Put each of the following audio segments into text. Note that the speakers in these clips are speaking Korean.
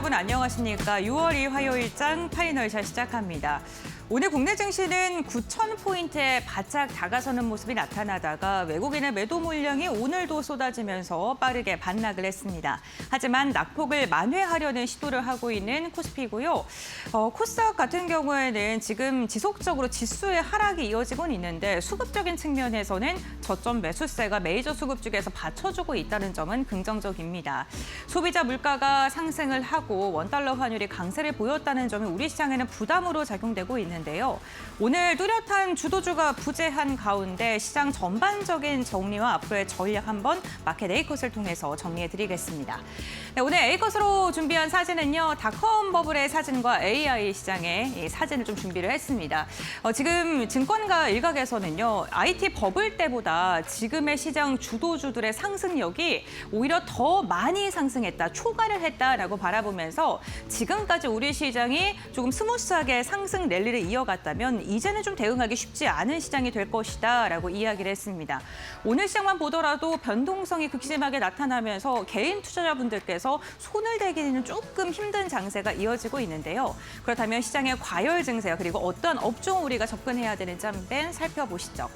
여러분 안녕하십니까. 6월 2일 화요일장 파이널샷 시작합니다. 오늘 국내 증시는 9,000포인트에 바짝 다가서는 모습이 나타나다가 외국인의 매도 물량이 오늘도 쏟아지면서 빠르게 반락을 했습니다. 하지만 낙폭을 만회하려는 시도를 하고 있는 코스피고요. 코스닥 같은 경우에는 지금 지속적으로 지수의 하락이 이어지곤 있는데 수급적인 측면에서는 저점 매수세가 메이저 수급주에서 받쳐주고 있다는 점은 긍정적입니다. 소비자 물가가 상승을 하고 원달러 환율이 강세를 보였다는 점이 우리 시장에는 부담으로 작용되고 있는데요. 오늘 뚜렷한 주도주가 부재한 가운데 시장 전반적인 정리와 앞으로의 전략 한번 마켓 A컷을 통해서 정리해드리겠습니다. 네, 오늘 A컷으로 준비한 사진은요. 닷컴 버블의 사진과 AI 시장의 사진을 좀 준비를 했습니다. 지금 증권가 일각에서는요. IT 버블 때보다 지금의 시장 주도주들의 상승력이 오히려 더 많이 상승했다, 초과를 했다라고 바라보면서 지금까지 우리 시장이 조금 스무스하게 상승 랠리를 이어갔다면 이제는 좀 대응하기 쉽지 않은 시장이 될 것이다라고 이야기를 했습니다. 오늘 시장만 보더라도 변동성이 극심하게 나타나면서 개인 투자자분들께서 손을 대기는 조금 힘든 장세가 이어지고 있는데요. 그렇다면 시장의 과열 증세 그리고 어떤 업종 우리가 접근해야 되는지 한번 살펴보시죠.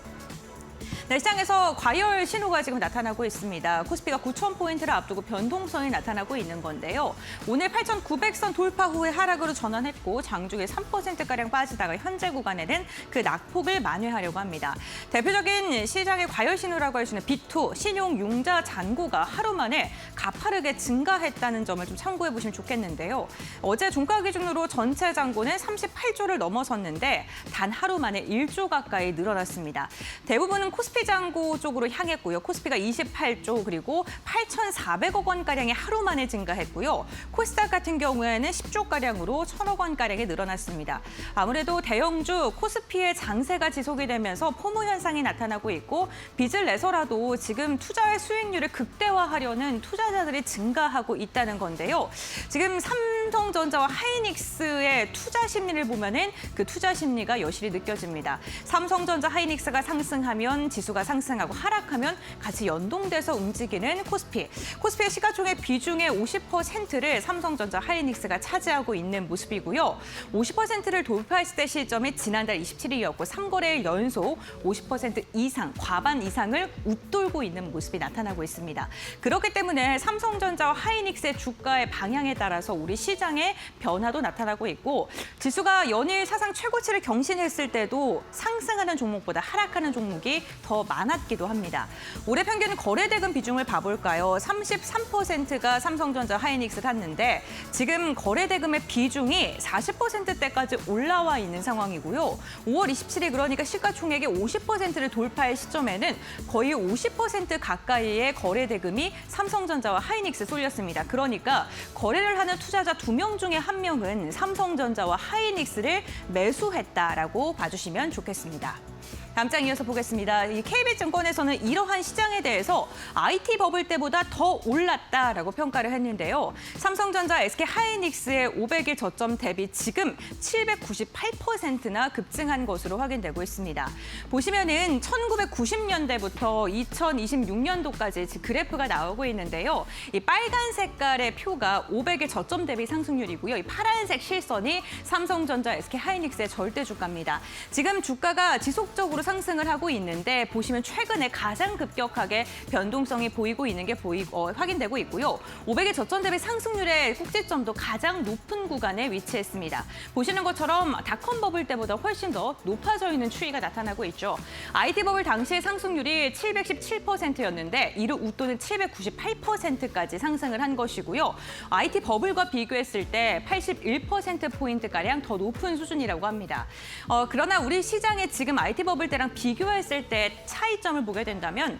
네, 시장에서 과열 신호가 지금 나타나고 있습니다. 코스피가 9,000포인트를 앞두고 변동성이 나타나고 있는 건데요. 오늘 8,900선 돌파 후에 하락으로 전환했고 장중에 3%가량 빠지다가 현재 구간에는 그 낙폭을 만회하려고 합니다. 대표적인 시장의 과열 신호라고 할 수 있는 B2, 신용융자 잔고가 하루 만에 가파르게 증가했다는 점을 좀 참고해 보시면 좋겠는데요. 어제 종가 기준으로 전체 잔고는 38조를 넘어섰는데 단 하루 만에 1조 가까이 늘어났습니다. 대부분은 코스피 잔고 쪽으로 향했고요. 코스피가 28조 그리고 8,400억 원가량이 하루 만에 증가했고요. 코스닥 같은 경우에는 10조가량으로 1,000억 원가량이 늘어났습니다. 아무래도 대형주 코스피의 장세가 지속이 되면서 포모 현상이 나타나고 있고 빚을 내서라도 지금 투자의 수익률을 극대화하려는 투자자들이 증가하고 있다는 건데요. 지금 삼성전자와 하이닉스의 투자 심리를 보면은 그 투자 심리가 여실히 느껴집니다. 삼성전자, 하이닉스가 상승하면 지수가 상승하고 하락하면 같이 연동돼서 움직이는 코스피. 코스피의 시가총액 비중의 50%를 삼성전자, 하이닉스가 차지하고 있는 모습이고요. 50%를 돌파했을 때 시점이 지난달 27일이었고 3거래일 연속 50% 이상, 과반 이상을 웃돌고 있는 모습이 나타나고 있습니다. 그렇기 때문에 삼성전자와 하이닉스의 주가의 방향에 따라서 우리 시장의 변화도 나타나고 있고 지수가 연일 사상 최고치를 경신했을 때도 상승하는 종목보다 하락하는 종목이 더 많았기도 합니다. 올해 평균 거래대금 비중을 봐볼까요? 33%가 삼성전자, 하이닉스 탔는데 지금 거래대금의 비중이 40%대까지 올라와 있는 상황이고요. 5월 27일 그러니까 시가총액의 50%를 돌파할 시점에는 거의 50% 가까이의 거래대금이 삼성전자와 하이닉스 쏠렸습니다. 그러니까 거래를 하는 투자자 2명 중에 1명은 삼성전자와 하이닉스를 매수했다라고 봐주시면 좋겠습니다. 다음 장 이어서 보겠습니다. 이 KB증권에서는 이러한 시장에 대해서 IT 버블 때보다 더 올랐다라고 평가를 했는데요. 삼성전자, SK하이닉스의 500일 저점 대비 지금 798%나 급증한 것으로 확인되고 있습니다. 보시면은 1990년대부터 2026년도까지 그래프가 나오고 있는데요. 이 빨간 색깔의 표가 500일 저점 대비 상승률이고요. 이 파란색 실선이 삼성전자, SK하이닉스의 절대 주가입니다. 지금 주가가 지속적으로 상승을 하고 있는데 보시면 최근에 가장 급격하게 변동성이 보이고 있는 게 확인되고 있고요. 500의 저점 대비 상승률의 꼭지점도 가장 높은 구간에 위치했습니다. 보시는 것처럼 닷컴 버블 때보다 훨씬 더 높아져 있는 추이가 나타나고 있죠. IT 버블 당시의 상승률이 717%였는데 이를 웃도는 798%까지 상승을 한 것이고요. IT 버블과 비교했을 때 81%포인트가량 더 높은 수준이라고 합니다. 그러나 우리 시장의 지금 IT 버블 때랑 비교했을 때 차이점을 보게 된다면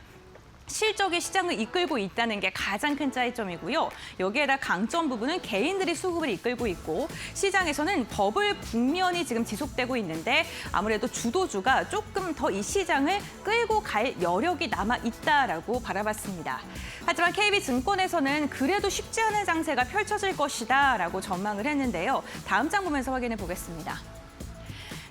실적이 시장을 이끌고 있다는 게 가장 큰 차이점이고요. 여기에다 강점 부분은 개인들이 수급을 이끌고 있고 시장에서는 버블 국면이 지금 지속되고 있는데 아무래도 주도주가 조금 더 이 시장을 끌고 갈 여력이 남아있다라고 바라봤습니다. 하지만 KB증권에서는 그래도 쉽지 않은 장세가 펼쳐질 것이다라고 전망을 했는데요. 다음 장 보면서 확인해 보겠습니다.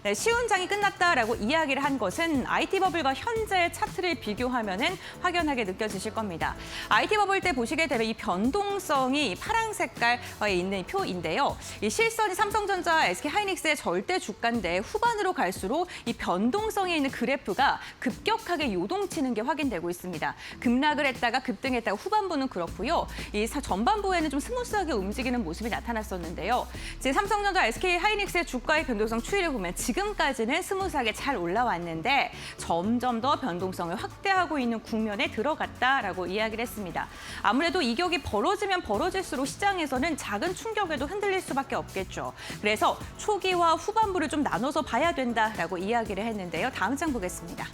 네, 쉬운 장이 끝났다라고 이야기를 한 것은 IT 버블과 현재의 차트를 비교하면은 확연하게 느껴지실 겁니다. IT 버블 때 보시게 되면 이 변동성이 파란 색깔에 있는 표인데요. 이 실선이 삼성전자, SK하이닉스의 절대 주가인데 후반으로 갈수록 이 변동성이 있는 그래프가 급격하게 요동치는 게 확인되고 있습니다. 급락을 했다가 급등했다가 후반부는 그렇고요. 이 전반부에는 좀 스무스하게 움직이는 모습이 나타났었는데요. 지금 삼성전자, SK하이닉스의 주가의 변동성 추이를 보면 지금까지는 스무스하게 잘 올라왔는데 점점 더 변동성을 확대하고 있는 국면에 들어갔다라고 이야기를 했습니다. 아무래도 이격이 벌어지면 벌어질수록 시장에서는 작은 충격에도 흔들릴 수밖에 없겠죠. 그래서 초기와 후반부를 좀 나눠서 봐야 된다라고 이야기를 했는데요. 다음 장 보겠습니다.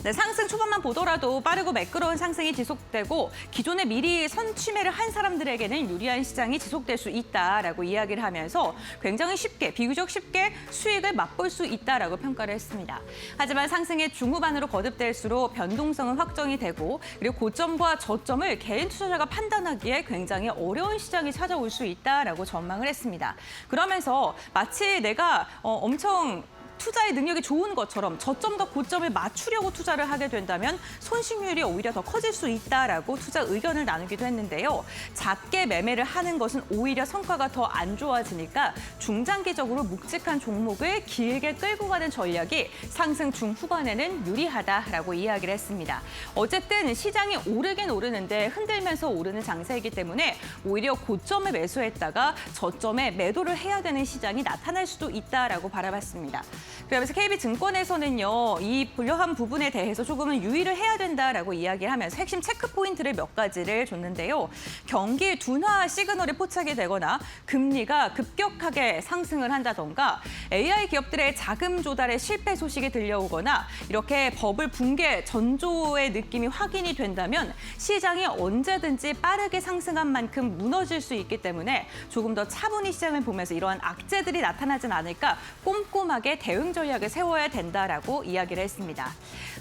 네, 상승 초반만 보더라도 빠르고 매끄러운 상승이 지속되고 기존에 미리 선취매를 한 사람들에게는 유리한 시장이 지속될 수 있다라고 이야기를 하면서 굉장히 쉽게, 비교적 쉽게 수익을 맛볼 수 있다라고 평가를 했습니다. 하지만 상승의 중후반으로 거듭될수록 변동성은 확정이 되고 그리고 고점과 저점을 개인 투자자가 판단하기에 굉장히 어려운 시장이 찾아올 수 있다라고 전망을 했습니다. 그러면서 마치 내가 엄청 투자의 능력이 좋은 것처럼 저점과 고점을 맞추려고 투자를 하게 된다면 손실률이 오히려 더 커질 수 있다라고 투자 의견을 나누기도 했는데요. 작게 매매를 하는 것은 오히려 성과가 더 안 좋아지니까 중장기적으로 묵직한 종목을 길게 끌고 가는 전략이 상승 중후반에는 유리하다라고 이야기를 했습니다. 어쨌든 시장이 오르긴 오르는데 흔들면서 오르는 장세이기 때문에 오히려 고점에 매수했다가 저점에 매도를 해야 되는 시장이 나타날 수도 있다라고 바라봤습니다. 그러면서 KB증권에서는요, 이 불려한 부분에 대해서 조금은 유의를 해야 된다라고 이야기를 하면서 핵심 체크 포인트를 몇 가지를 줬는데요. 경기 둔화 시그널이 포착이 되거나 금리가 급격하게 상승을 한다던가 AI 기업들의 자금 조달에 실패 소식이 들려오거나 이렇게 버블 붕괴 전조의 느낌이 확인이 된다면 시장이 언제든지 빠르게 상승한 만큼 무너질 수 있기 때문에 조금 더 차분히 시장을 보면서 이러한 악재들이 나타나진 않을까 꼼꼼하게 대응 전략을 세워야 된다라고 이야기를 했습니다.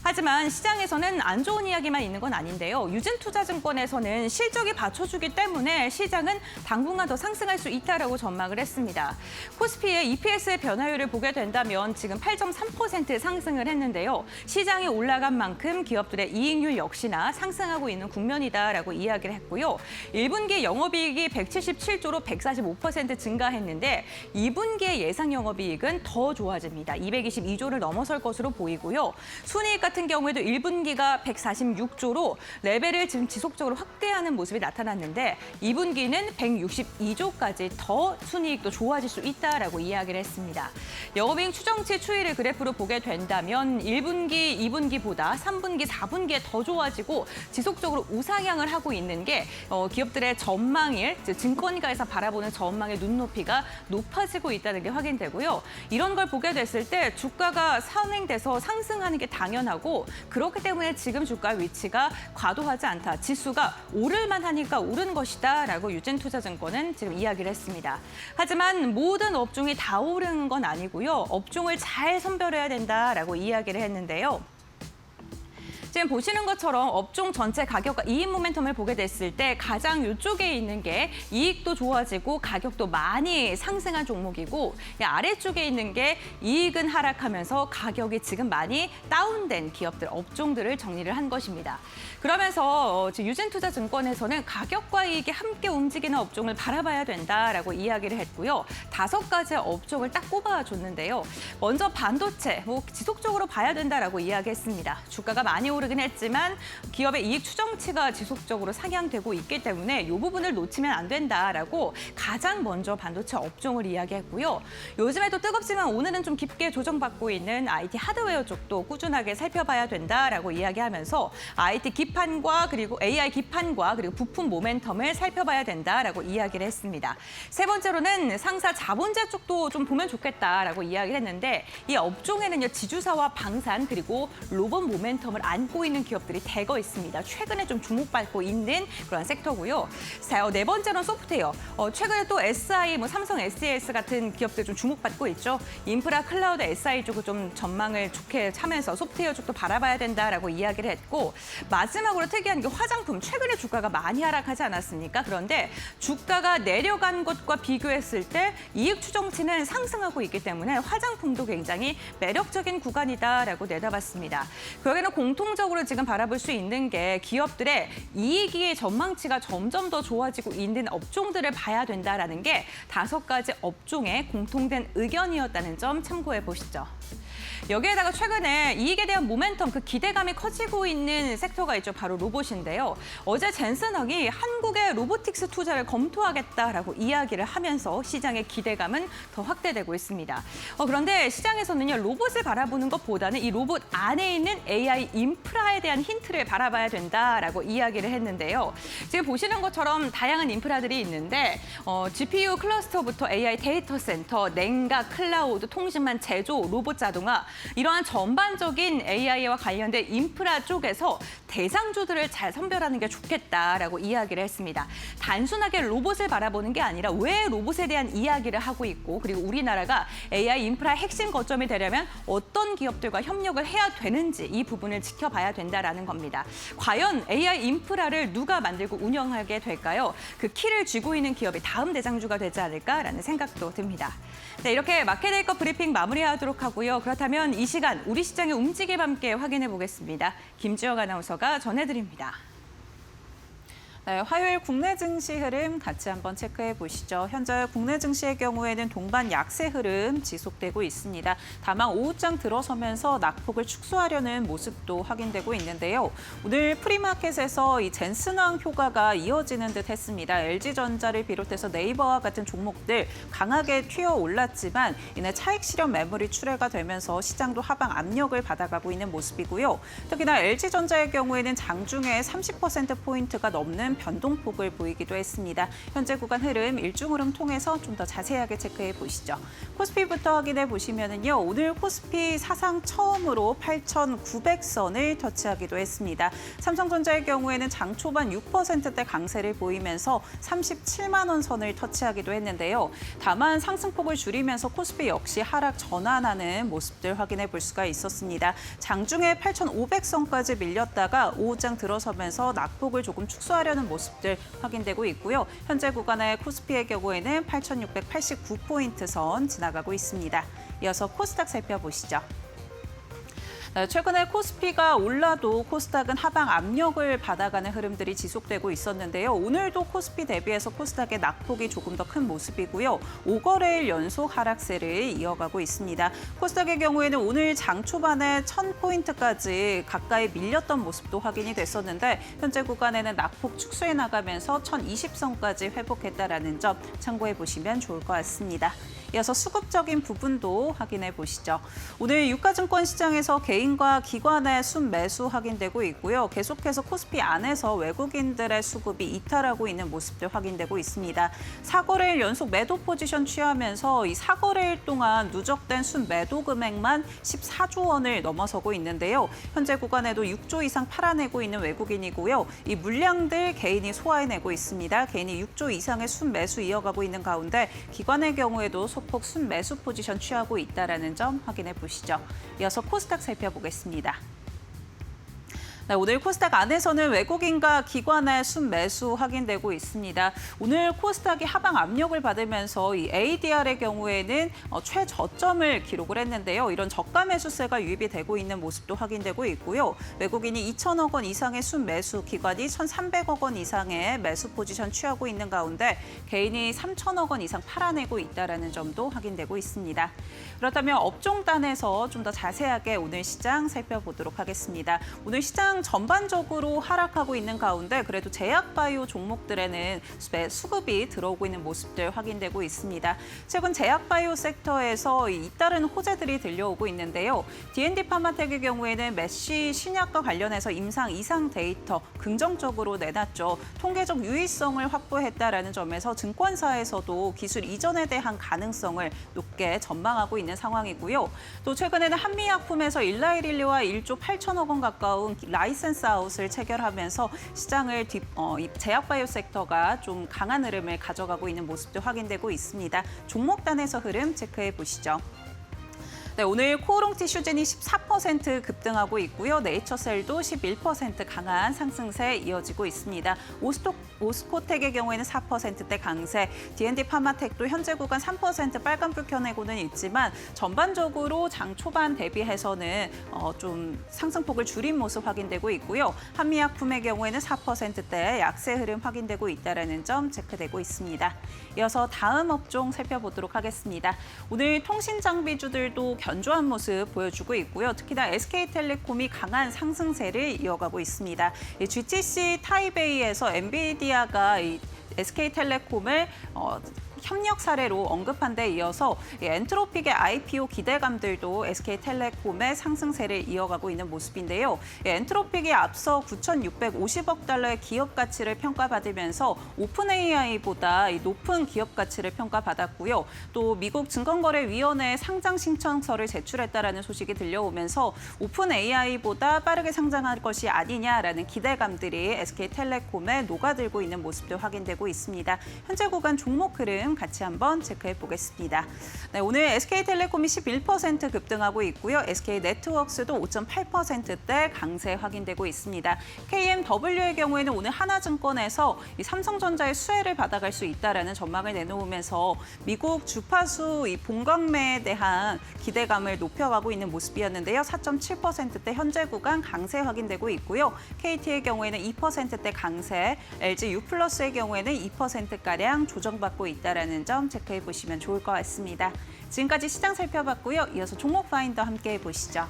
하지만 시장에서는 안 좋은 이야기만 있는 건 아닌데요. 유진투자증권에서는 실적이 받쳐주기 때문에 시장은 당분간 더 상승할 수 있다라고 전망을 했습니다. 코스피의 EPS의 변화율을 보게 된다면 지금 8.3% 상승을 했는데요. 시장이 올라간 만큼 기업들의 이익률 역시나 상승하고 있는 국면이다라고 이야기를 했고요. 1분기 영업이익이 177조로 145% 증가했는데 2분기의 예상 영업이익은 더 좋아집니다. 222조를 넘어설 것으로 보이고요. 순이익 같은 경우에도 1분기가 146조로 레벨을 지금 지속적으로 확대하는 모습이 나타났는데 2분기는 162조까지 더 순이익도 좋아질 수 있다라고 이야기를 했습니다. 영업이익 추정치 추이를 그래프로 보게 된다면 1분기, 2분기보다 3분기, 4분기에 더 좋아지고 지속적으로 우상향을 하고 있는 게 기업들의 전망일, 즉 증권가에서 바라보는 전망의 눈높이가 높아지고 있다는 게 확인되고요. 이런 걸 보게 됐을 때 주가가 상행돼서 상승하는 게 당연하고 그렇기 때문에 지금 주가 위치가 과도하지 않다. 지수가 오를만 하니까 오른 것이다라고 유진투자증권은 지금 이야기를 했습니다. 하지만 모든 업종이 다 오른 건 아니고요. 업종을 잘 선별해야 된다라고 이야기를 했는데요. 지금 보시는 것처럼 업종 전체 가격과 이익 모멘텀을 보게 됐을 때 가장 이쪽에 있는 게 이익도 좋아지고 가격도 많이 상승한 종목이고 아래쪽에 있는 게 이익은 하락하면서 가격이 지금 많이 다운된 기업들, 업종들을 정리를 한 것입니다. 그러면서 유진투자증권에서는 가격과 이익이 함께 움직이는 업종을 바라봐야 된다라고 이야기를 했고요. 5가지 업종을 딱 꼽아줬는데요. 먼저 반도체, 지속적으로 봐야 된다라고 이야기했습니다. 주가가 많이 오르긴 했지만 기업의 이익 추정치가 지속적으로 상향되고 있기 때문에 이 부분을 놓치면 안 된다라고 가장 먼저 반도체 업종을 이야기했고요. 요즘에도 뜨겁지만 오늘은 좀 깊게 조정받고 있는 IT 하드웨어 쪽도 꾸준하게 살펴봐야 된다라고 이야기하면서 IT 기판과 그리고 AI 기판과 그리고 부품 모멘텀을 살펴봐야 된다라고 이야기를 했습니다. 세 번째로는 상사 자본재 쪽도 좀 보면 좋겠다라고 이야기를 했는데 이 업종에는요 지주사와 방산 그리고 로봇 모멘텀을 안고 받고 있는 기업들이 대거 있습니다. 최근에 좀 주목받고 있는 그런 섹터고요. 자, 네 번째로는 소프트웨어. 최근에 또 SI, 삼성 SES 같은 기업들 좀 주목받고 있죠. 인프라, 클라우드, SI 쪽을 좀 전망을 좋게 하면서 소프트웨어 쪽도 바라봐야 된다라고 이야기를 했고, 마지막으로 특이한 게 화장품. 최근에 주가가 많이 하락하지 않았습니까? 그런데 주가가 내려간 것과 비교했을 때 이익 추정치는 상승하고 있기 때문에 화장품도 굉장히 매력적인 구간이다라고 내다봤습니다. 그 여기는 공통적으로 지금 바라볼 수 있는 게 기업들의 이익의 전망치가 점점 더 좋아지고 있는 업종들을 봐야 된다라는 게 5가지 업종의 공통된 의견이었다는 점 참고해 보시죠. 여기에다가 최근에 이익에 대한 모멘텀, 그 기대감이 커지고 있는 섹터가 있죠. 바로 로봇인데요. 어제 젠슨학이 한국의 로보틱스 투자를 검토하겠다라고 이야기를 하면서 시장의 기대감은 더 확대되고 있습니다. 그런데 시장에서는요, 로봇을 바라보는 것보다는 이 로봇 안에 있는 AI 인프라에 대한 힌트를 바라봐야 된다라고 이야기를 했는데요. 지금 보시는 것처럼 다양한 인프라들이 있는데 GPU 클러스터부터 AI 데이터 센터, 냉각, 클라우드, 통신망, 제조, 로봇 자동화, 이러한 전반적인 AI와 관련된 인프라 쪽에서 대상주들을 잘 선별하는 게 좋겠다라고 이야기를 했습니다. 단순하게 로봇을 바라보는 게 아니라 왜 로봇에 대한 이야기를 하고 있고, 그리고 우리나라가 AI 인프라 핵심 거점이 되려면 어떤 기업들과 협력을 해야 되는지 이 부분을 지켜봐야 된다라는 겁니다. 과연 AI 인프라를 누가 만들고 운영하게 될까요? 그 키를 쥐고 있는 기업이 다음 대장주가 되지 않을까라는 생각도 듭니다. 네, 이렇게 마켓웨이커 브리핑 마무리하도록 하고요. 그렇다면 이 시간 우리 시장의 움직임 함께 확인해 보겠습니다. 김주혁 아나운서가 전해드립니다. 네, 화요일 국내 증시 흐름 같이 한번 체크해 보시죠. 현재 국내 증시의 경우에는 동반 약세 흐름 지속되고 있습니다. 다만 오후장 들어서면서 낙폭을 축소하려는 모습도 확인되고 있는데요. 오늘 프리마켓에서 이 젠슨왕 효과가 이어지는 듯 했습니다. LG전자를 비롯해서 네이버와 같은 종목들 강하게 튀어 올랐지만 이내 차익 실현 매물이 출회가 되면서 시장도 하방 압력을 받아가고 있는 모습이고요. 특히나 LG전자의 경우에는 장중에 30%포인트가 넘는 변동폭을 보이기도 했습니다. 현재 구간 흐름, 일중 흐름 통해서 좀 더 자세하게 체크해 보시죠. 코스피부터 확인해 보시면은요. 오늘 코스피 사상 처음으로 8,900선을 터치하기도 했습니다. 삼성전자의 경우에는 장 초반 6%대 강세를 보이면서 37만 원 선을 터치하기도 했는데요. 다만 상승폭을 줄이면서 코스피 역시 하락 전환하는 모습들 확인해 볼 수가 있었습니다. 장중에 8,500선까지 밀렸다가 오후장 들어서면서 낙폭을 조금 축소하려는 모습들 확인되고 있고요. 현재 구간의 코스피의 경우에는 8,689포인트 선 지나가고 있습니다. 이어서 코스닥 살펴보시죠. 최근에 코스피가 올라도 코스닥은 하방 압력을 받아가는 흐름들이 지속되고 있었는데요. 오늘도 코스피 대비해서 코스닥의 낙폭이 조금 더 큰 모습이고요. 5거래일 연속 하락세를 이어가고 있습니다. 코스닥의 경우에는 오늘 장 초반에 1,000포인트까지 가까이 밀렸던 모습도 확인이 됐었는데 현재 구간에는 낙폭 축소해 나가면서 1,020선까지 회복했다라는 점 참고해 보시면 좋을 것 같습니다. 이어서 수급적인 부분도 확인해 보시죠. 오늘 유가증권 시장에서 개인과 기관의 순매수 확인되고 있고요. 계속해서 코스피 안에서 외국인들의 수급이 이탈하고 있는 모습도 확인되고 있습니다. 4거래일 연속 매도 포지션 취하면서 이 4거래일 동안 누적된 순매도 금액만 14조 원을 넘어서고 있는데요. 현재 구간에도 6조 이상 팔아내고 있는 외국인이고요. 이 물량들 개인이 소화해내고 있습니다. 개인이 6조 이상의 순매수 이어가고 있는 가운데 기관의 경우에도 소폭 순매수 포지션 취하고 있다는 점 확인해 보시죠. 이어서 코스닥 살펴보겠습니다. 네, 오늘 코스닥 안에서는 외국인과 기관의 순매수 확인되고 있습니다. 오늘 코스닥이 하방 압력을 받으면서 이 ADR의 경우에는 최저점을 기록을 했는데요. 이런 저가 매수세가 유입이 되고 있는 모습도 확인되고 있고요. 외국인이 2천억 원 이상의 순매수, 기관이 1,300억 원 이상의 매수 포지션 취하고 있는 가운데 개인이 3천억 원 이상 팔아내고 있다는 점도 확인되고 있습니다. 그렇다면 업종단에서 좀 더 자세하게 오늘 시장 살펴보도록 하겠습니다. 오늘 시장 전반적으로 하락하고 있는 가운데 그래도 제약바이오 종목들에는 수급이 들어오고 있는 모습들 확인되고 있습니다. 최근 제약바이오 섹터에서 잇따른 호재들이 들려오고 있는데요. D&D 파마텍의 경우에는 메시 신약과 관련해서 임상 이상 데이터 긍정적으로 내놨죠. 통계적 유의성을 확보했다라는 점에서 증권사에서도 기술 이전에 대한 가능성을 높게 전망하고 있는 상황이고요. 또 최근에는 한미약품에서 일라이릴리와 1조 8천억 원 가까운 하이센스 아웃을 체결하면서 시장을 이 제약바이오 섹터가 좀 강한 흐름을 가져가고 있는 모습도 확인되고 있습니다. 종목단에서 흐름 체크해 보시죠. 네, 오늘 코오롱 티슈젠이 14% 급등하고 있고요. 네이처셀도 11% 강한 상승세 이어지고 있습니다. 오스코텍의 경우에는 4%대 강세, D&D 파마텍도 현재 구간 3% 빨간불 켜내고는 있지만 전반적으로 장 초반 대비해서는 좀 상승폭을 줄인 모습 확인되고 있고요. 한미약품의 경우에는 4%대 약세 흐름 확인되고 있다는 점 체크되고 있습니다. 이어서 다음 업종 살펴보도록 하겠습니다. 오늘 통신장비주들도 견조한 모습 보여주고 있고요. 특히나 SK텔레콤이 강한 상승세를 이어가고 있습니다. GTC 타이베이에서 엔비디아가 SK텔레콤을 협력 사례로 언급한 데 이어서 엔트로픽의 IPO 기대감들도 SK텔레콤의 상승세를 이어가고 있는 모습인데요. 엔트로픽이 앞서 9,650억 달러의 기업 가치를 평가받으면서 오픈AI보다 높은 기업 가치를 평가받았고요. 또 미국 증권거래위원회에 상장 신청서를 제출했다라는 소식이 들려오면서 오픈AI보다 빠르게 상장할 것이 아니냐라는 기대감들이 SK텔레콤에 녹아들고 있는 모습도 확인되고 있습니다. 현재 구간 종목 흐름 같이 한번 체크해 보겠습니다. 네, 오늘 SK텔레콤이 11% 급등하고 있고요. SK네트워크스도 5.8%대 강세 확인되고 있습니다. KMW의 경우에는 오늘 하나증권에서 이 삼성전자의 수혜를 받아갈 수 있다라는 전망을 내놓으면서 미국 주파수 이 본광매에 대한 기대감을 높여가고 있는 모습이었는데요. 4.7%대 현재 구간 강세 확인되고 있고요. KT의 경우에는 2%대 강세, LG U+의 경우에는 2%가량 조정받고 있다라는 점 체크해 보시면 좋을 것 같습니다. 지금까지 시장 살펴봤고요. 이어서 종목 파인더 함께 해보시죠.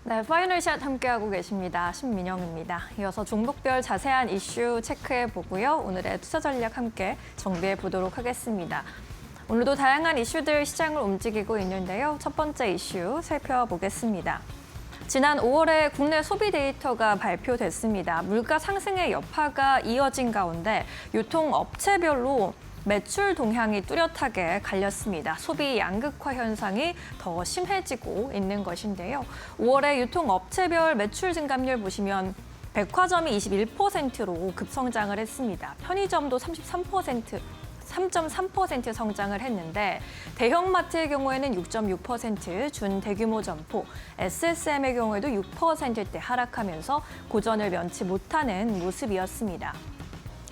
네, 파이널샷 함께하고 계십니다. 신민영입니다. 이어서 종목별 자세한 이슈 체크해 보고요. 오늘의 투자 전략 함께 정비해 보도록 하겠습니다. 오늘도 다양한 이슈들 시장을 움직이고 있는데요. 첫 번째 이슈 살펴보겠습니다. 지난 5월에 국내 소비 데이터가 발표됐습니다. 물가 상승의 여파가 이어진 가운데 유통업체별로 매출 동향이 뚜렷하게 갈렸습니다. 소비 양극화 현상이 더 심해지고 있는 것인데요. 5월에 유통업체별 매출 증감률 보시면 백화점이 21%로 급성장을 했습니다. 편의점도 3.3% 성장을 했는데 대형마트의 경우에는 6.6%, 준대규모 점포, SSM의 경우에도 6%대 하락하면서 고전을 면치 못하는 모습이었습니다.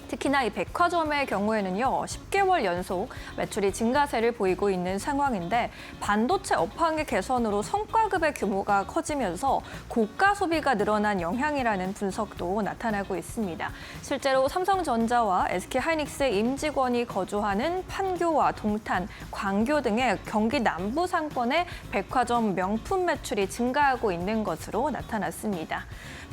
특히나 이 백화점의 경우에는요, 10개월 연속 매출이 증가세를 보이고 있는 상황인데 반도체 업황의 개선으로 성과급의 규모가 커지면서 고가 소비가 늘어난 영향이라는 분석도 나타나고 있습니다. 실제로 삼성전자와 SK하이닉스의 임직원이 거주하는 판교와 동탄, 광교 등의 경기 남부 상권의 백화점 명품 매출이 증가하고 있는 것으로 나타났습니다.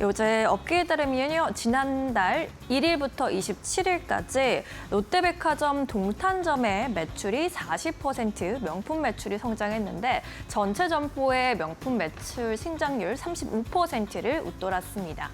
어제 업계에 따르면요, 지난달 1일부터 27일까지 롯데백화점 동탄점의 매출이 40% 명품 매출이 성장했는데 전체 점포의 명품 매출 신장률 35%를 웃돌았습니다.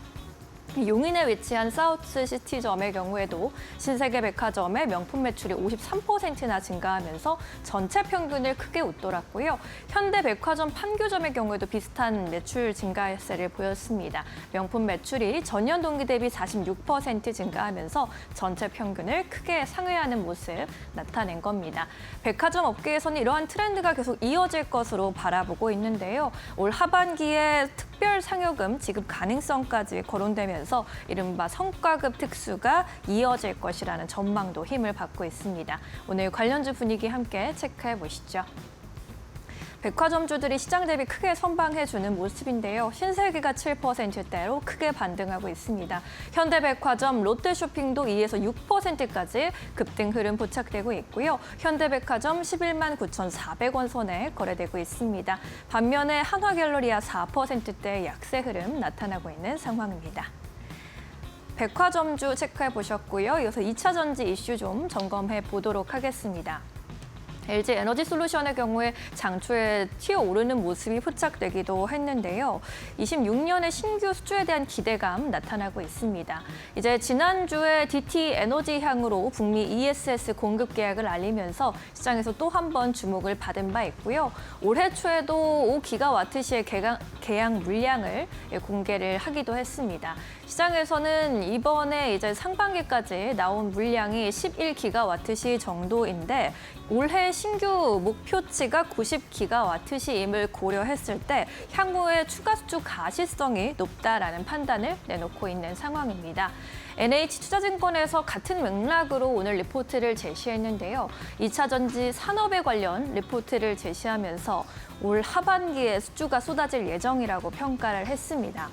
용인에 위치한 사우스시티점의 경우에도 신세계백화점의 명품 매출이 53%나 증가하면서 전체 평균을 크게 웃돌았고요. 현대백화점 판교점의 경우에도 비슷한 매출 증가세를 보였습니다. 명품 매출이 전년 동기 대비 46% 증가하면서 전체 평균을 크게 상회하는 모습 나타낸 겁니다. 백화점 업계에서는 이러한 트렌드가 계속 이어질 것으로 바라보고 있는데요. 올 하반기에 특별 상여금 지급 가능성까지 거론되면서 이른바 성과급 특수가 이어질 것이라는 전망도 힘을 받고 있습니다. 오늘 관련주 분위기 함께 체크해 보시죠. 백화점주들이 시장 대비 크게 선방해주는 모습인데요. 신세계가 7%대로 크게 반등하고 있습니다. 현대백화점, 롯데쇼핑도 2에서 6%까지 급등 흐름 포착되고 있고요. 현대백화점 11만 9,400원 선에 거래되고 있습니다. 반면에 한화갤러리아 4%대 약세 흐름 나타나고 있는 상황입니다. 백화점주 체크해 보셨고요. 이어서 2차 전지 이슈 좀 점검해 보도록 하겠습니다. LG 에너지 솔루션의 경우에 장초에 튀어오르는 모습이 포착되기도 했는데요. 26년의 신규 수주에 대한 기대감 나타나고 있습니다. 이제 지난주에 DT 에너지 향으로 북미 ESS 공급 계약을 알리면서 시장에서 또 한 번 주목을 받은 바 있고요. 올해 초에도 5기가와트시의 계약 물량을 공개를 하기도 했습니다. 시장에서는 이번에 이제 상반기까지 나온 물량이 11기가와트시 정도인데 올해 신규 목표치가 90기가와트시임을 고려했을 때 향후에 추가 수주 가시성이 높다라는 판단을 내놓고 있는 상황입니다. NH투자증권에서 같은 맥락으로 오늘 리포트를 제시했는데요. 2차 전지 산업에 관련 리포트를 제시하면서 올 하반기에 수주가 쏟아질 예정이라고 평가를 했습니다.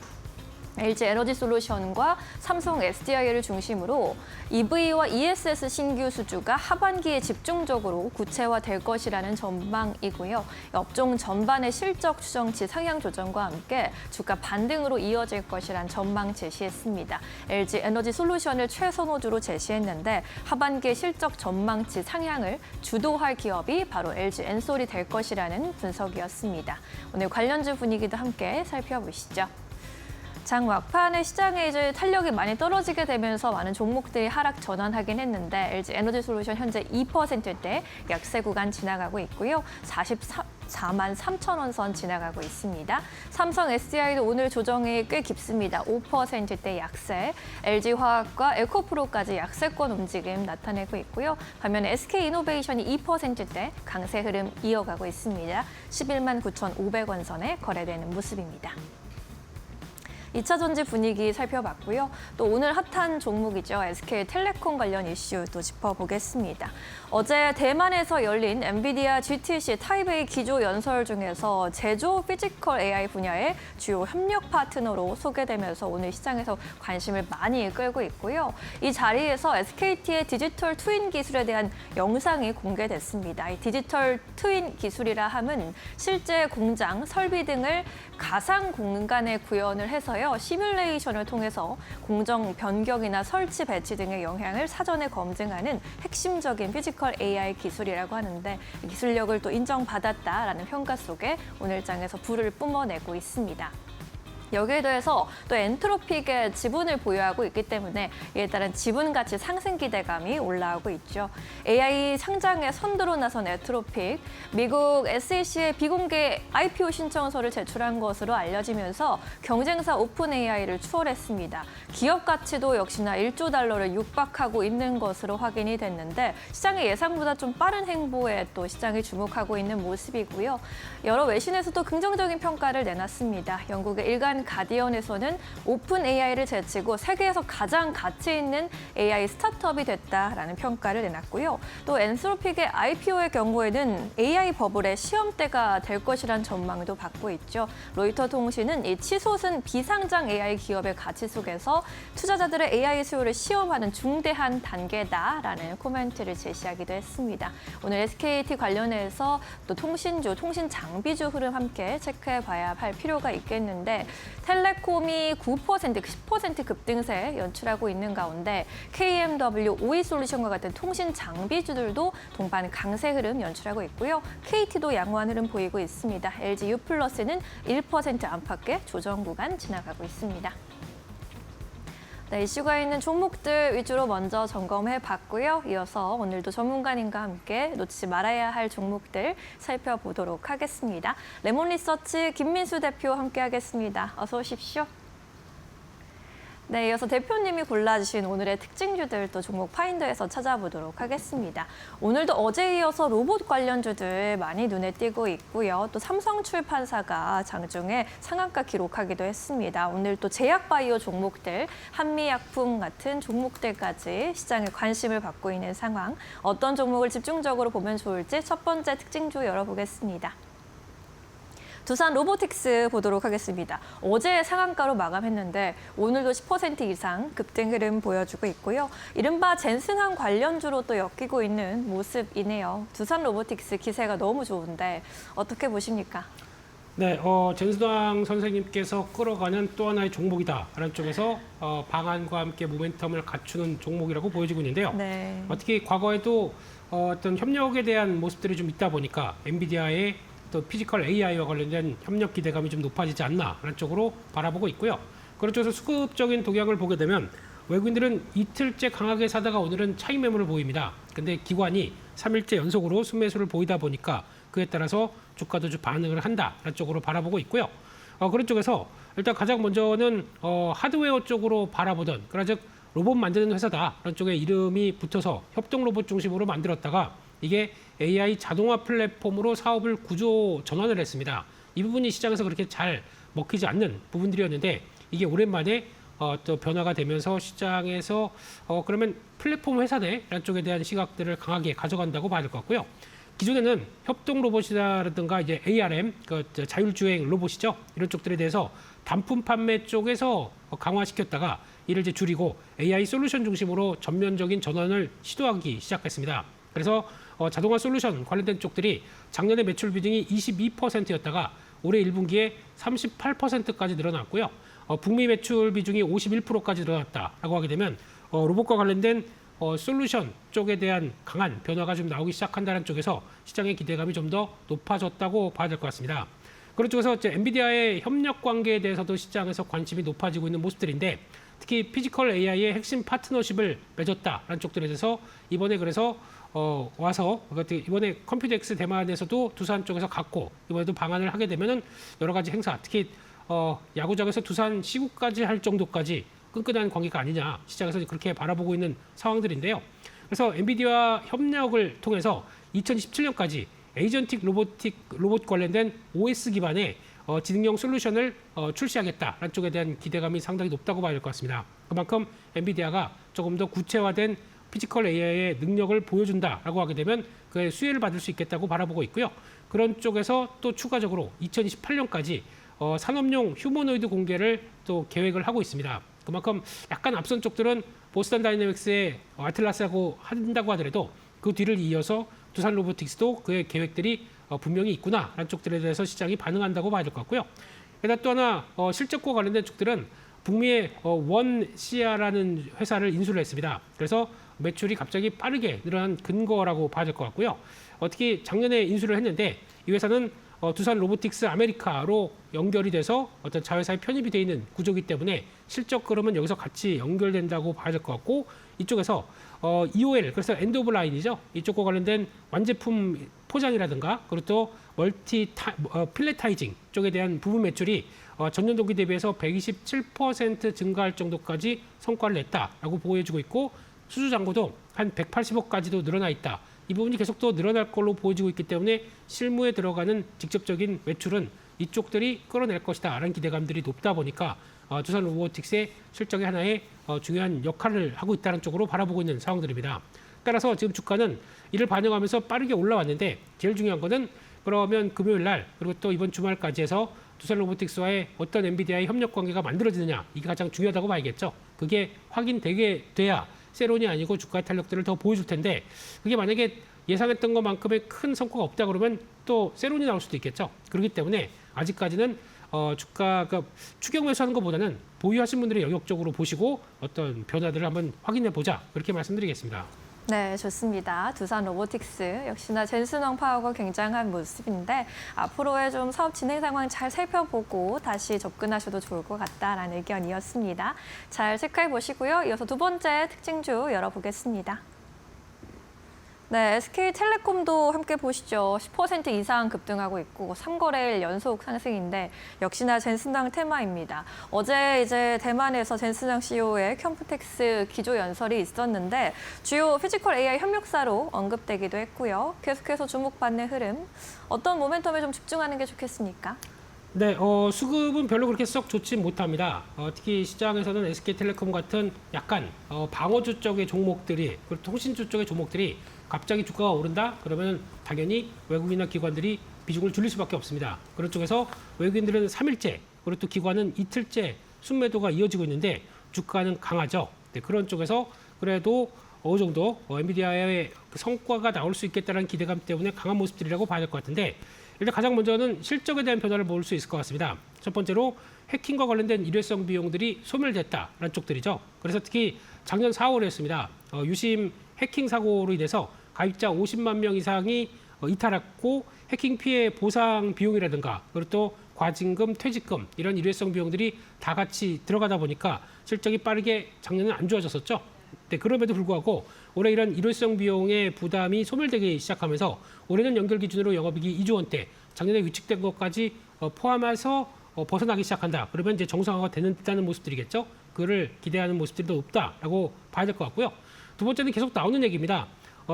LG 에너지 솔루션과 삼성 SDI를 중심으로 EV와 ESS 신규 수주가 하반기에 집중적으로 구체화될 것이라는 전망이고요. 업종 전반의 실적 추정치 상향 조정과 함께 주가 반등으로 이어질 것이란 전망 제시했습니다. LG 에너지 솔루션을 최선호주로 제시했는데 하반기의 실적 전망치 상향을 주도할 기업이 바로 LG 엔솔이 될 것이라는 분석이었습니다. 오늘 관련주 분위기도 함께 살펴보시죠. 장 막판에 시장에 이제 탄력이 많이 떨어지게 되면서 많은 종목들이 하락 전환하긴 했는데 LG 에너지 솔루션 현재 2%대 약세 구간 지나가고 있고요. 44만 3천 원 선 지나가고 있습니다. 삼성 SDI도 오늘 조정이 꽤 깊습니다. 5%대 약세. LG화학과 에코프로까지 약세권 움직임 나타내고 있고요. 반면에 SK이노베이션이 2%대 강세 흐름 이어가고 있습니다. 11만 9,500원 선에 거래되는 모습입니다. 2차 전지 분위기 살펴봤고요. 또 오늘 핫한 종목이죠. SK텔레콤 관련 이슈 또 짚어보겠습니다. 어제 대만에서 열린 엔비디아 GTC 타이베이 기조 연설 중에서 제조 피지컬 AI 분야의 주요 협력 파트너로 소개되면서 오늘 시장에서 관심을 많이 끌고 있고요. 이 자리에서 SKT의 디지털 트윈 기술에 대한 영상이 공개됐습니다. 이 디지털 트윈 기술이라 함은 실제 공장, 설비 등을 가상 공간에 구현을 해서요. 시뮬레이션을 통해서 공정 변경이나 설치 배치 등의 영향을 사전에 검증하는 핵심적인 피지컬 AI 기술이라고 하는데 기술력을 또 인정받았다라는 평가 속에 오늘 장에서 불을 뿜어내고 있습니다. 여기에 더해서 또 엔트로픽의 지분을 보유하고 있기 때문에 이에 따른 지분 가치 상승 기대감이 올라오고 있죠. AI 상장에 선두로 나선 엔트로픽, 미국 SEC의 비공개 IPO 신청서를 제출한 것으로 알려지면서 경쟁사 오픈 AI를 추월했습니다. 기업 가치도 역시나 1조 달러를 육박하고 있는 것으로 확인이 됐는데 시장의 예상보다 좀 빠른 행보에 또 시장이 주목하고 있는 모습이고요. 여러 외신에서도 긍정적인 평가를 내놨습니다. 영국의 일간 가디언에서는 오픈 AI를 제치고 세계에서 가장 가치 있는 AI 스타트업이 됐다라는 평가를 내놨고요. 또 엔트로픽의 IPO의 경우에는 AI 버블의 시험대가 될 것이란 전망도 받고 있죠. 로이터 통신은 이 치솟은 비상장 AI 기업의 가치 속에서 투자자들의 AI 수요를 시험하는 중대한 단계다라는 코멘트를 제시하기도 했습니다. 오늘 SKT 관련해서 또 통신주, 통신 장비주 흐름 함께 체크해봐야 할 필요가 있겠는데 텔레콤이 9%, 10% 급등세 연출하고 있는 가운데 KMW, OE솔루션과 같은 통신 장비주들도 동반 강세 흐름 연출하고 있고요. KT도 양호한 흐름 보이고 있습니다. LG유플러스는 1% 안팎의 조정 구간 지나가고 있습니다. 네, 이슈가 있는 종목들 위주로 먼저 점검해 봤고요. 이어서 오늘도 전문가님과 함께 놓치지 말아야 할 종목들 살펴보도록 하겠습니다. 레몬리서치 김민수 대표 함께하겠습니다. 어서 오십시오. 네, 이어서 대표님이 골라주신 오늘의 특징주들 또 종목 파인더에서 찾아보도록 하겠습니다. 오늘도 어제에 이어서 로봇 관련주들 많이 눈에 띄고 있고요. 또 삼성출판사가 장중에 상한가 기록하기도 했습니다. 오늘 또 제약바이오 종목들, 한미약품 같은 종목들까지 시장에 관심을 받고 있는 상황. 어떤 종목을 집중적으로 보면 좋을지 첫 번째 특징주 열어보겠습니다. 두산 로보틱스 보도록 하겠습니다. 어제 상한가로 마감했는데 오늘도 10% 이상 급등 흐름 보여주고 있고요. 이른바 젠슨항 관련주로 또 엮이고 있는 모습이네요. 두산 로보틱스 기세가 너무 좋은데 어떻게 보십니까? 네, 전수당 선생님께서 끌어가는 또 하나의 종목이다라는 쪽에서 방안과 함께 모멘텀을 갖추는 종목이라고 보여지고 있는데요. 네. 특히 과거에도 어떤 협력에 대한 모습들이 좀 있다 보니까 엔비디아의 또 피지컬 AI와 관련된 협력 기대감이 좀 높아지지 않나라는 쪽으로 바라보고 있고요. 그런 쪽에서 수급적인 동향을 보게 되면 외국인들은 이틀째 강하게 사다가 오늘은 차익 매물을 보입니다. 근데 기관이 3일째 연속으로 순매수를 보이다 보니까 그에 따라서 주가도 좀 반응을 한다라는 쪽으로 바라보고 있고요. 그런 쪽에서 일단 가장 먼저는 하드웨어 쪽으로 바라보던, 그러나 즉 로봇 만드는 회사다라는 쪽에 이름이 붙어서 협동 로봇 중심으로 만들었다가 이게 AI 자동화 플랫폼으로 사업을 구조 전환을 했습니다. 이 부분이 시장에서 그렇게 잘 먹히지 않는 부분들이었는데 이게 오랜만에 또 변화가 되면서 시장에서 그러면 플랫폼 회사네라는 쪽에 대한 시각들을 강하게 가져간다고 봐야 될 것 같고요. 기존에는 협동 로봇이라든가 이제 ARM, 자율주행 로봇이죠. 이런 쪽들에 대해서 단품 판매 쪽에서 강화시켰다가 이를 이제 줄이고 AI 솔루션 중심으로 전면적인 전환을 시도하기 시작했습니다. 그래서 자동화 솔루션 관련된 쪽들이 작년에 매출 비중이 22%였다가 올해 1분기에 38%까지 늘어났고요. 북미 매출 비중이 51%까지 늘어났다라고 하게 되면 로봇과 관련된 솔루션 쪽에 대한 강한 변화가 좀 나오기 시작한다는 쪽에서 시장의 기대감이 좀 더 높아졌다고 봐야 될 것 같습니다. 그런 쪽에서 이제 엔비디아의 협력 관계에 대해서도 시장에서 관심이 높아지고 있는 모습들인데 특히 피지컬 AI의 핵심 파트너십을 맺었다라는 쪽들에 대해서 이번에 그래서 와서 이번에 컴퓨텍스 대만에서도 두산 쪽에서 갖고 이번에도 방한을 하게 되면은 여러 가지 행사, 특히 야구장에서 두산 시구까지 할 정도까지 끈끈한 관계가 아니냐, 시장에서 그렇게 바라보고 있는 상황들인데요. 그래서 엔비디아 협력을 통해서 2027년까지 에이전틱 로봇 관련된 OS 기반의 지능형 솔루션을 출시하겠다라는 쪽에 대한 기대감이 상당히 높다고 봐야 될 것 같습니다. 그만큼 엔비디아가 조금 더 구체화된 피지컬 AI의 능력을 보여준다라고 하게 되면 그의 수혜를 받을 수 있겠다고 바라보고 있고요. 그런 쪽에서 또 추가적으로 2028년까지 산업용 휴머노이드 공개를 또 계획을 하고 있습니다. 그만큼 약간 앞선 쪽들은 보스턴 다이내믹스의 아틀라스하고 한다고 하더라도 그 뒤를 이어서 두산 로보틱스도 그의 계획들이 분명히 있구나라는 쪽들에 대해서 시장이 반응한다고 봐야 될 것 같고요. 게다가 또 하나 실적과 관련된 쪽들은 북미의 원시아라는 회사를 인수를 했습니다. 그래서 매출이 갑자기 빠르게 늘어난 근거라고 봐야 될 것 같고요. 특히 작년에 인수를 했는데 이 회사는 두산 로보틱스 아메리카로 연결이 돼서 어떤 자회사에 편입이 되어 있는 구조이기 때문에 실적 그러면 여기서 같이 연결된다고 봐야 될 것 같고 이쪽에서 EOL, 그래서 엔드 오브 라인이죠. 이쪽과 관련된 완제품 포장이라든가 그리고 또 필레타이징 쪽에 대한 부분 매출이 전년 동기 대비해서 127% 증가할 정도까지 성과를 냈다라고 보여지고 있고 수주 잔고도 한 180억까지도 늘어나 있다. 이 부분이 계속 더 늘어날 걸로 보여지고 있기 때문에 실무에 들어가는 직접적인 매출은 이쪽들이 끌어낼 것이다라는 기대감들이 높다 보니까 두산 로보틱스의 실적의 하나의 중요한 역할을 하고 있다는 쪽으로 바라보고 있는 상황들입니다. 따라서 지금 주가는 이를 반영하면서 빠르게 올라왔는데 제일 중요한 거는 그러면 금요일 날 그리고 또 이번 주말까지 해서 두산 로보틱스와의 어떤 엔비디아의 협력 관계가 만들어지느냐 이게 가장 중요하다고 봐야겠죠. 그게 확인되게 돼야 세론이 아니고 주가의 탄력들을 더 보여줄 텐데 그게 만약에 예상했던 것만큼의 큰 성과가 없다 그러면 또 세론이 나올 수도 있겠죠. 그렇기 때문에 아직까지는 주가가 추격 매수하는 것보다는 보유하신 분들의 영역적으로 보시고 어떤 변화들을 한번 확인해 보자 그렇게 말씀드리겠습니다. 네, 좋습니다. 두산 로보틱스 역시나 젠슨왕 파워가 굉장한 모습인데 앞으로의 좀 사업 진행 상황 잘 살펴보고 다시 접근하셔도 좋을 것 같다라는 의견이었습니다. 잘 체크해 보시고요. 이어서 두 번째 특징주 열어보겠습니다. 네, SK텔레콤도 함께 보시죠. 10% 이상 급등하고 있고 3거래일 연속 상승인데 역시나 젠슨왕 테마입니다. 어제 이제 대만에서 젠슨왕 CEO의 컴퓨텍스 기조 연설이 있었는데 주요 피지컬 AI 협력사로 언급되기도 했고요. 계속해서 주목받는 흐름, 어떤 모멘텀에 좀 집중하는 게 좋겠습니까? 네, 수급은 별로 그렇게 썩 좋지 못합니다. 특히 시장에서는 SK텔레콤 같은 약간 방어주 쪽의 종목들이 그리고 통신주 쪽의 종목들이 갑자기 주가가 오른다? 그러면 당연히 외국인이나 기관들이 비중을 줄일 수밖에 없습니다. 그런 쪽에서 외국인들은 3일째, 그리고 또 기관은 이틀째 순매도가 이어지고 있는데 주가는 강하죠. 네, 그런 쪽에서 그래도 어느 정도 엔비디아의 성과가 나올 수 있겠다는 기대감 때문에 강한 모습들이라고 봐야 될 것 같은데 일단 가장 먼저는 실적에 대한 변화를 볼 수 있을 것 같습니다. 첫 번째로 해킹과 관련된 일회성 비용들이 소멸됐다라는 쪽들이죠. 그래서 특히 작년 4월이었습니다. 유심 해킹 사고로 인해서 가입자 50만 명 이상이 이탈했고 해킹 피해 보상 비용이라든가 그리고 또 과징금, 퇴직금 이런 일회성 비용들이 다 같이 들어가다 보니까 실적이 빠르게 작년은 안 좋아졌었죠. 네, 그럼에도 불구하고 올해 이런 일회성 비용의 부담이 소멸되기 시작하면서 올해는 연결 기준으로 영업이익이 2조 원대, 작년에 위축된 것까지 포함해서 벗어나기 시작한다. 그러면 이제 정상화가 되는 모습들이겠죠. 그를 기대하는 모습들이 더 높다라고 봐야 될 것 같고요. 두 번째는 계속 나오는 얘기입니다.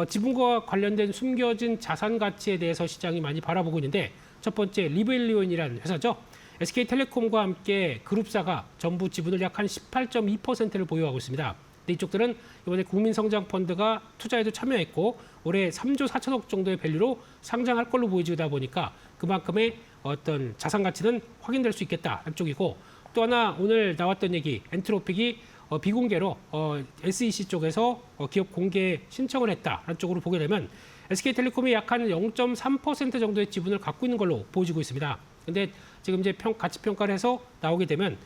지분과 관련된 숨겨진 자산 가치에 대해서 시장이 많이 바라보고 있는데 첫 번째 리벨리온이라는 회사죠. SK텔레콤과 함께 그룹사가 전부 지분을 약 한 18.2%를 보유하고 있습니다. 근데 이쪽들은 이번에 국민성장펀드가 투자에도 참여했고 올해 3조 4천억 정도의 밸류로 상장할 걸로 보여지다 보니까 그만큼의 어떤 자산 가치는 확인될 수 있겠다 쪽이고 또 하나 오늘 나왔던 얘기 엔트로픽이 비공개로 SEC 쪽에서 기업 공개 신청을 했다라는 쪽으로 보게 되면 SK텔레콤이 약 한 0.3% 정도의 지분을 갖고 있는 걸로 보여지고 있습니다. 근데 지금 이제 가치 평가를 해서 나오게 되면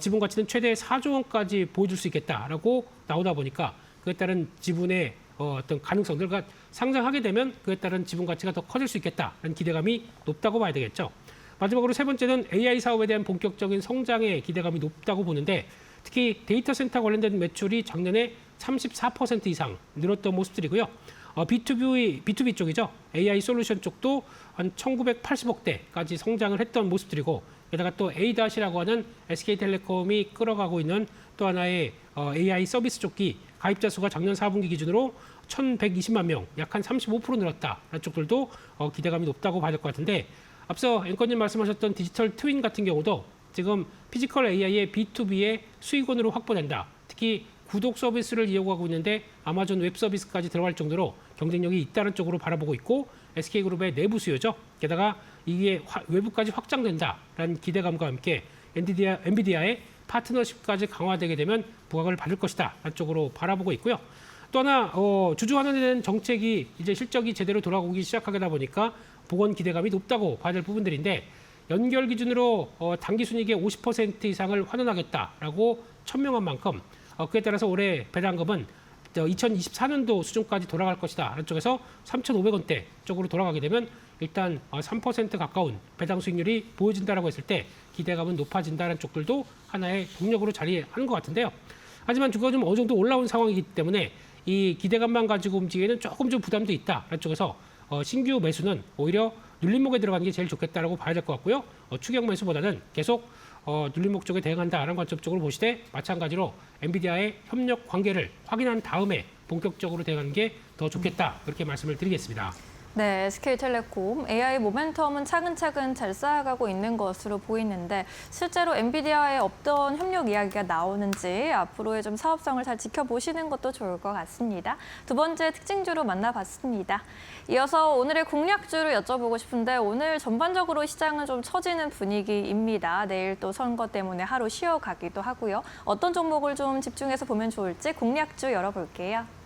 지분 가치는 최대 4조 원까지 보여줄 수 있겠다라고 나오다 보니까 그에 따른 지분의 어떤 가능성들과 상장하게 되면 그에 따른 지분 가치가 더 커질 수 있겠다라는 기대감이 높다고 봐야 되겠죠. 마지막으로 세 번째는 AI 사업에 대한 본격적인 성장의 기대감이 높다고 보는데 특히 데이터 센터 관련된 매출이 작년에 34% 이상 늘었던 모습들이고요. B2B 쪽이죠. AI 솔루션 쪽도 한 1980억대까지 성장을 했던 모습들이고 게다가 또 A-라고 하는 SK텔레콤이 끌어가고 있는 또 하나의 AI 서비스 쪽기 가입자 수가 작년 4분기 기준으로 1,120만 명, 약 한 35% 늘었다라는 쪽들도 기대감이 높다고 봐야 될 것 같은데 앞서 앵커님 말씀하셨던 디지털 트윈 같은 경우도 지금 피지컬 AI의 B2B의 수익원으로 확보된다. 특히 구독 서비스를 이용하고 있는데 아마존 웹 서비스까지 들어갈 정도로 경쟁력이 있다는 쪽으로 바라보고 있고 SK그룹의 내부 수요죠. 게다가 이게 외부까지 확장된다라는 기대감과 함께 엔비디아의 파트너십까지 강화되게 되면 부각을 받을 것이다. 라는 쪽으로 바라보고 있고요. 또 하나 주주환원에 정책이 이제 실적이 제대로 돌아오기 시작하다 보니까 복원 기대감이 높다고 봐야 될 부분들인데 연결 기준으로 당기순이익의 50% 이상을 환원하겠다라고 천명한 만큼 그에 따라서 올해 배당금은 2024년도 수준까지 돌아갈 것이다. 라는 쪽에서 3,500원대 쪽으로 돌아가게 되면 일단 3% 가까운 배당 수익률이 보여진다라고 했을 때 기대감은 높아진다는 쪽들도 하나의 동력으로 자리하는 것 같은데요. 하지만 주가가 좀 어느 정도 올라온 상황이기 때문에 이 기대감만 가지고 움직이기는 조금 좀 부담도 있다라는 쪽에서 신규 매수는 오히려 눌림목에 들어가는 게 제일 좋겠다라고 봐야 될 것 같고요. 추격 매수보다는 계속 눌림목 쪽에 대응한다라는 관점 쪽으로 보시되 마찬가지로 엔비디아의 협력 관계를 확인한 다음에 본격적으로 대응하는 게 더 좋겠다 그렇게 말씀을 드리겠습니다. 네, SK텔레콤 AI 모멘텀은 차근차근 잘 쌓아가고 있는 것으로 보이는데 실제로 엔비디아의 어떤 협력 이야기가 나오는지 앞으로의 좀 사업성을 잘 지켜보시는 것도 좋을 것 같습니다. 두 번째 특징주로 만나봤습니다. 이어서 오늘의 공략주를 여쭤보고 싶은데 오늘 전반적으로 시장은 좀 처지는 분위기입니다. 내일 또 선거 때문에 하루 쉬어가기도 하고요. 어떤 종목을 좀 집중해서 보면 좋을지 공략주 열어볼게요.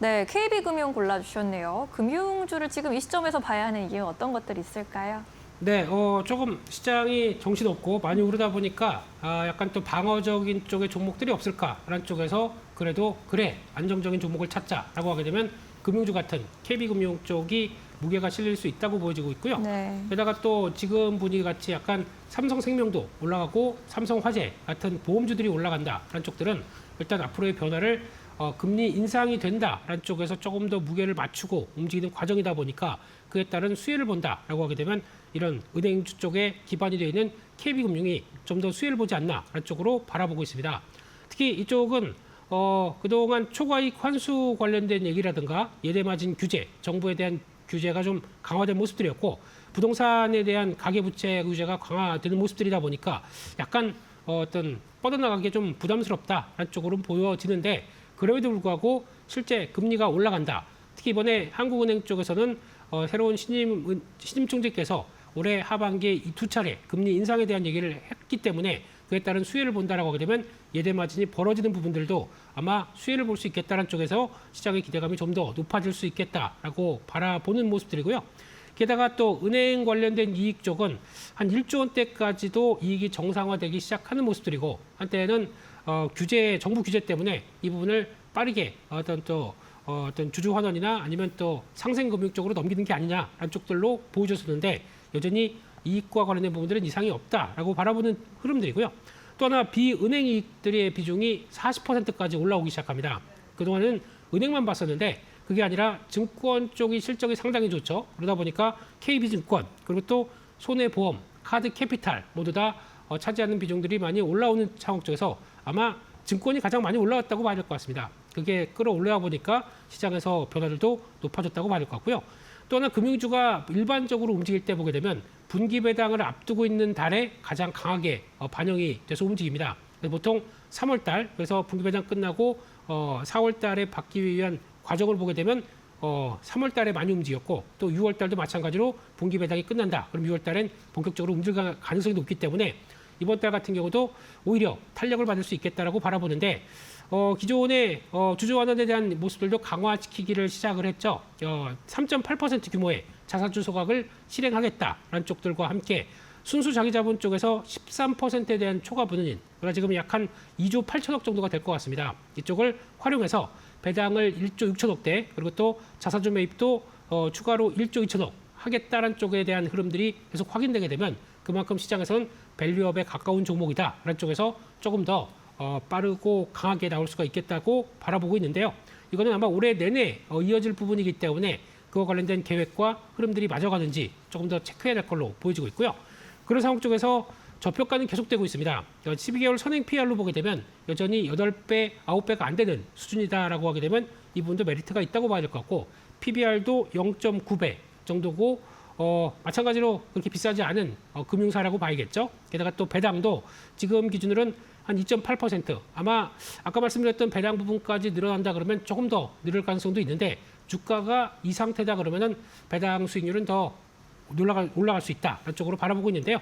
네, KB금융 골라주셨네요. 금융주를 지금 이 시점에서 봐야 하는 이유 어떤 것들이 있을까요? 네, 조금 시장이 정신없고 많이 오르다 보니까 약간 또 방어적인 쪽의 종목들이 없을까라는 쪽에서 그래도 그래 안정적인 종목을 찾자라고 하게 되면 금융주 같은 KB금융 쪽이 무게가 실릴 수 있다고 보여지고 있고요. 네. 게다가 또 지금 분위기 같이 약간 삼성생명도 올라가고 삼성화재 같은 보험주들이 올라간다라는 쪽들은 일단 앞으로의 변화를 금리 인상이 된다라는 쪽에서 조금 더 무게를 맞추고 움직이는 과정이다 보니까 그에 따른 수혜를 본다라고 하게 되면 이런 은행주 쪽에 기반이 되어 있는 KB금융이 좀 더 수혜를 보지 않나라는 쪽으로 바라보고 있습니다. 특히 이쪽은 그동안 초과이익 환수 관련된 얘기라든가 예대마진 규제, 정부에 대한 규제가 좀 강화된 모습들이었고 부동산에 대한 가계부채 규제가 강화되는 모습들이다 보니까 약간 어떤 뻗어나가기 좀 부담스럽다라는 쪽으로 보여지는데 그럼에도 불구하고 실제 금리가 올라간다. 특히 이번에 한국은행 쪽에서는 새로운 신임 총재께서 올해 하반기에 이 두 차례 금리 인상에 대한 얘기를 했기 때문에 그에 따른 수혜를 본다라고 하게 되면 예대 마진이 벌어지는 부분들도 아마 수혜를 볼 수 있겠다는 쪽에서 시장의 기대감이 좀 더 높아질 수 있겠다라고 바라보는 모습들이고요. 게다가 또 은행 관련된 이익 쪽은 한 1조 원대까지도 이익이 정상화되기 시작하는 모습들이고 한때는 정부 규제 때문에 이 부분을 빠르게 어떤 주주 환원이나 아니면 또 상생금융 쪽으로 넘기는 게 아니냐라는 쪽들로 보여줬었는데 여전히 이익과 관련된 부분들은 이상이 없다라고 바라보는 흐름들이고요. 또 하나 비은행 이익들의 비중이 40%까지 올라오기 시작합니다. 그동안은 은행만 봤었는데 그게 아니라 증권 쪽이 실적이 상당히 좋죠. 그러다 보니까 KB증권 그리고 또 손해보험, 카드 캐피탈 모두 다 차지하는 비중들이 많이 올라오는 상황 쪽에서 아마 증권이 가장 많이 올라왔다고 봐야 될 것 같습니다. 그게 끌어올려야 보니까 시장에서 변화들도 높아졌다고 봐야 될 것 같고요. 또 하나 금융주가 일반적으로 움직일 때 보게 되면 분기 배당을 앞두고 있는 달에 가장 강하게 반영이 돼서 움직입니다. 보통 3월 달, 그래서 분기 배당 끝나고 4월 달에 받기 위한 과정을 보게 되면 3월 달에 많이 움직였고 또 6월 달도 마찬가지로 분기 배당이 끝난다. 그럼 6월 달엔 본격적으로 움직일 가능성이 높기 때문에 이번 달 같은 경우도 오히려 탄력을 받을 수 있겠다라고 바라보는데 기존의 주주 환원에 대한 모습들도 강화시키기를 시작을 했죠. 3.8% 규모의 자사주 소각을 실행하겠다라는 쪽들과 함께 순수 자기자본 쪽에서 13%에 대한 초과 분은인, 그러니까 지금 약 한 2조 8천억 정도가 될 것 같습니다. 이쪽을 활용해서 배당을 1조 6천억대 그리고 또 자사주 매입도 추가로 1조 2천억 하겠다라는 쪽에 대한 흐름들이 계속 확인되게 되면 그만큼 시장에서는 밸류업에 가까운 종목이다라는 쪽에서 조금 더 빠르고 강하게 나올 수가 있겠다고 바라보고 있는데요. 이거는 아마 올해 내내 이어질 부분이기 때문에 그와 관련된 계획과 흐름들이 맞아가는지 조금 더 체크해야 될 걸로 보여지고 있고요. 그런 상황 쪽에서 저평가는 계속되고 있습니다. 12개월 선행 PR로 보게 되면 여전히 8배, 9배가 안 되는 수준이다라고 하게 되면 이 부분도 메리트가 있다고 봐야 될 것 같고 PBR도 0.9배 정도고 마찬가지로 그렇게 비싸지 않은 금융사라고 봐야겠죠. 게다가 또 배당도 지금 기준으로는 한 2.8%. 아마 아까 말씀드렸던 배당 부분까지 늘어난다 그러면 조금 더 늘을 가능성도 있는데 주가가 이 상태다 그러면은 배당 수익률은 더 올라갈 수 있다라는 쪽으로 바라보고 있는데요.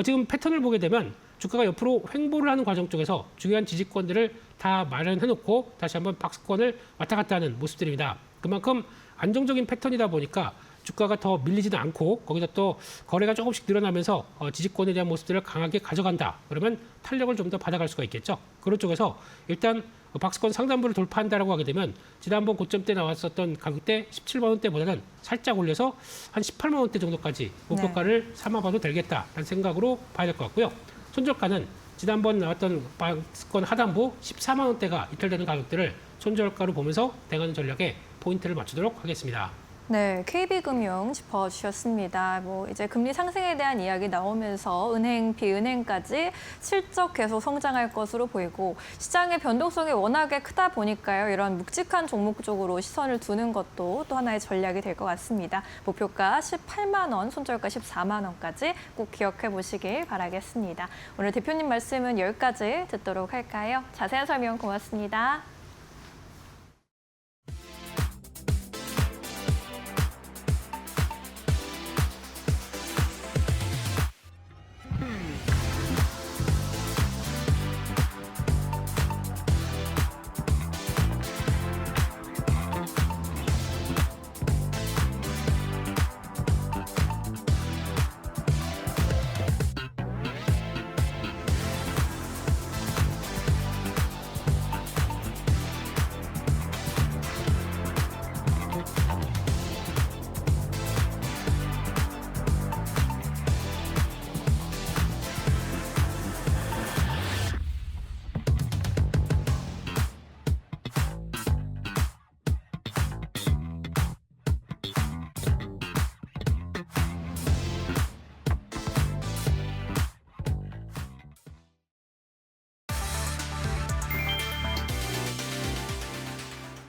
지금 패턴을 보게 되면 주가가 옆으로 횡보를 하는 과정 쪽에서 중요한 지지권들을 다 마련해놓고 다시 한번 박스권을 왔다 갔다 하는 모습들입니다. 그만큼 안정적인 패턴이다 보니까 주가가 더 밀리지는 않고 거기다 또 거래가 조금씩 늘어나면서 지지권에 대한 모습들을 강하게 가져간다. 그러면 탄력을 좀 더 받아갈 수가 있겠죠. 그런 쪽에서 일단 박스권 상단부를 돌파한다라고 하게 되면 지난번 고점 때 나왔었던 가격대 17만 원대보다는 살짝 올려서 한 18만 원대 정도까지 목표가를 삼아봐도 되겠다라는 생각으로 봐야 될 것 같고요. 손절가는 지난번 나왔던 박스권 하단부 14만 원대가 이탈되는 가격들을 손절가로 보면서 대응하는 전략에 포인트를 맞추도록 하겠습니다. 네, KB금융 짚어주셨습니다. 이제 금리 상승에 대한 이야기 나오면서 은행, 비은행까지 실적 계속 성장할 것으로 보이고 시장의 변동성이 워낙에 크다 보니까요. 이런 묵직한 종목 쪽으로 시선을 두는 것도 또 하나의 전략이 될 것 같습니다. 목표가 18만 원, 손절가 14만 원까지 꼭 기억해 보시길 바라겠습니다. 오늘 대표님 말씀은 여기까지 듣도록 할까요? 자세한 설명 고맙습니다.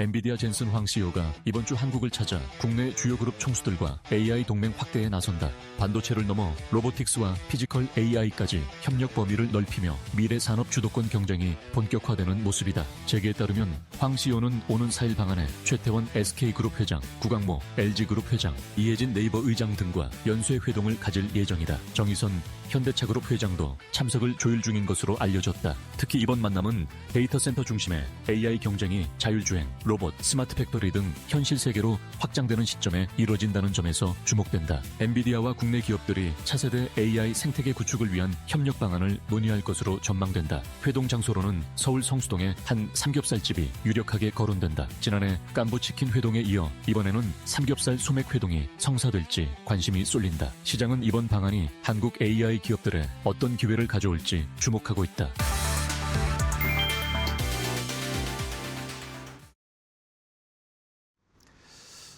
엔비디아 젠슨 황 CEO가 이번 주 한국을 찾아 국내 주요 그룹 총수들과 AI 동맹 확대에 나선다. 반도체를 넘어 로보틱스와 피지컬 AI까지 협력 범위를 넓히며 미래 산업 주도권 경쟁이 본격화되는 모습이다. 재계에 따르면 황 CEO는 오는 4일 방안에 최태원 SK그룹 회장, 구강모 LG그룹 회장, 이혜진 네이버 의장 등과 연쇄 회동을 가질 예정이다. 정의선 현대차그룹 회장도 참석을 조율 중인 것으로 알려졌다. 특히 이번 만남은 데이터 센터 중심의 AI 경쟁이 자율주행, 로봇, 스마트 팩토리 등 현실 세계로 확장되는 시점에 이뤄진다는 점에서 주목된다. 엔비디아와 국내 기업들이 차세대 AI 생태계 구축을 위한 협력 방안을 논의할 것으로 전망된다. 회동 장소로는 서울 성수동의 한 삼겹살집이 유력하게 거론된다. 지난해 깜보치킨 회동에 이어 이번에는 삼겹살 소맥 회동이 성사될지 관심이 쏠린다. 시장은 이번 방안이 한국 AI 기업들에 어떤 기회를 가져올지 주목하고 있다.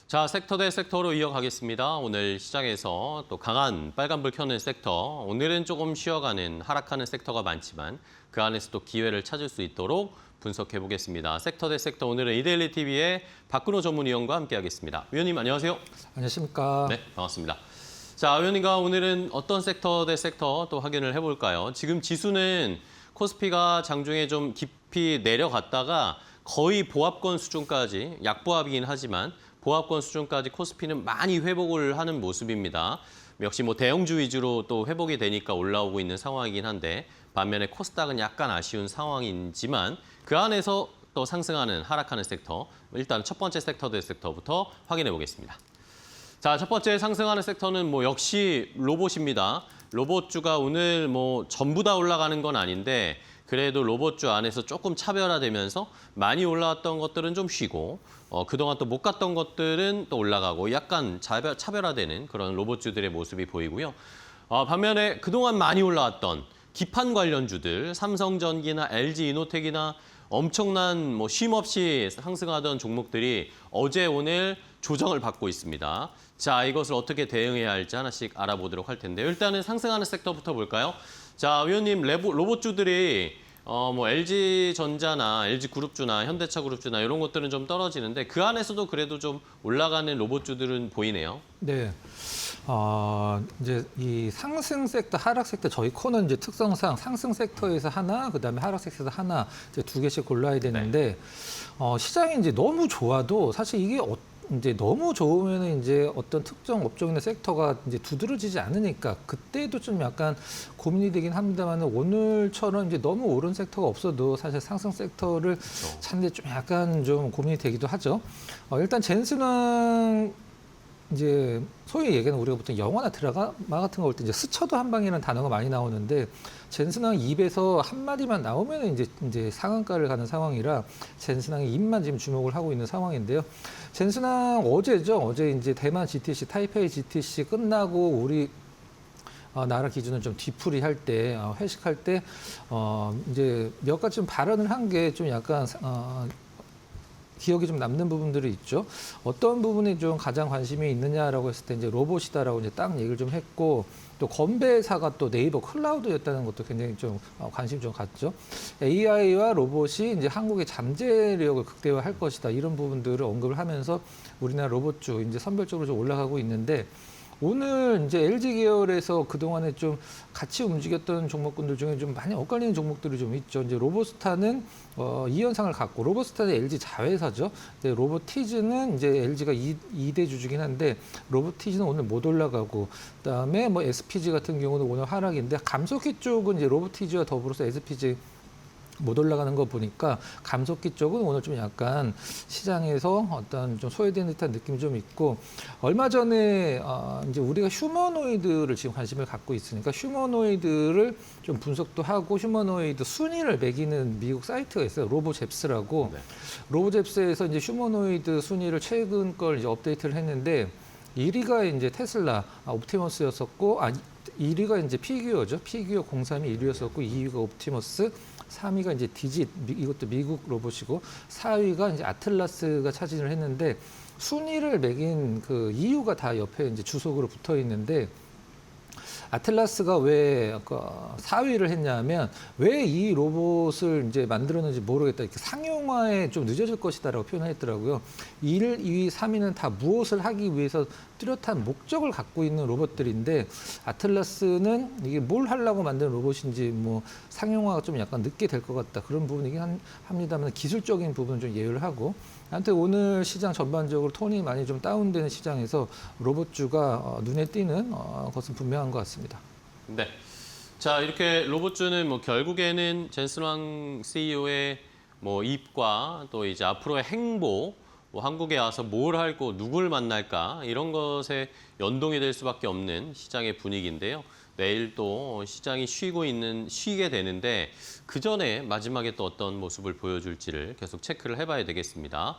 자, 섹터 대 섹터로 이어가겠습니다. 오늘 시장에서 또 강한 빨간불 켜는 섹터, 오늘은 조금 쉬어가는 하락하는 섹터가 많지만 그 안에서 또 기회를 찾을 수 있도록 분석해 보겠습니다. 섹터 대 섹터, 오늘은 이데일리 TV의 박근호 전문위원과 함께하겠습니다. 위원님 안녕하세요. 안녕하십니까. 네, 반갑습니다. 자, 위원님과 오늘은 어떤 섹터 대 섹터 또 확인을 해볼까요? 지금 지수는 코스피가 장중에 좀 깊이 내려갔다가 거의 보합권 수준까지, 약보합이긴 하지만 보합권 수준까지 코스피는 많이 회복을 하는 모습입니다. 역시 뭐 대형주 위주로 또 회복이 되니까 올라오고 있는 상황이긴 한데 반면에 코스닥은 약간 아쉬운 상황이지만 그 안에서 또 상승하는 하락하는 섹터, 일단 첫 번째 섹터 대 섹터부터 확인해 보겠습니다. 자, 첫 번째 상승하는 섹터는 뭐 역시 로봇입니다. 로봇주가 오늘 뭐 전부 다 올라가는 건 아닌데 그래도 로봇주 안에서 조금 차별화되면서 많이 올라왔던 것들은 좀 쉬고 그동안 또 못 갔던 것들은 또 올라가고 약간 차별화되는 그런 로봇주들의 모습이 보이고요. 반면에 그동안 많이 올라왔던 기판 관련주들, 삼성전기나 LG이노텍이나 엄청난 뭐 쉼없이 상승하던 종목들이 어제 오늘 조정을 받고 있습니다. 자, 이것을 어떻게 대응해야 할지 하나씩 알아보도록 할 텐데요. 일단은 상승하는 섹터부터 볼까요? 자, 위원님, 로봇주들이 뭐 LG전자나 LG그룹주나 현대차그룹주나 이런 것들은 좀 떨어지는데 그 안에서도 그래도 좀 올라가는 로봇주들은 보이네요. 네. 이제 이 상승 섹터, 하락 섹터 저희 코는 이제 특성상 상승 섹터에서 하나, 그다음에 하락 섹터에서 하나 이제 두 개씩 골라야 되는데 시장이 이제 너무 좋아도 사실 이게 이제 너무 좋으면 이제 어떤 특정 업종이나 섹터가 이제 두드러지지 않으니까 그때도 좀 약간 고민이 되긴 합니다만 오늘처럼 이제 너무 오른 섹터가 없어도 사실 상승 섹터를 찾는데 좀 약간 좀 고민이 되기도 하죠. 일단 젠슨은 이제 소위 얘기하는 우리가 보통 영화나 드라마 같은 거 볼 때 이제 스쳐도 한 방이라는 단어가 많이 나오는데 젠슨왕 입에서 한 마디만 나오면 이제 상한가를 가는 상황이라 젠슨왕의 입만 지금 주목을 하고 있는 상황인데요. 젠슨왕 어제죠. 어제 이제 대만 GTC, 타이페이 GTC 끝나고 우리 나라 기준은 좀 뒤풀이 할 때, 회식할 때 이제 몇 가지 좀 발언을 한 게 좀 약간 기억이 좀 남는 부분들이 있죠. 어떤 부분이 좀 가장 관심이 있느냐라고 했을 때 이제 로봇이다라고 이제 딱 얘기를 좀 했고 또 건배사가 또 네이버 클라우드였다는 것도 굉장히 좀 관심 좀 갖죠. AI와 로봇이 이제 한국의 잠재력을 극대화할 것이다 이런 부분들을 언급을 하면서 우리나라 로봇주 이제 선별적으로 좀 올라가고 있는데. 오늘 이제 LG 계열에서 그동안에 좀 같이 움직였던 종목군들 중에 좀 많이 엇갈리는 종목들이 좀 있죠. 이제 로봇스타는 이 현상을 갖고 로봇스타는 LG 자회사죠. 근데 로보티즈는 이제 LG가 2대 주주긴 한데 로보티즈는 오늘 못 올라가고 그다음에 뭐 SPG 같은 경우는 오늘 하락인데 감속기 쪽은 이제 로보티즈와 더불어서 SPG 못 올라가는 거 보니까 감속기 쪽은 오늘 좀 약간 시장에서 어떤 좀 소외된 듯한 느낌이 좀 있고 얼마 전에 이제 우리가 휴머노이드를 지금 관심을 갖고 있으니까 휴머노이드를 좀 분석도 하고 휴머노이드 순위를 매기는 미국 사이트가 있어요. 로보잽스라고. 네. 로보잽스에서 이제 휴머노이드 순위를 최근 걸 이제 업데이트를 했는데 1위가 이제 테슬라, 옵티머스였었고 1위가 이제 피규어죠. 피규어 03이 1위였었고 2위가 옵티머스, 3위가 이제 디짓, 이것도 미국 로봇이고 4위가 이제 아틀라스가 차지를 했는데 순위를 매긴 그 이유가 다 옆에 이제 주석으로 붙어 있는데 아틀라스가 왜 4위를 했냐면 왜 이 로봇을 이제 만들었는지 모르겠다. 이렇게 상용화에 좀 늦어질 것이다라고 표현을 했더라고요. 1, 2위, 3위는 다 무엇을 하기 위해서 뚜렷한 목적을 갖고 있는 로봇들인데 아틀라스는 이게 뭘 하려고 만든 로봇인지 뭐 상용화가 좀 약간 늦게 될 것 같다. 그런 부분이긴 합니다만 기술적인 부분은 좀 예외를 하고 아무튼 오늘 시장 전반적으로 톤이 많이 좀 다운되는 시장에서 로봇주가 눈에 띄는 것은 분명한 것 같습니다. 네. 자, 이렇게 로봇주는 뭐 결국에는 젠슨왕 CEO의 뭐 입과 또 이제 앞으로의 행보, 뭐 한국에 와서 뭘 할고 누굴 만날까 이런 것에 연동이 될 수밖에 없는 시장의 분위기인데요. 내일 또 시장이 쉬게 되는데 그 전에 마지막에 또 어떤 모습을 보여줄지를 계속 체크를 해봐야 되겠습니다.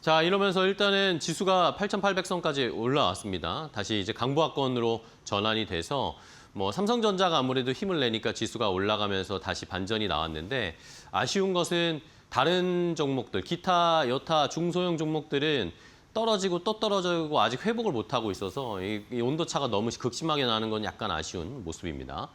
자, 이러면서 일단은 지수가 8,800선까지 올라왔습니다. 다시 이제 강보합권으로 전환이 돼서 뭐 삼성전자가 아무래도 힘을 내니까 지수가 올라가면서 다시 반전이 나왔는데 아쉬운 것은 다른 종목들, 기타, 여타, 중소형 종목들은 떨어지고 또 떨어지고 아직 회복을 못하고 있어서 이 온도차가 너무 극심하게 나는 건 약간 아쉬운 모습입니다.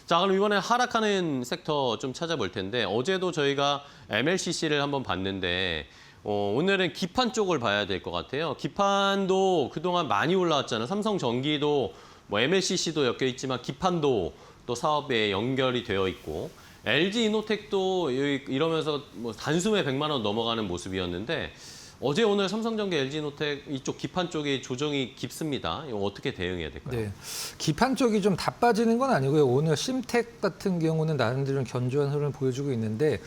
자, 그럼 이번에 하락하는 섹터 좀 찾아볼 텐데 어제도 저희가 MLCC를 한번 봤는데 오늘은 기판 쪽을 봐야 될 것 같아요. 기판도 그동안 많이 올라왔잖아요. 삼성전기도 뭐 MLCC도 엮여 있지만 기판도 또 사업에 연결이 되어 있고 LG이노텍도 이러면서 뭐 단숨에 100만 원 넘어가는 모습이었는데 어제 오늘 삼성전기, LG이노텍 이쪽 기판 쪽이 조정이 깊습니다. 이거 어떻게 대응해야 될까요? 네, 기판 쪽이 좀 다 빠지는 건 아니고요. 오늘 심텍 같은 경우는 나름대로 견조한 흐름을 보여주고 있는데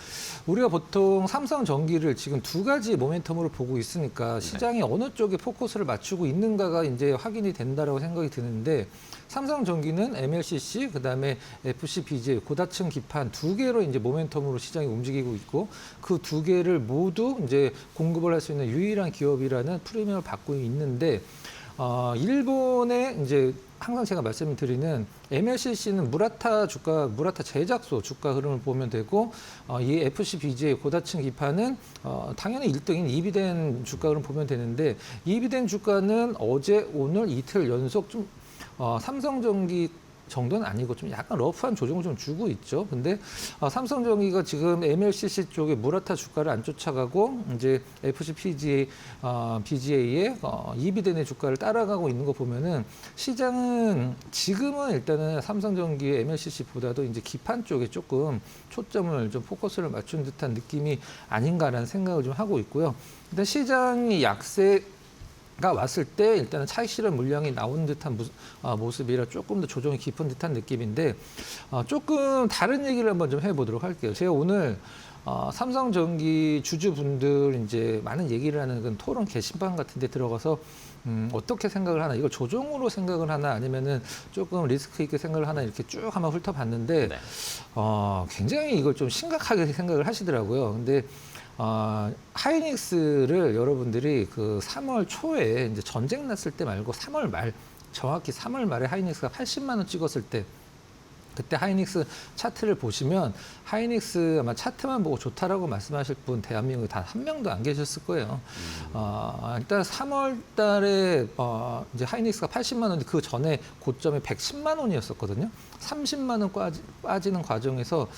우리가 보통 삼성전기를 지금 두 가지 모멘텀으로 보고 있으니까 시장이 어느 쪽에 포커스를 맞추고 있는가가 이제 확인이 된다라고 생각이 드는데 삼성전기는 MLCC, 그다음에 FCBJ, 고다층 기판 두 개로 이제 모멘텀으로 시장이 움직이고 있고 그 두 개를 모두 이제 공급을 할 수 있는 유일한 기업이라는 프리미엄을 받고 있는데 일본의 이제 항상 제가 말씀을 드리는 MLCC는 무라타 제작소 주가 흐름을 보면 되고 이 FCBJ 고다층 기판은 당연히 1등인 이비덴 주가 흐름 보면 되는데 이비덴 주가는 어제 오늘 이틀 연속 좀 삼성전기 정도는 아니고 좀 약간 러프한 조정을 좀 주고 있죠. 근데 삼성전기가 지금 MLCC 쪽에 무라타 주가를 안 쫓아가고 이제 FCPGA, BGA의 이비덴의 주가를 따라가고 있는 거 보면은 시장은 지금은 일단은 삼성전기의 MLCC보다도 이제 기판 쪽에 조금 초점을 좀 포커스를 맞춘 듯한 느낌이 아닌가라는 생각을 좀 하고 있고요. 일단 시장이 약세가 왔을 때 일단은 차익 실현 물량이 나오는 듯한 모습이라 조금 더 조정이 깊은 듯한 느낌인데 조금 다른 얘기를 한번 좀 해보도록 할게요. 제가 오늘 삼성전기 주주분들 이제 많은 얘기를 하는 그 토론 게시판 같은 데 들어가서 어떻게 생각을 하나, 이걸 조정으로 생각을 하나 아니면은 조금 리스크 있게 생각을 하나 이렇게 쭉 한번 훑어봤는데 네. 굉장히 이걸 좀 심각하게 생각을 하시더라고요. 근데 하이닉스를 여러분들이 그 3월 초에 이제 전쟁 났을 때 말고 3월 말, 정확히 3월 말에 하이닉스가 80만 원 찍었을 때 그때 하이닉스 차트를 보시면 하이닉스 아마 차트만 보고 좋다라고 말씀하실 분 대한민국에 단 한 명도 안 계셨을 거예요. 일단 3월 달에 이제 하이닉스가 80만 원인데 그 전에 고점이 110만 원이었었거든요. 30만 원 빠지는 과정에서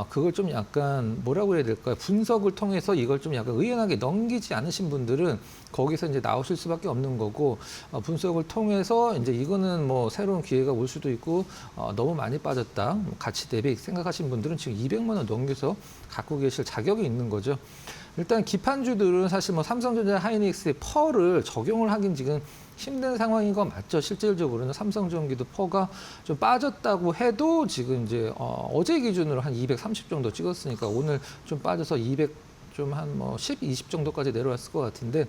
그걸 좀 약간 뭐라고 해야 될까요? 분석을 통해서 이걸 좀 약간 의연하게 넘기지 않으신 분들은 거기서 이제 나오실 수밖에 없는 거고 분석을 통해서 이제 이거는 뭐 새로운 기회가 올 수도 있고 너무 많이 빠졌다. 가치 대비 생각하신 분들은 지금 200만 원 넘겨서 갖고 계실 자격이 있는 거죠. 일단 기판주들은 사실 뭐 삼성전자, 하이닉스의 펄을 적용을 하긴 지금 힘든 상황인 건 맞죠. 실질적으로는 삼성전기도 퍼가 좀 빠졌다고 해도 지금 이제 어제 기준으로 한 230 정도 찍었으니까 오늘 좀 빠져서 200 좀 한 뭐 10, 20 정도까지 내려왔을 것 같은데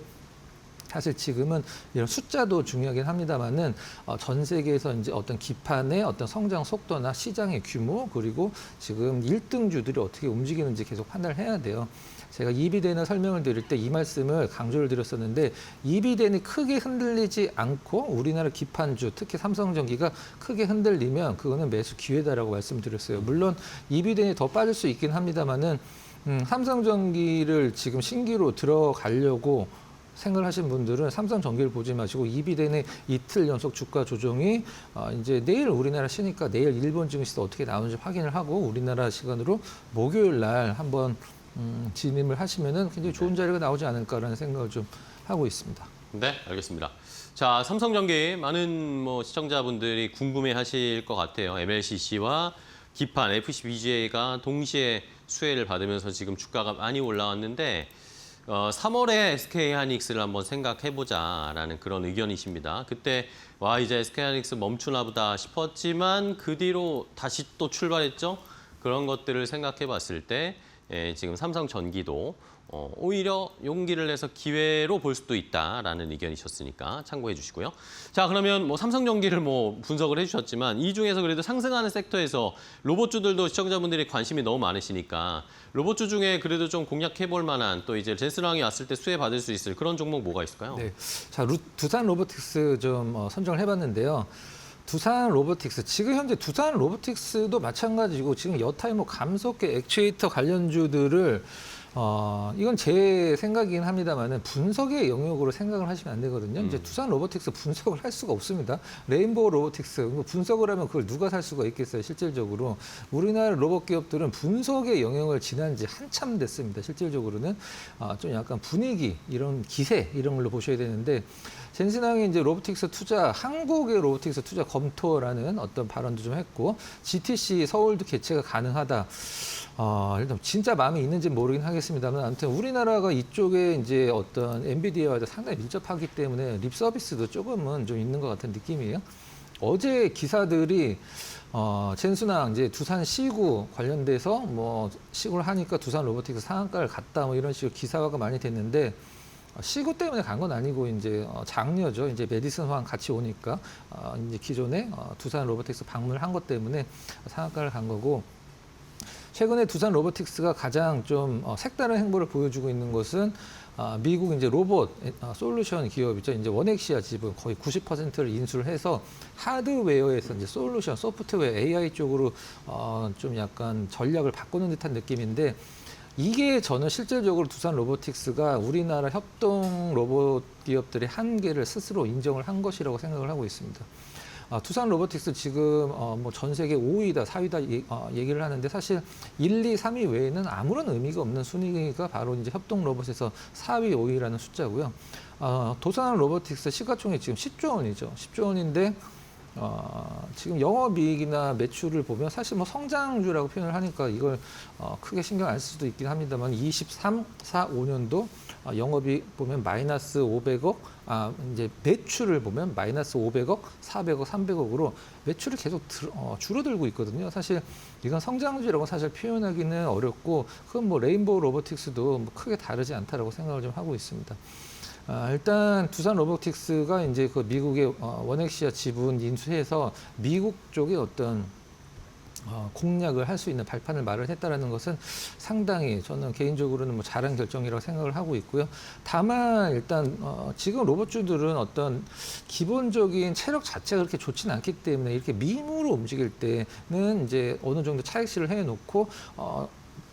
사실 지금은 이런 숫자도 중요하긴 합니다만은 전 세계에서 이제 어떤 기판의 어떤 성장 속도나 시장의 규모 그리고 지금 1등주들이 어떻게 움직이는지 계속 판단을 해야 돼요. 제가 이비덴을 설명을 드릴 때 이 말씀을 강조를 드렸었는데 이비덴이 크게 흔들리지 않고 우리나라 기판주 특히 삼성전기가 크게 흔들리면 그거는 매수 기회다라고 말씀드렸어요. 물론 이비덴이 더 빠질 수 있긴 합니다만은 삼성전기를 지금 신기로 들어가려고 생각을 하신 분들은 삼성전기를 보지 마시고 이비덴의 이틀 연속 주가 조정이 이제 내일 우리나라 쉬니까 내일 일본 증시도 어떻게 나오는지 확인을 하고 우리나라 시간으로 목요일 날 한번 진입을 하시면은 굉장히 좋은 자리가 나오지 않을까라는 생각을 좀 하고 있습니다. 네, 알겠습니다. 자, 삼성전기 많은 뭐 시청자분들이 궁금해하실 것 같아요. MLCC와 기판, FCBGA가 동시에 수혜를 받으면서 지금 주가가 많이 올라왔는데 3월에 SK하이닉스를 한번 생각해보자라는 그런 의견이십니다. 그때 와 이제 SK하이닉스 멈추나 보다 싶었지만 그 뒤로 다시 또 출발했죠. 그런 것들을 생각해봤을 때 지금 삼성전기도 오히려 용기를 내서 기회로 볼 수도 있다라는 의견이셨으니까 참고해 주시고요. 자, 그러면 뭐 삼성전기를 뭐 분석을 해주셨지만 이 중에서 그래도 상승하는 섹터에서 로봇주들도 시청자분들이 관심이 너무 많으시니까 로봇주 중에 그래도 좀 공략해 볼 만한 또 이제 젠슨왕이 왔을 때 수혜 받을 수 있을 그런 종목 뭐가 있을까요? 네. 자, 두산 로보틱스 좀 선정을 해봤는데요. 두산 로보틱스, 지금 현재 두산 로보틱스도 마찬가지고 지금 여타의 뭐 감속계 액추에이터 관련주들을 이건 제 생각이긴 합니다만은 분석의 영역으로 생각을 하시면 안 되거든요. 이제 두산 로보틱스 분석을 할 수가 없습니다. 레인보우 로보틱스 분석을 하면 그걸 누가 살 수가 있겠어요, 실질적으로. 우리나라 로봇 기업들은 분석의 영역을 지난 지 한참 됐습니다. 실질적으로는 좀 약간 분위기, 이런 기세 이런 걸로 보셔야 되는데 젠슨왕이 이제 로보틱스 투자, 한국의 로보틱스 투자 검토라는 어떤 발언도 좀 했고 GTC 서울도 개최가 가능하다. 일단 진짜 마음이 있는지 모르긴 하겠습니다만 아무튼 우리나라가 이쪽에 이제 어떤 엔비디아와 상당히 밀접하기 때문에 립 서비스도 조금은 좀 있는 것 같은 느낌이에요. 어제 기사들이 젠슨왕 이제 두산 시구 관련돼서 뭐 시구를 하니까 두산 로보틱스 상한가를 갔다 뭐 이런 식으로 기사화가 많이 됐는데 시구 때문에 간 건 아니고 이제 장려죠. 이제 메디슨 황 같이 오니까 이제 기존에 두산 로보틱스 방문을 한 것 때문에 상한가를 간 거고. 최근에 두산 로보틱스가 가장 좀 색다른 행보를 보여주고 있는 것은 미국 이제 로봇 솔루션 기업이죠. 이제 원엑시아 지분 거의 90%를 인수를 해서 하드웨어에서 이제 솔루션, 소프트웨어, AI 쪽으로 좀 약간 전략을 바꾸는 듯한 느낌인데 이게 저는 실질적으로 두산 로보틱스가 우리나라 협동 로봇 기업들의 한계를 스스로 인정을 한 것이라고 생각을 하고 있습니다. 두산 로보틱스 지금 뭐 전 세계 5위다, 4위다 얘기를 하는데 사실 1, 2, 3위 외에는 아무런 의미가 없는 순위가 바로 이제 협동 로봇에서 4위, 5위라는 숫자고요. 두산 로보틱스 시가총액 지금 10조 원이죠. 10조 원인데 지금 영업이익이나 매출을 보면 사실 뭐 성장주라고 표현을 하니까 이걸 크게 신경 안 쓸 수도 있긴 합니다만 23, 4, 5년도 영업이익 보면 마이너스 500억, 이제 매출을 보면 마이너스 500억, 400억, 300억으로 매출이 계속 줄어들고 있거든요. 사실 이건 성장주라고 사실 표현하기는 어렵고 그건 뭐 레인보우 로보틱스도 뭐 크게 다르지 않다라고 생각을 좀 하고 있습니다. 일단 두산 로보틱스가 이제 그 미국의 원엑시아 지분 인수해서 미국 쪽에 어떤 공략을 할 수 있는 발판을 마련했다라는 것은 상당히 저는 개인적으로는 뭐 잘한 결정이라고 생각을 하고 있고요. 다만 일단 지금 로봇주들은 어떤 기본적인 체력 자체가 그렇게 좋지는 않기 때문에 이렇게 밈으로 움직일 때는 이제 어느 정도 차익실을 해놓고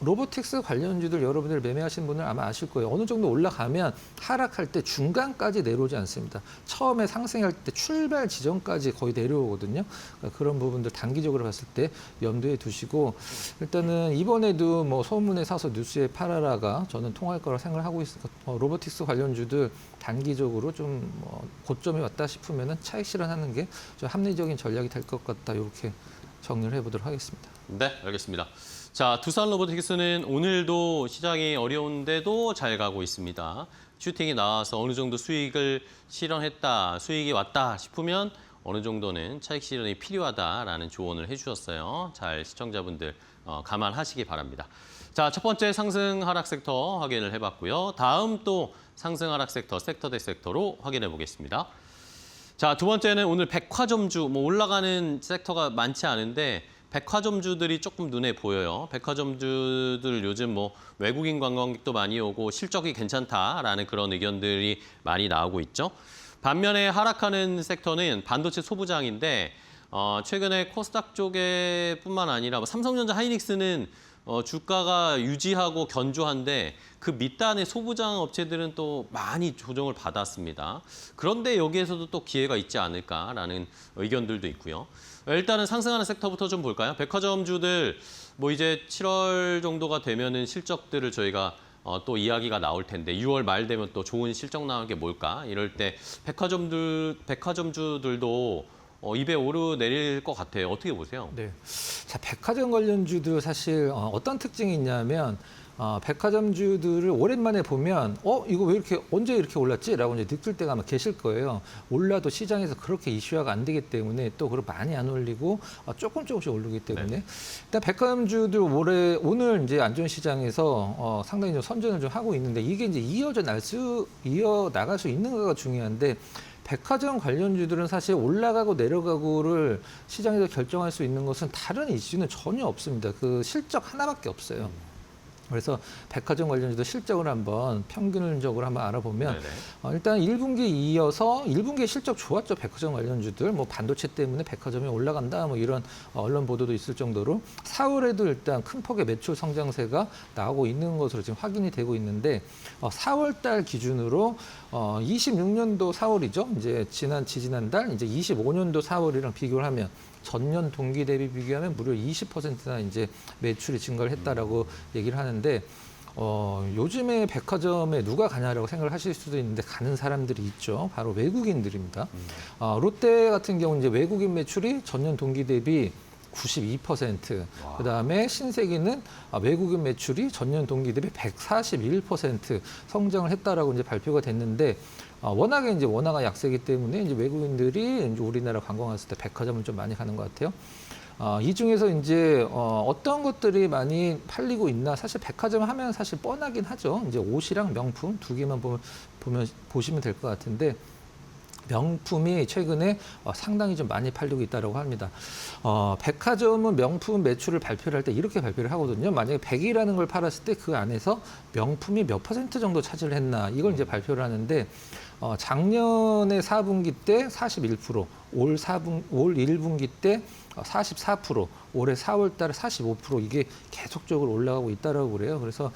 로보틱스 관련주들 여러분들 매매하신 분들 아마 아실 거예요. 어느 정도 올라가면 하락할 때 중간까지 내려오지 않습니다. 처음에 상승할 때 출발 지점까지 거의 내려오거든요. 그러니까 그런 부분들 단기적으로 봤을 때 염두에 두시고 일단은 이번에도 뭐 소문에 사서 뉴스에 팔아라가 저는 통할 거라 생각을 하고 있어요. 로보틱스 관련주들 단기적으로 좀 고점이 왔다 싶으면은 차익 실현하는 게 좀 합리적인 전략이 될 것 같다. 이렇게 정리를 해보도록 하겠습니다. 네, 알겠습니다. 자, 두산 로보틱스는 오늘도 시장이 어려운데도 잘 가고 있습니다. 슈팅이 나와서 어느 정도 수익을 실현했다, 수익이 왔다 싶으면 어느 정도는 차익 실현이 필요하다라는 조언을 해주셨어요. 잘 시청자분들 감안하시기 바랍니다. 자, 첫 번째 상승 하락 섹터 확인을 해봤고요. 다음 또 상승 하락 섹터 대 섹터로 확인해 보겠습니다. 자, 두 번째는 오늘 백화점주, 뭐 올라가는 섹터가 많지 않은데 백화점주들이 조금 눈에 보여요. 백화점주들 요즘 뭐 외국인 관광객도 많이 오고 실적이 괜찮다라는 그런 의견들이 많이 나오고 있죠. 반면에 하락하는 섹터는 반도체 소부장인데 최근에 코스닥 쪽에뿐만 아니라 뭐 삼성전자, 하이닉스는 주가가 유지하고 견조한데 그 밑단의 소부장 업체들은 또 많이 조정을 받았습니다. 그런데 여기에서도 또 기회가 있지 않을까라는 의견들도 있고요. 일단은 상승하는 섹터부터 좀 볼까요? 백화점주들 뭐 이제 7월 정도가 되면은 실적들을 저희가 또 이야기가 나올 텐데 6월 말 되면 또 좋은 실적 나오는 게 뭘까? 이럴 때 백화점주들도 입에 오르내릴 것 같아요. 어떻게 보세요? 네. 자, 백화점 관련주도 사실 어떤 특징이 있냐면 백화점주들을 오랜만에 보면 이거 왜 이렇게 언제 이렇게 올랐지라고 이제 느낄 때가 아마 계실 거예요. 올라도 시장에서 그렇게 이슈화가 안 되기 때문에 또 그걸 많이 안 올리고 조금씩 오르기 때문에 일단 백화점주들 오늘 이제 안전시장에서 상당히 좀 선전을 좀 하고 있는데 이게 이제 이어 나갈 수 있는가가 중요한데. 백화점 관련주들은 사실 올라가고 내려가고를 시장에서 결정할 수 있는 것은 다른 이슈는 전혀 없습니다. 그 실적 하나밖에 없어요. 그래서 백화점 관련주도 실적을 한번 평균적으로 한번 알아보면 일단 1분기 이어서 1분기에 실적 좋았죠. 백화점 관련주들. 뭐 반도체 때문에 백화점이 올라간다. 뭐 이런 언론 보도도 있을 정도로 4월에도 일단 큰 폭의 매출 성장세가 나오고 있는 것으로 지금 확인이 되고 있는데 4월 달 기준으로 26년도 4월이죠. 이제 지난달 이제 25년도 4월이랑 비교를 하면 전년 동기 대비 비교하면 무려 20%나 이제 매출이 증가를 했다라고 얘기를 하는데 요즘에 백화점에 누가 가냐라고 생각을 하실 수도 있는데 가는 사람들이 있죠. 바로 외국인들입니다. 롯데 같은 경우는 이제 외국인 매출이 전년 동기 대비 92%, 그다음에 신세계는 외국인 매출이 전년 동기 대비 141% 성장을 했다라고 이제 발표가 됐는데 워낙에 이제 원화가 약세기 때문에 이제 외국인들이 이제 우리나라 관광 왔을 때 백화점을 좀 많이 가는 것 같아요. 이 중에서 이제 어떤 것들이 많이 팔리고 있나 사실 백화점 하면 사실 뻔하긴 하죠. 이제 옷이랑 명품 두 개만 보시면 될 것 같은데. 명품이 최근에 상당히 좀 많이 팔리고 있다고 합니다. 백화점은 명품 매출을 발표를 할 때 이렇게 발표를 하거든요. 만약에 100이라는 걸 팔았을 때 그 안에서 명품이 몇 % 정도 차지를 했나 이걸 이제 발표를 하는데 작년에 4분기 때 41%, 올 1분기 때 44%, 올해 4월 달에 45% 이게 계속적으로 올라가고 있다라고 그래요. 그래서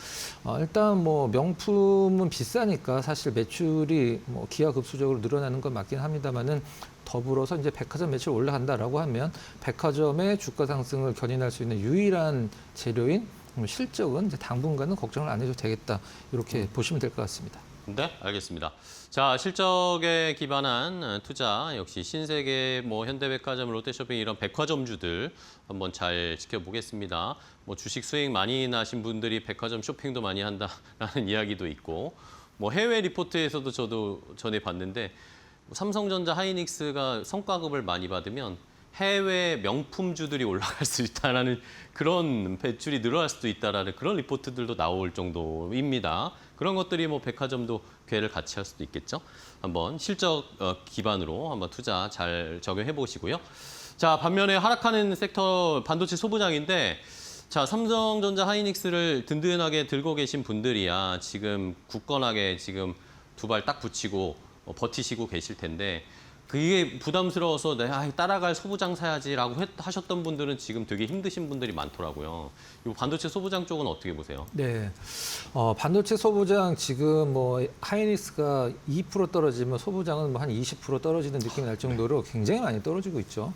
일단 뭐 명품은 비싸니까 사실 매출이 뭐 기하급수적으로 늘어나는 건 맞긴 합니다만은 더불어서 이제 백화점 매출 올라간다라고 하면 백화점의 주가 상승을 견인할 수 있는 유일한 재료인 실적은 이제 당분간은 걱정을 안 해도 되겠다 이렇게 보시면 될 것 같습니다. 네, 알겠습니다. 자, 실적에 기반한 투자 역시 신세계, 뭐 현대백화점, 롯데쇼핑 이런 백화점주들 한번 잘 지켜보겠습니다. 뭐 주식 수익 많이 나신 분들이 백화점 쇼핑도 많이 한다라는 이야기도 있고, 뭐 해외 리포트에서도 저도 전에 봤는데 삼성전자, 하이닉스가 성과급을 많이 받으면 해외 명품주들이 올라갈 수 있다라는 그런 매출이 늘어날 수도 있다라는 그런 리포트들도 나올 정도입니다. 그런 것들이 뭐 백화점도 궤를 같이 할 수도 있겠죠. 한번 실적 기반으로 한번 투자 잘 적용해 보시고요. 자, 반면에 하락하는 섹터 반도체 소부장인데 자, 삼성전자, 하이닉스를 든든하게 들고 계신 분들이야 지금 굳건하게 지금 두 발 딱 붙이고 버티시고 계실 텐데 그게 부담스러워서 내가 따라갈 소부장 사야지라고 하셨던 분들은 지금 되게 힘드신 분들이 많더라고요. 이 반도체 소부장 쪽은 어떻게 보세요? 네, 반도체 소부장 지금 뭐 하이닉스가 2% 떨어지면 소부장은 뭐 한 20% 떨어지는 느낌이 날 정도로 굉장히 많이 떨어지고 있죠.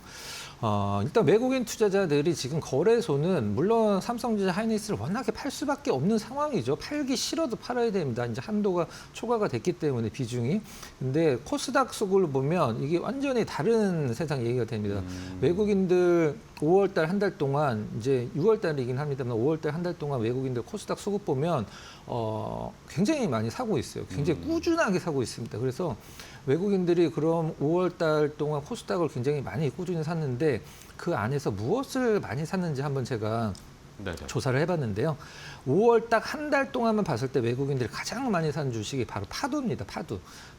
일단 외국인 투자자들이 지금 거래소는 물론 삼성전자, 하이닉스를 워낙에 팔 수밖에 없는 상황이죠. 팔기 싫어도 팔아야 됩니다. 이제 한도가 초과가 됐기 때문에 비중이. 근데 코스닥 속을 보면 이게 완전히 다른 세상 얘기가 됩니다. 외국인들 5월 달 한 달 동안 이제 6월 달이긴 합니다만 5월 달 한 달 동안 외국인들 코스닥 수급 보면 굉장히 많이 사고 있어요. 굉장히 꾸준하게 사고 있습니다. 그래서 외국인들이 그럼 5월 달 동안 코스닥을 굉장히 많이 꾸준히 샀는데 그 안에서 무엇을 많이 샀는지 한번 제가 조사를 해봤는데요. 5월 딱 한 달 동안만 봤을 때 외국인들이 가장 많이 산 주식이 바로 파도입니다.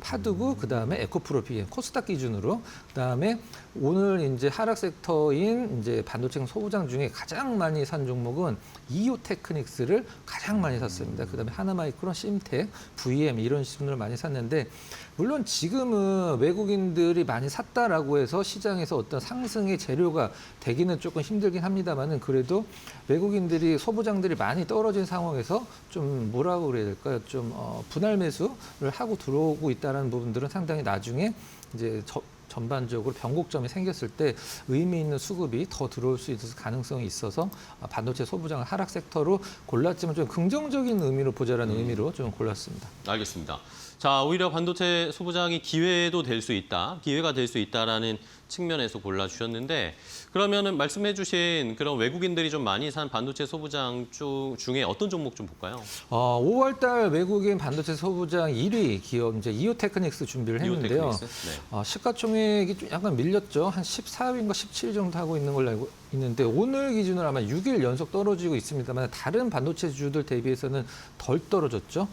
파두고 그다음에 에코프로 PM 코스닥 기준으로 그다음에 오늘 이제 하락 섹터인 이제 반도체 소부장 중에 가장 많이 산 종목은 이오테크닉스를 가장 많이 샀습니다. 그다음에 하나마이크론, 심텍, VM 이런 식으로 많이 샀는데 물론 지금은 외국인들이 많이 샀다라고 해서 시장에서 어떤 상승의 재료가 되기는 조금 힘들긴 합니다만은 그래도 외국인들이 소부장들이 많이 떨어진 상황에서 좀 뭐라고 그래야 될까요? 좀 분할 매수를 하고 들어오고 있다는 부분들은 상당히 나중에 이제 전반적으로 변곡점이 생겼을 때 의미 있는 수급이 더 들어올 수 있을 가능성이 있어서 반도체 소부장 하락 섹터로 골랐지만 좀 긍정적인 의미로 보자라는 의미로 좀 골랐습니다. 알겠습니다. 자, 오히려 반도체 소부장이 기회도 될 수 있다, 기회가 될 수 있다라는 측면에서 골라주셨는데 그러면은 말씀해주신 그런 외국인들이 좀 많이 산 반도체 소부장 중에 어떤 종목 좀 볼까요? 5월달 외국인 반도체 소부장 1위 기업 이제 이오테크닉스 준비를 했는데요. 이오테크닉스? 네. 시가총액이 좀 약간 밀렸죠. 한 14위인가 17위 정도 하고 있는 걸로 알고 있는데 오늘 기준으로 아마 6일 연속 떨어지고 있습니다만 다른 반도체 주들 대비해서는 덜 떨어졌죠.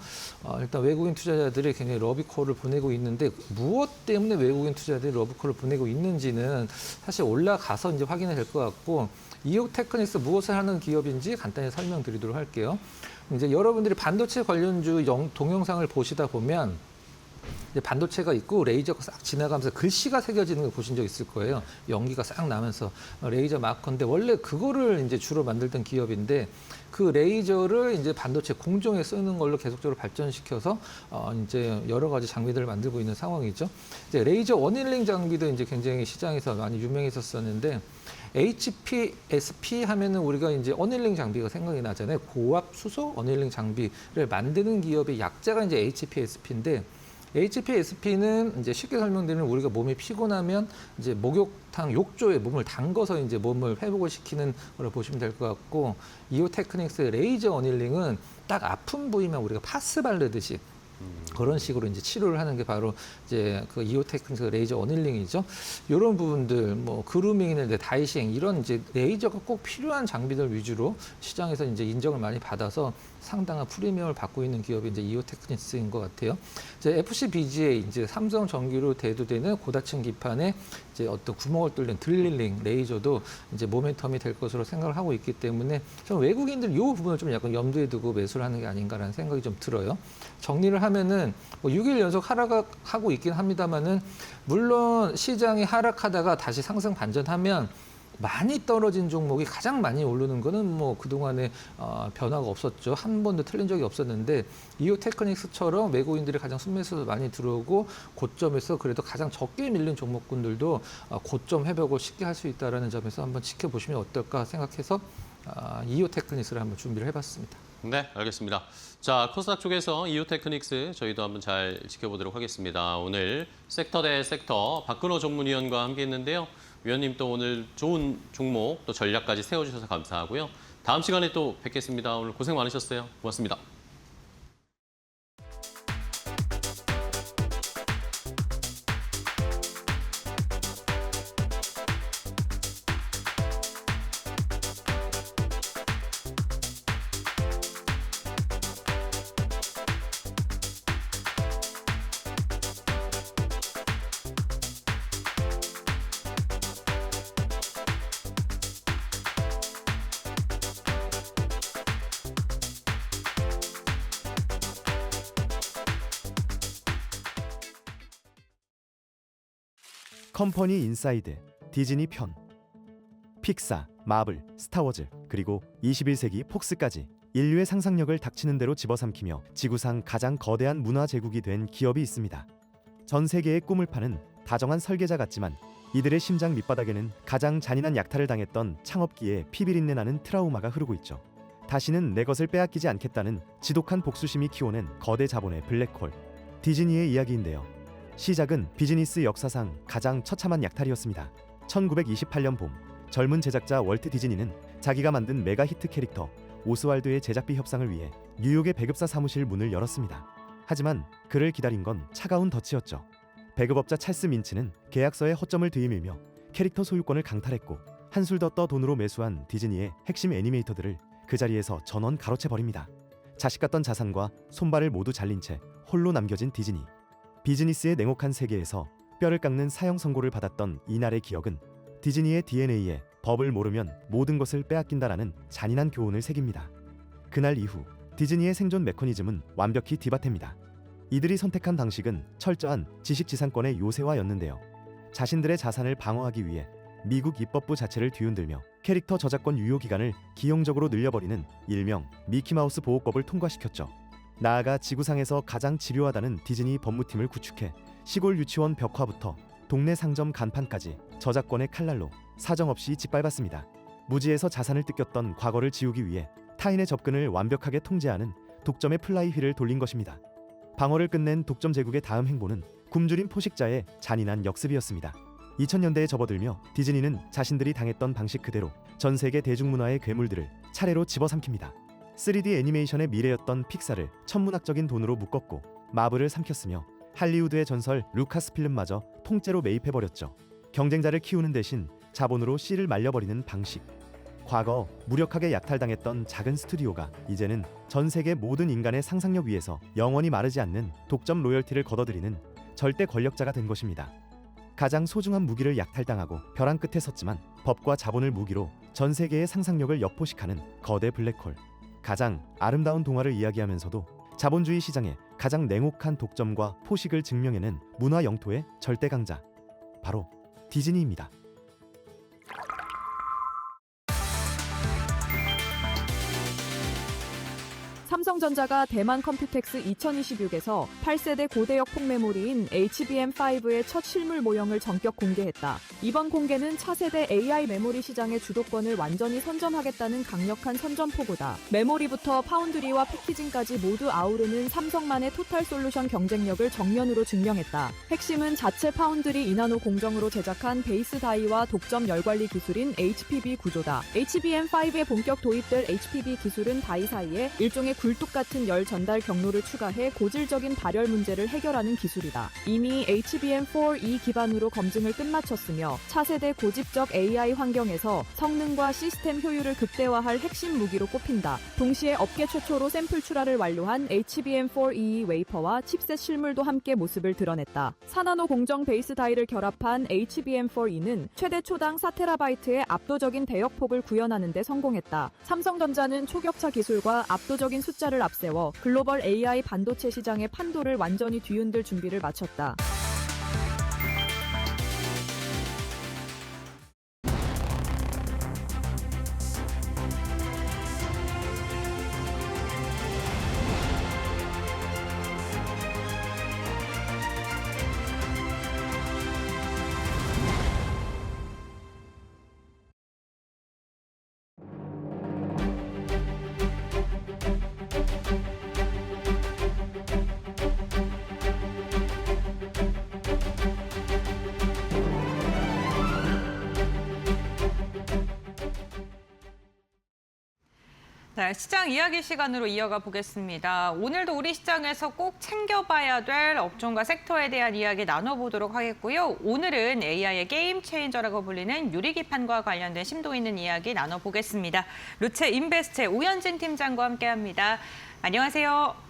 일단 외국인 투자자들이 굉장히 러브콜을 보내고 있는데 무엇 때문에 외국인 투자자들이 러브콜을 보내고 있는지는 사실 올라가서 이제 확인이 될 것 같고 이오테크닉스 무엇을 하는 기업인지 간단히 설명드리도록 할게요. 이제 여러분들이 반도체 관련주 동영상을 보시다 보면 이제 반도체가 있고 레이저가 싹 지나가면서 글씨가 새겨지는 걸 보신 적 있을 거예요. 연기가 싹 나면서 레이저 마커인데 원래 그거를 이제 주로 만들던 기업인데 그 레이저를 이제 반도체 공정에 쓰는 걸로 계속적으로 발전시켜서 이제 여러 가지 장비들을 만들고 있는 상황이죠. 이제 레이저 원힐링 장비도 이제 굉장히 시장에서 많이 유명했었었는데 HPSP 하면은 우리가 이제 어닐링 장비가 생각이 나잖아요. 고압 수소 어닐링 장비를 만드는 기업의 약자가 이제 HPSP인데 HPSP는 이제 쉽게 설명드리면 우리가 몸이 피곤하면 이제 목욕탕 욕조에 몸을 담궈서 이제 몸을 회복을 시키는 걸 보시면 될 것 같고 이오테크닉스의 레이저 어닐링은 딱 아픈 부위만 우리가 파스 바르듯이 그런 식으로 이제 치료를 하는 게 바로 이제 그 이오테크닉스 레이저 어닐링이죠. 이런 부분들 뭐 그루밍이나 이제 다이싱 이런 이제 레이저가 꼭 필요한 장비들 위주로 시장에서 이제 인정을 많이 받아서 상당한 프리미엄을 받고 있는 기업이 이제 이오테크닉스인 것 같아요. 이제 FCBGA 이제 삼성 전기로 대두되는 고다층 기판에 이제 어떤 구멍을 뚫는 드릴링 레이저도 이제 모멘텀이 될 것으로 생각을 하고 있기 때문에 좀 외국인들 이 부분을 좀 약간 염두에 두고 매수를 하는 게 아닌가라는 생각이 좀 들어요. 정리를 하면은 뭐 6일 연속 하락하고 있긴 합니다만은 물론 시장이 하락하다가 다시 상승 반전하면 많이 떨어진 종목이 가장 많이 오르는 거는 뭐 그동안에 변화가 없었죠. 한 번도 틀린 적이 없었는데 이오테크닉스처럼 외국인들이 가장 순매수도 많이 들어오고 고점에서 그래도 가장 적게 밀린 종목군들도 고점 회복을 쉽게 할 수 있다는 점에서 한번 지켜보시면 어떨까 생각해서 이오테크닉스를 한번 준비를 해봤습니다. 네, 알겠습니다. 자, 코스닥 쪽에서 이오테크닉스 저희도 한번 잘 지켜보도록 하겠습니다. 오늘 섹터 대 섹터 박근호 전문위원과 함께했는데요. 위원님 또 오늘 좋은 종목 또 전략까지 세워주셔서 감사하고요. 다음 시간에 또 뵙겠습니다. 오늘 고생 많으셨어요. 고맙습니다. 컴퍼니 인사이드, 디즈니 편, 픽사, 마블, 스타워즈, 그리고 21세기 폭스까지 인류의 상상력을 닥치는 대로 집어삼키며 지구상 가장 거대한 문화 제국이 된 기업이 있습니다. 전 세계의 꿈을 파는 다정한 설계자 같지만 이들의 심장 밑바닥에는 가장 잔인한 약탈을 당했던 창업기의 피비린내 나는 트라우마가 흐르고 있죠. 다시는 내 것을 빼앗기지 않겠다는 지독한 복수심이 키워낸 거대 자본의 블랙홀, 디즈니의 이야기인데요. 시작은 비즈니스 역사상 가장 처참한 약탈이었습니다. 1928년 봄, 젊은 제작자 월트 디즈니는 자기가 만든 메가 히트 캐릭터 오스왈드의 제작비 협상을 위해 뉴욕의 배급사 사무실 문을 열었습니다. 하지만 그를 기다린 건 차가운 덫이었죠. 배급업자 찰스 민츠는 계약서에 허점을 들이밀며 캐릭터 소유권을 강탈했고 한술 더 떠 돈으로 매수한 디즈니의 핵심 애니메이터들을 그 자리에서 전원 가로채버립니다. 자식 같던 자산과 손발을 모두 잘린 채 홀로 남겨진 디즈니. 비즈니스의 냉혹한 세계에서 뼈를 깎는 사형 선고를 받았던 이날의 기억은 디즈니의 DNA에 법을 모르면 모든 것을 빼앗긴다라는 잔인한 교훈을 새깁니다. 그날 이후 디즈니의 생존 메커니즘은 완벽히 디바테입니다. 이들이 선택한 방식은 철저한 지식지상권의 요새화였는데요. 자신들의 자산을 방어하기 위해 미국 입법부 자체를 뒤흔들며 캐릭터 저작권 유효 기간을 기형적으로 늘려버리는 일명 미키마우스 보호법을 통과시켰죠. 나아가 지구상에서 가장 집요하다는 디즈니 법무팀을 구축해 시골 유치원 벽화부터 동네 상점 간판까지 저작권의 칼날로 사정없이 짓밟았습니다. 무지에서 자산을 뜯겼던 과거를 지우기 위해 타인의 접근을 완벽하게 통제하는 독점의 플라이 휠을 돌린 것입니다. 방어를 끝낸 독점 제국의 다음 행보는 굶주린 포식자의 잔인한 역습이었습니다. 2000년대에 접어들며 디즈니는 자신들이 당했던 방식 그대로 전 세계 대중문화의 괴물들을 차례로 집어삼킵니다. 3D 애니메이션의 미래였던 픽사를 천문학적인 돈으로 묶었고 마블을 삼켰으며 할리우드의 전설 루카스필름마저 통째로 매입해버렸죠. 경쟁자를 키우는 대신 자본으로 씨를 말려버리는 방식. 과거 무력하게 약탈당했던 작은 스튜디오가 이제는 전 세계 모든 인간의 상상력 위에서 영원히 마르지 않는 독점 로열티를 걷어들이는 절대 권력자가 된 것입니다. 가장 소중한 무기를 약탈당하고 벼랑 끝에 섰지만 법과 자본을 무기로 전 세계의 상상력을 역포식하는 거대 블랙홀. 가장 아름다운 동화를 이야기하면서도 자본주의 시장의 가장 냉혹한 독점과 포식을 증명해낸 문화 영토의 절대 강자. 바로 디즈니입니다. 삼성전자가 대만 컴퓨텍스 2026에서 8세대 고대역 폭메모리인 HBM5의 첫 실물 모형을 전격 공개했다. 이번 공개는 차세대 AI 메모리 시장의 주도권을 완전히 선점하겠다는 강력한 선전포고다. 메모리부터 파운드리와 패키징까지 모두 아우르는 삼성만의 토탈 솔루션 경쟁력을 정면으로 증명했다. 핵심은 자체 파운드리 이나노 공정으로 제작한 베이스 다이와 독점 열 관리 기술인 HPB 구조다. HBM5에 본격 도입될 HPB 기술은 다이 사이에 일종의 굴뚝 같은 열 전달 경로를 추가해 고질적인 발열 문제를 해결하는 기술이다. 이미 HBM4E 기반으로 검증을 끝마쳤으며 차세대 고집적 AI 환경에서 성능과 시스템 효율을 극대화할 핵심 무기로 꼽힌다. 동시에 업계 최초로 샘플 출하를 완료한 HBM4E 웨이퍼와 칩셋 실물도 함께 모습을 드러냈다. 4나노 공정 베이스 다이를 결합한 HBM4E는 최대 초당 4TB의 압도적인 대역폭을 구현하는 데 성공했다. 삼성전자는 초격차 기술과 압도적인 숫자를 앞세워 글로벌 AI 반도체 시장의 판도를 완전히 뒤흔들 준비를 마쳤다. 네, 시장 이야기 시간으로 이어가 보겠습니다. 오늘도 우리 시장에서 꼭 챙겨봐야 될 업종과 섹터에 대한 이야기 나눠보도록 하겠고요. 오늘은 AI의 게임 체인저라고 불리는 유리기판과 관련된 심도 있는 이야기 나눠보겠습니다. 루체 인베스트의 오현진 팀장과 함께합니다. 안녕하세요.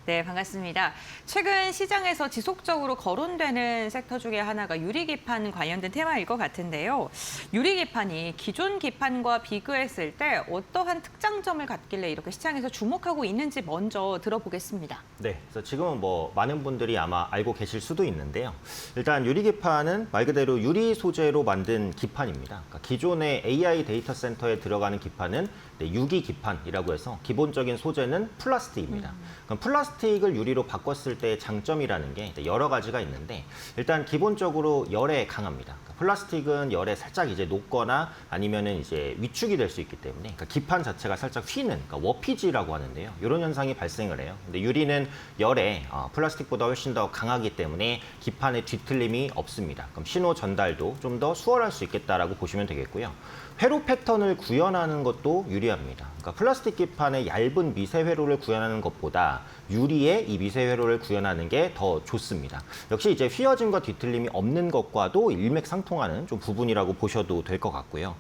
네, 반갑습니다. 최근 시장에서 지속적으로 거론되는 섹터 중에 하나가 유리기판 관련된 테마일 것 같은데요. 유리기판이 기존 기판과 비교했을 때 어떠한 특장점을 갖길래 이렇게 시장에서 주목하고 있는지 먼저 들어보겠습니다. 네, 그래서 지금은 많은 분들이 아마 알고 계실 수도 있는데요. 일단 유리기판은 말 그대로 유리 소재로 만든 기판입니다. 그러니까 기존의 AI 데이터 센터에 들어가는 기판은 유기기판이라고 해서 기본적인 소재는 플라스틱입니다. 그럼 플라스틱을 유리로 바꿨을 때의 장점이라는 게 여러 가지가 있는데 일단 기본적으로 열에 강합니다. 그러니까 플라스틱은 열에 살짝 이제 녹거나 아니면은 이제 위축이 될 수 있기 때문에 그러니까 기판 자체가 살짝 휘는 그러니까 워피지라고 하는데요. 이런 현상이 발생을 해요. 근데 유리는 열에 플라스틱보다 훨씬 더 강하기 때문에 기판에 뒤틀림이 없습니다. 그럼 신호 전달도 좀 더 수월할 수 있겠다라고 보시면 되겠고요. 회로 패턴을 구현하는 것도 유리합니다. 그러니까 플라스틱 기판의 얇은 미세 회로를 구현하는 것보다 유리의 이 미세 회로를 구현하는 게 더 좋습니다. 역시 이제 휘어짐과 뒤틀림이 없는 것과도 일맥상통하는 좀 부분이라고 보셔도 될 것 같고요.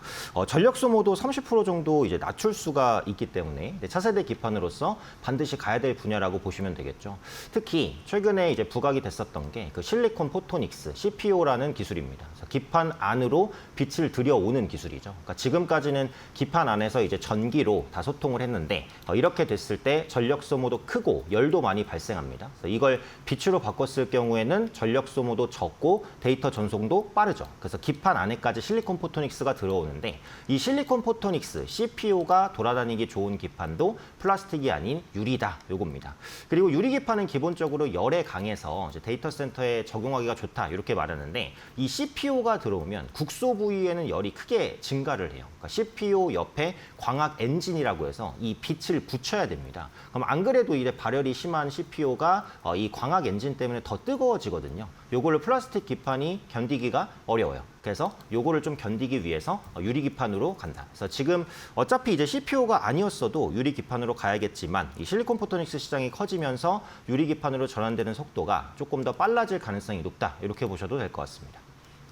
전력 소모도 30% 정도 이제 낮출 수가 있기 때문에 차세대 기판으로서 반드시 가야 될 분야라고 보시면 되겠죠. 특히 최근에 이제 부각이 됐었던 게 그 실리콘 포토닉스 (CPO라는) 기술입니다. 그래서 기판 안으로 빛을 들여오는 기술이죠. 그러니까 지금까지는 기판 안에서 이제 전기로 다 소통을 했는데 이렇게 됐을 때 전력 소모도 크고 열도 많이 발생합니다. 그래서 이걸 빛으로 바꿨을 경우에는 전력 소모도 적고 데이터 전송도 빠르죠. 그래서 기판 안에까지 실리콘 포토닉스가 들어오는데 이 실리콘 포토닉스 CPU가 돌아다니기 좋은 기판도 플라스틱이 아닌 유리다 요겁니다. 그리고 유리 기판은 기본적으로 열에 강해서 이제 데이터 센터에 적용하기가 좋다 이렇게 말하는데 이 CPU가 들어오면 국소 부위에는 열이 크게 증가를 해요. 그러니까 CPU 옆에 광학 엔진이라고 해서 이 빛을 붙여야 됩니다. 그럼 안 그래도 이제 발열이 심한 CPU가 이 광학 엔진 때문에 더 뜨거워지거든요. 요거를 플라스틱 기판이 견디기가 어려워요. 그래서 요거를 좀 견디기 위해서 유리 기판으로 간다. 그래서 지금 어차피 이제 CPU가 아니었어도 유리 기판으로 가야겠지만 이 실리콘 포토닉스 시장이 커지면서 유리 기판으로 전환되는 속도가 조금 더 빨라질 가능성이 높다. 이렇게 보셔도 될 것 같습니다.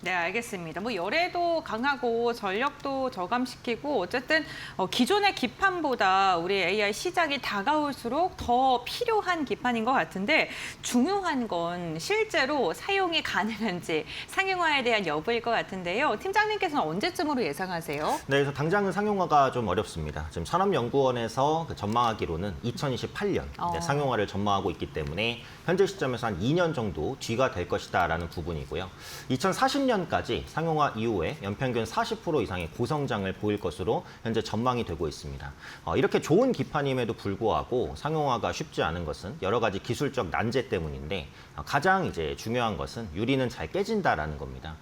네, 알겠습니다. 뭐 열에도 강하고 전력도 저감시키고 어쨌든 기존의 기판보다 우리 AI 시장이 다가올수록 더 필요한 기판인 것 같은데 중요한 건 실제로 사용이 가능한지 상용화에 대한 여부일 것 같은데요. 팀장님께서는 언제쯤으로 예상하세요? 네, 그래서 당장은 상용화가 좀 어렵습니다. 지금 산업연구원에서 전망하기로는 2028년 상용화를 전망하고 있기 때문에 현재 시점에서 한 2년 정도 뒤가 될 것이다라는 부분이고요. 2040년까지 상용화 이후에 연평균 40% 이상의 고성장을 보일 것으로 현재 전망이 되고 있습니다. 이렇게 좋은 기판임에도 불구하고 상용화가 쉽지 않은 것은 여러 가지 기술적 난제 때문인데 가장 이제 중요한 것은 유리는 잘 깨진다라는 겁니다.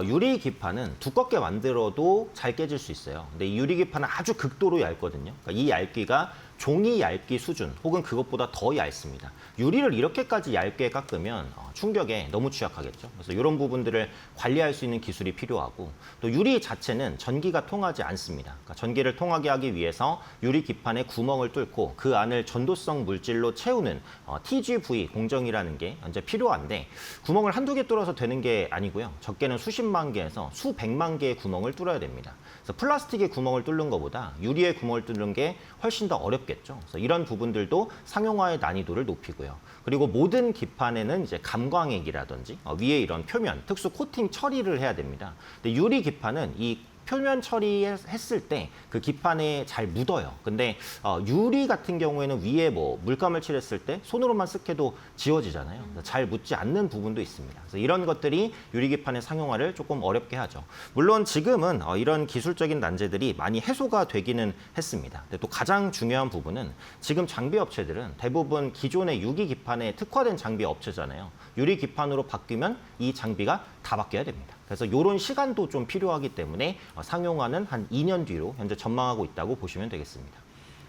유리 기판은 두껍게 만들어도 잘 깨질 수 있어요. 근데 이 유리 기판은 아주 극도로 얇거든요. 그러니까 이 얇기가 종이 얇기 수준 혹은 그것보다 더 얇습니다. 유리를 이렇게까지 얇게 깎으면 충격에 너무 취약하겠죠. 그래서 이런 부분들을 관리할 수 있는 기술이 필요하고 또 유리 자체는 전기가 통하지 않습니다. 그러니까 전기를 통하게 하기 위해서 유리 기판에 구멍을 뚫고 그 안을 전도성 물질로 채우는 TGV 공정이라는 게 현재 필요한데 구멍을 한두 개 뚫어서 되는 게 아니고요. 적게는 수십만 개에서 수백만 개의 구멍을 뚫어야 됩니다. 그래서 플라스틱의 구멍을 뚫는 것보다 유리의 구멍을 뚫는 게 훨씬 더 어렵겠죠. 그래서 이런 부분들도 상용화의 난이도를 높이고요. 그리고 모든 기판에는 이제 감광액이라든지 위에 이런 표면, 특수 코팅 처리를 해야 됩니다. 근데 유리 기판은 이 표면 처리했을 때 그 기판에 잘 묻어요. 근데 유리 같은 경우에는 위에 뭐 물감을 칠했을 때 손으로만 쓱해도 지워지잖아요. 잘 묻지 않는 부분도 있습니다. 그래서 이런 것들이 유리 기판의 상용화를 조금 어렵게 하죠. 물론 지금은 이런 기술적인 난제들이 많이 해소가 되기는 했습니다. 근데 또 가장 중요한 부분은 지금 장비 업체들은 대부분 기존의 유리 기판에 특화된 장비 업체잖아요. 유리 기판으로 바뀌면 이 장비가 다 바뀌어야 됩니다. 그래서 이런 시간도 좀 필요하기 때문에 상용화는 한 2년 뒤로 현재 전망하고 있다고 보시면 되겠습니다.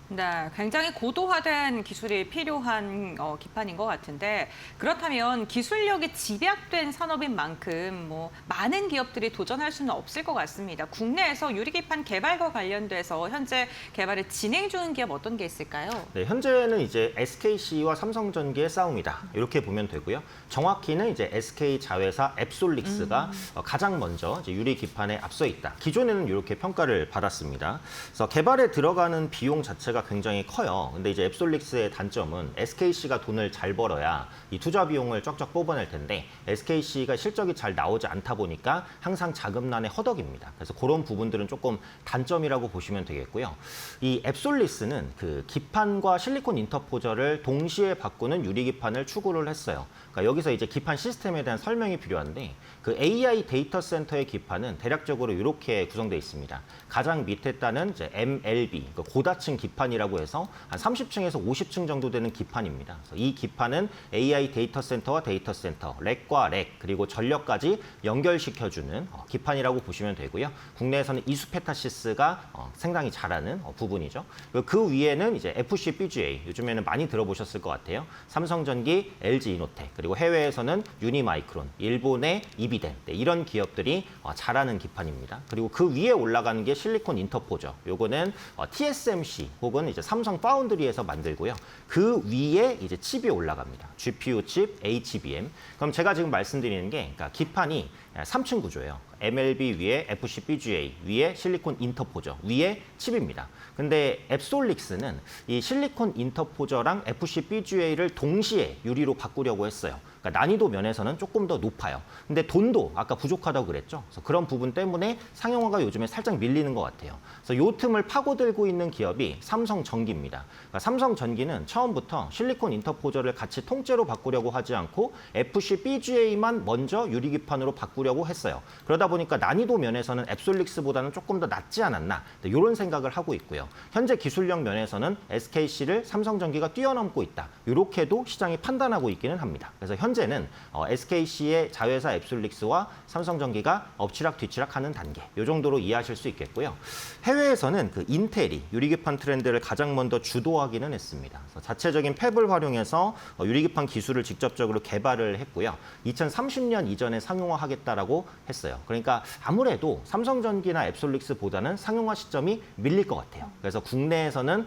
네, 굉장히 고도화된 기술이 필요한 기판인 것 같은데 그렇다면 기술력이 집약된 산업인 만큼 뭐 많은 기업들이 도전할 수는 없을 것 같습니다. 국내에서 유리기판 개발과 관련돼서 현재 개발을 진행 중인 기업 어떤 게 있을까요? 네, 현재는 이제 SKC와 삼성전기의 싸움이다. 이렇게 보면 되고요. 정확히는 이제 SK 자회사 앱솔릭스가 가장 먼저 이제 유리기판에 앞서 있다. 기존에는 이렇게 평가를 받았습니다. 그래서 개발에 들어가는 비용 자체가 굉장히 커요. 근데 이제 앱솔릭스의 단점은 SKC가 돈을 잘 벌어야 이 투자 비용을 쫙쫙 뽑아낼 텐데 SKC가 실적이 잘 나오지 않다 보니까 항상 자금난에 허덕입니다. 그래서 그런 부분들은 조금 단점이라고 보시면 되겠고요. 이 앱솔릭스는 그 기판과 실리콘 인터포저를 동시에 바꾸는 유리기판을 추구를 했어요. 그러니까 여기서 이제 기판 시스템에 대한 설명이 필요한데 그 AI 데이터 센터의 기판은 대략적으로 이렇게 구성되어 있습니다. 가장 밑에 따는 이제 MLB, 그러니까 고다층 기판이라고 해서 한 30층에서 50층 정도 되는 기판입니다. 그래서 이 기판은 AI 데이터 센터와 데이터 센터, 렉과 렉, 그리고 전력까지 연결시켜주는 기판이라고 보시면 되고요. 국내에서는 이수페타시스가 상당히 잘하는 부분이죠. 그 위에는 이제 FCBGA, 요즘에는 많이 들어보셨을 것 같아요. 삼성전기, LG이노텍, 그리고 해외에서는 유니마이크론, 일본의 이비덴, 이런 기업들이 잘하는 기판입니다. 그리고 그 위에 올라가는 게 실리콘 인터포저. 요거는 TSMC 혹은 이제 삼성 파운드리에서 만들고요. 그 위에 이제 칩이 올라갑니다. GPU 칩, HBM. 그럼 제가 지금 말씀드리는 게 그러니까 기판이 3층 구조예요. MLB 위에 FCBGA, 위에 실리콘 인터포저, 위에 칩입니다. 근데 앱솔릭스는 이 실리콘 인터포저랑 FCBGA를 동시에 유리로 바꾸려고 했어요. 그러니까 난이도 면에서는 조금 더 높아요. 근데 돈도 아까 부족하다고 그랬죠. 그래서 그런 부분 때문에 상용화가 요즘에 살짝 밀리는 것 같아요. 그래서 요 틈을 파고들고 있는 기업이 삼성전기입니다. 그러니까 삼성전기는 처음부터 실리콘 인터포저를 같이 통째로 바꾸려고 하지 않고 FCBGA만 먼저 유리기판으로 바꾸려고 했어요. 그러다 보니까 난이도 면에서는 앱솔릭스보다는 조금 더 낫지 않았나 이런 생각을 하고 있고요. 현재 기술력 면에서는 SKC를 삼성전기가 뛰어넘고 있다. 이렇게도 시장이 판단하고 있기는 합니다. 그래서 현재는 SKC의 자회사 앱솔릭스와 삼성전기가 엎치락뒤치락하는 단계, 이 정도로 이해하실 수 있겠고요. 해외에서는 그 인텔이 유리기판 트렌드를 가장 먼저 주도하기는 했습니다. 그래서 자체적인 팹을 활용해서 유리기판 기술을 직접적으로 개발을 했고요. 2030년 이전에 상용화하겠다라고 했어요. 그러니까 아무래도 삼성전기나 앱솔릭스보다는 상용화 시점이 밀릴 것 같아요. 그래서 국내에서는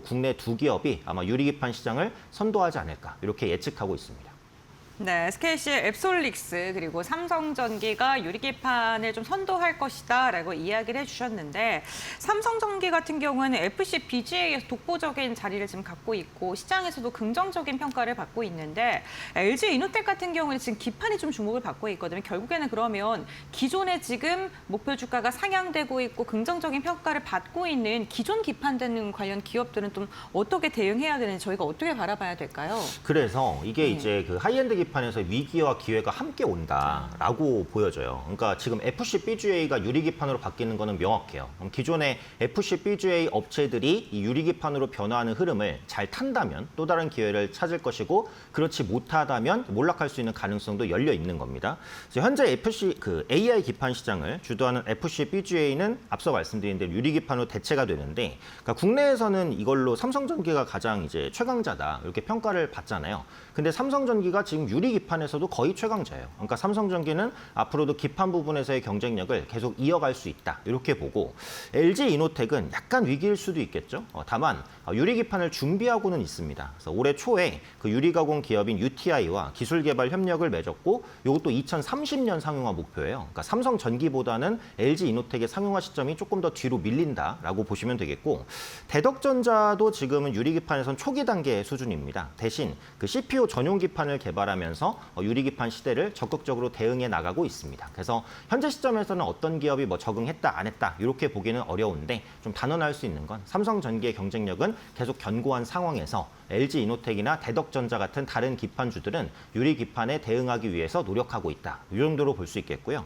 국내 두 기업이 아마 유리기판 시장을 선도하지 않을까 이렇게 예측하고 있습니다. 네, SKC의 앱솔릭스 그리고 삼성전기가 유리기판을 좀 선도할 것이다라고 이야기를 해주셨는데 삼성전기 같은 경우는 FCBGA에서 독보적인 자리를 지금 갖고 있고 시장에서도 긍정적인 평가를 받고 있는데 LG 이노텍 같은 경우는 지금 기판이 좀 주목을 받고 있거든요. 결국에는 그러면 기존에 지금 목표 주가가 상향되고 있고 긍정적인 평가를 받고 있는 기존 기판 되는 관련 기업들은 좀 어떻게 대응해야 되는지 저희가 어떻게 바라봐야 될까요? 그래서 이게 이제 그 하이엔드 기판에서 위기와 기회가 함께 온다라고 보여져요. 그러니까 지금 FCBGA가 유리기판으로 바뀌는 거는 명확해요. 그럼 기존의 FCBGA 업체들이 이 유리기판으로 변화하는 흐름을 잘 탄다면 또 다른 기회를 찾을 것이고 그렇지 못하다면 몰락할 수 있는 가능성도 열려 있는 겁니다. 그래서 현재 AI 기판 시장을 주도하는 FCBGA는 앞서 말씀드린 대로 유리기판으로 대체가 되는데 그러니까 국내에서는 이걸로 삼성전기가 가장 이제 최강자다 이렇게 평가를 받잖아요. 근데 삼성전기가 지금 유리기판에서도 거의 최강자예요. 그러니까 삼성전기는 앞으로도 기판 부분에서의 경쟁력을 계속 이어갈 수 있다. 이렇게 보고 LG 이노텍은 약간 위기일 수도 있겠죠. 다만 유리기판을 준비하고는 있습니다. 그래서 올해 초에 그 유리가공 기업인 UTI와 기술개발 협력을 맺었고 이것도 2030년 상용화 목표예요. 그러니까 삼성전기보다는 LG 이노텍의 상용화 시점이 조금 더 뒤로 밀린다라고 보시면 되겠고 대덕전자도 지금은 유리기판에선 초기 단계 수준입니다. 대신 그 CPU 전용 기판을 개발하면서 유리기판 시대를 적극적으로 대응해 나가고 있습니다. 그래서 현재 시점에서는 어떤 기업이 뭐 적응했다 안 했다 이렇게 보기는 어려운데 좀 단언할 수 있는 건 삼성전기의 경쟁력은 계속 견고한 상황에서 LG 이노텍이나 대덕전자 같은 다른 기판주들은 유리기판에 대응하기 위해서 노력하고 있다. 이 정도로 볼 수 있겠고요.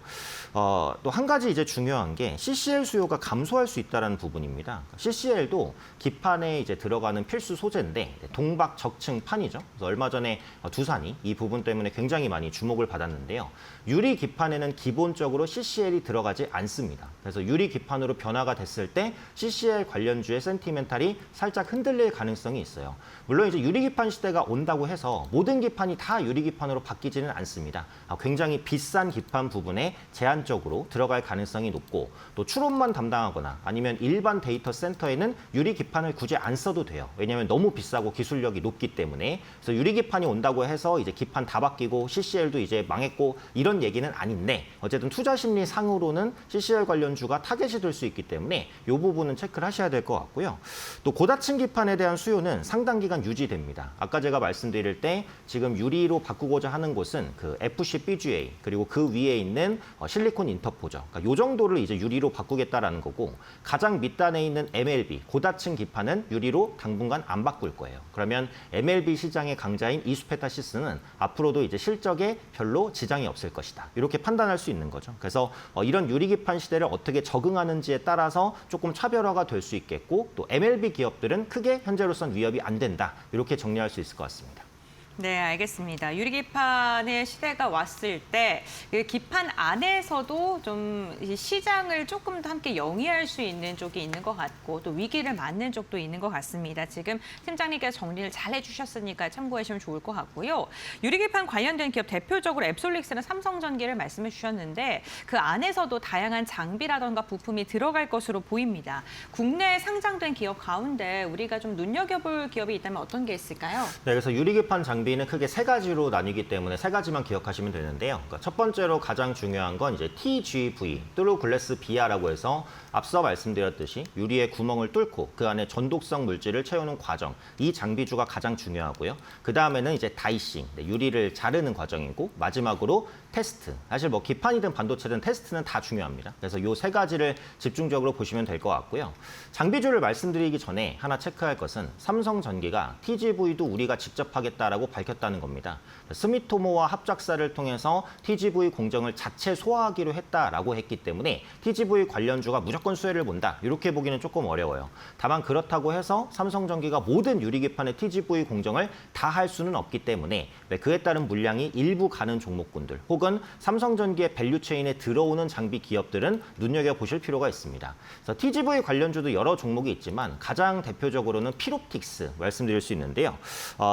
또 한 가지 이제 중요한 게 CCL 수요가 감소할 수 있다는 부분입니다. CCL도 기판에 이제 들어가는 필수 소재인데 동박 적층판이죠. 그래서 얼마 전에 두산이 이 부분 때문에 굉장히 많이 주목을 받았는데요. 유리 기판에는 기본적으로 CCL이 들어가지 않습니다. 그래서 유리 기판으로 변화가 됐을 때 CCL 관련주의 센티멘탈이 살짝 흔들릴 가능성이 있어요. 물론 이제 유리 기판 시대가 온다고 해서 모든 기판이 다 유리 기판으로 바뀌지는 않습니다. 굉장히 비싼 기판 부분에 제한적으로 들어갈 가능성이 높고 또 추론만 담당하거나 아니면 일반 데이터 센터에는 유리 기판을 굳이 안 써도 돼요. 왜냐하면 너무 비싸고 기술력이 높기 때문에. 그래서 유리 기판이 온다고 해서 이제 기판 다 바뀌고 CCL도 이제 망했고 이런 얘기는 아닌데 어쨌든 투자 심리 상으로는 CCL 관련주가 타겟이 될 수 있기 때문에 이 부분은 체크를 하셔야 될 것 같고요. 또 고다층 기판에 대한 수요는 상당 기간 유지됩니다. 아까 제가 말씀드릴 때 지금 유리로 바꾸고자 하는 곳은 그 FCBGA 그리고 그 위에 있는 실리콘 인터포저. 그러니까 이 정도를 이제 유리로 바꾸겠다라는 거고 가장 밑단에 있는 MLB 고다층 기판은 유리로 당분간 안 바꿀 거예요. 그러면 MLB 시장의 강자인 이수페타시스는 앞으로도 이제 실적에 별로 지장이 없을 것이다. 이렇게 판단할 수 있는 거죠. 그래서 이런 유리기판 시대를 어떻게 적응하는지에 따라서 조금 차별화가 될 수 있겠고 또 MLB 기업들은 크게 현재로선 위협이 안 된다. 이렇게 정리할 수 있을 것 같습니다. 네, 알겠습니다. 유리기판의 시대가 왔을 때 그 기판 안에서도 좀 시장을 조금 더 함께 영위할 수 있는 쪽이 있는 것 같고 또 위기를 맞는 쪽도 있는 것 같습니다. 지금 팀장님께서 정리를 잘 해주셨으니까 참고하시면 좋을 것 같고요. 유리기판 관련된 기업 대표적으로 앱솔릭스나 삼성전기를 말씀해 주셨는데 그 안에서도 다양한 장비라던가 부품이 들어갈 것으로 보입니다. 국내에 상장된 기업 가운데 우리가 좀 눈여겨볼 기업이 있다면 어떤 게 있을까요? 네, 그래서 유리기판 장비 장비는 크게 세 가지로 나뉘기 때문에 세 가지만 기억하시면 되는데요. 그러니까 첫 번째로 가장 중요한 건 이제 TGV, Through Glass Via라고 해서 앞서 말씀드렸듯이 유리의 구멍을 뚫고 그 안에 전독성 물질을 채우는 과정, 이 장비주가 가장 중요하고요. 그 다음에는 이제 다이싱, 유리를 자르는 과정이고 마지막으로 테스트. 사실 뭐 기판이든 반도체든 테스트는 다 중요합니다. 그래서 이 세 가지를 집중적으로 보시면 될 것 같고요. 장비주를 말씀드리기 전에 하나 체크할 것은 삼성전기가 TGV도 우리가 직접 하겠다라고 밝혔다는 겁니다. 스미토모와 합작사를 통해서 TGV 공정을 자체 소화하기로 했다라고 했기 때문에 TGV 관련주가 무조건 수혜를 본다. 이렇게 보기는 조금 어려워요. 다만 그렇다고 해서 삼성전기가 모든 유리기판의 TGV 공정을 다 할 수는 없기 때문에 그에 따른 물량이 일부 가는 종목군들 혹은 삼성전기의 밸류체인에 들어오는 장비 기업들은 눈여겨보실 필요가 있습니다. 그래서 TGV 관련주도 여러 종목이 있지만 가장 대표적으로는 필옵틱스 말씀드릴 수 있는데요.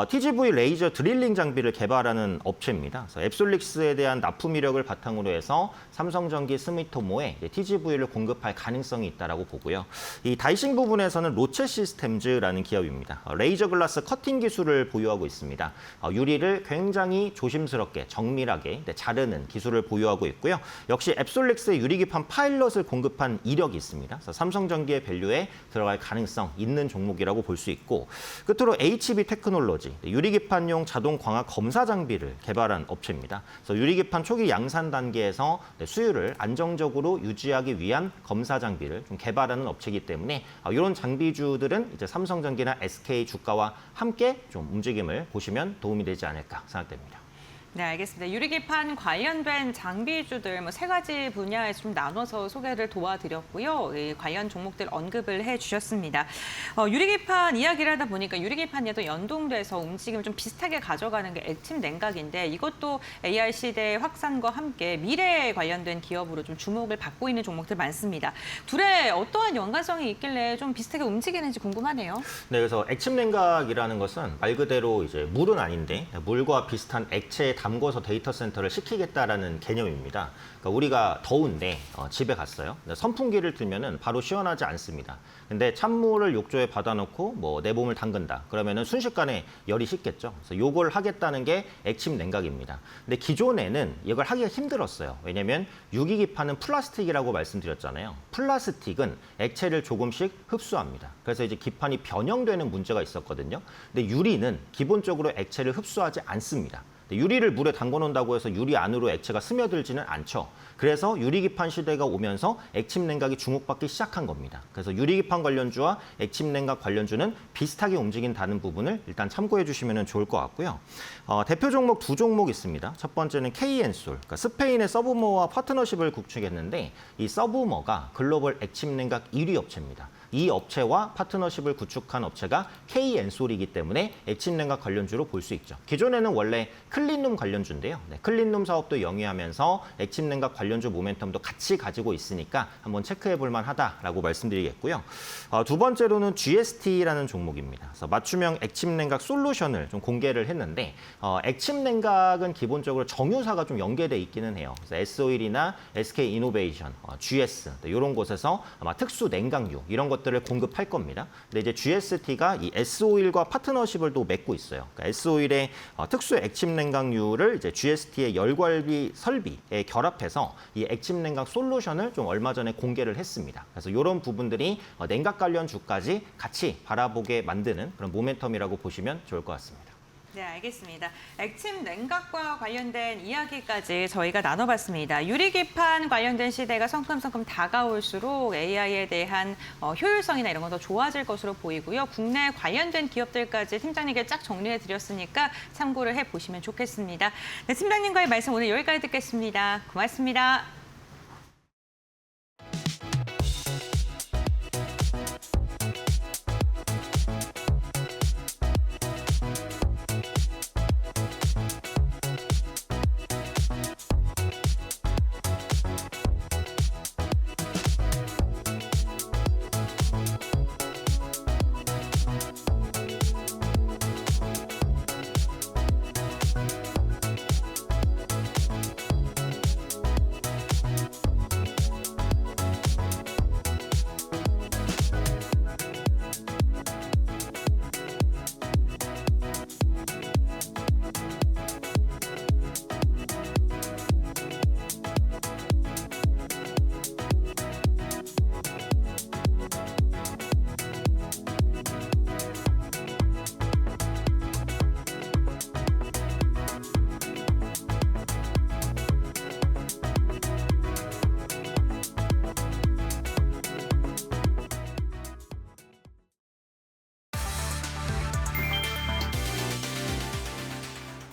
TGV 레이저 드릴링 장비를 개발하는 업체입니다. 그래서 앱솔릭스에 대한 납품 이력을 바탕으로 해서 삼성전기 스미토모에 TGV를 공급할 가능성이 있다라고 보고요. 이 다이싱 부분에서는 로체 시스템즈라는 기업입니다. 레이저 글라스 커팅 기술을 보유하고 있습니다. 유리를 굉장히 조심스럽게 정밀하게 자르는 기술을 보유하고 있고요. 역시 앱솔릭스의 유리기판 파일럿을 공급한 이력이 있습니다. 그래서 삼성전기의 밸류에 들어갈 가능성 있는 종목이라고 볼 수 있고 끝으로 HB 테크놀로지, 유리기판용 자동 광학 검사 장비를 개발한 업체입니다. 그래서 유리기판 초기 양산 단계에서 수율을 안정적으로 유지하기 위한 검사 장비를 좀 개발하는 업체이기 때문에 이런 장비주들은 이제 삼성전기나 SK 주가와 함께 좀 움직임을 보시면 도움이 되지 않을까 생각됩니다. 네, 알겠습니다. 유리기판 관련된 장비주들 세 가지 분야에서 좀 나눠서 소개를 도와드렸고요. 이 관련 종목들 언급을 해주셨습니다. 유리기판 이야기를 하다 보니까 유리기판에도 연동돼서 움직임을 좀 비슷하게 가져가는 게 액침 냉각인데 이것도 AI 시대의 확산과 함께 미래에 관련된 기업으로 좀 주목을 받고 있는 종목들 많습니다. 둘의 어떠한 연관성이 있길래 좀 비슷하게 움직이는지 궁금하네요. 네, 그래서 액침 냉각이라는 것은 말 그대로 이제 물은 아닌데 물과 비슷한 액체에 담궈서 데이터 센터를 식히겠다라는 개념입니다. 그러니까 우리가 더운데 집에 갔어요. 선풍기를 틀면은 바로 시원하지 않습니다. 근데 찬물을 욕조에 받아놓고 뭐 내봄을 담근다. 그러면은 순식간에 열이 식겠죠. 그래서 요걸 하겠다는 게 액침 냉각입니다. 근데 기존에는 이걸 하기가 힘들었어요. 왜냐면 유기기판은 플라스틱이라고 말씀드렸잖아요. 플라스틱은 액체를 조금씩 흡수합니다. 그래서 이제 기판이 변형되는 문제가 있었거든요. 근데 유리는 기본적으로 액체를 흡수하지 않습니다. 유리를 물에 담궈 놓는다고 해서 유리 안으로 액체가 스며들지는 않죠. 그래서 유리기판 시대가 오면서 액침 냉각이 주목받기 시작한 겁니다. 그래서 유리기판 관련주와 액침 냉각 관련주는 비슷하게 움직인다는 부분을 일단 참고해 주시면 좋을 것 같고요. 대표 종목 두 종목 있습니다. 첫 번째는 KN솔, 그러니까 스페인의 서브머와 파트너십을 구축했는데 이 서브머가 글로벌 액침 냉각 1위 업체입니다. 이 업체와 파트너십을 구축한 업체가 KN솔이기 때문에 액침 냉각 관련주로 볼 수 있죠. 기존에는 원래 클린룸 관련주인데요. 클린룸 사업도 영위하면서 액침 냉각 관련주 모멘텀도 같이 가지고 있으니까 한번 체크해 볼 만하다라고 말씀드리겠고요. 두 번째로는 GST라는 종목입니다. 그래서 맞춤형 액침 냉각 솔루션을 좀 공개를 했는데 액침 냉각은 기본적으로 정유사가 좀 연계돼 있기는 해요. 그래서 S-오일이나 SK 이노베이션, GS 이런 곳에서 아마 특수 냉각유 이런 것들을 공급할 겁니다. 근데 이제 GST가 이 S-오일과 파트너십을 또 맺고 있어요. 그러니까 S-오일의 특수 액침 냉각유를 이제 GST의 열관리 설비에 결합해서 이 액침 냉각 솔루션을 좀 얼마 전에 공개를 했습니다. 그래서 이런 부분들이 냉각 관련주까지 같이 바라보게 만드는 그런 모멘텀이라고 보시면 좋을 것 같습니다. 네, 알겠습니다. 액침 냉각과 관련된 이야기까지 저희가 나눠봤습니다. 유리기판 관련된 시대가 성큼성큼 다가올수록 AI에 대한 효율성이나 이런 건 더 좋아질 것으로 보이고요. 국내 관련된 기업들까지 팀장님께 쫙 정리해드렸으니까 참고를 해보시면 좋겠습니다. 네, 팀장님과의 말씀 오늘 여기까지 듣겠습니다. 고맙습니다.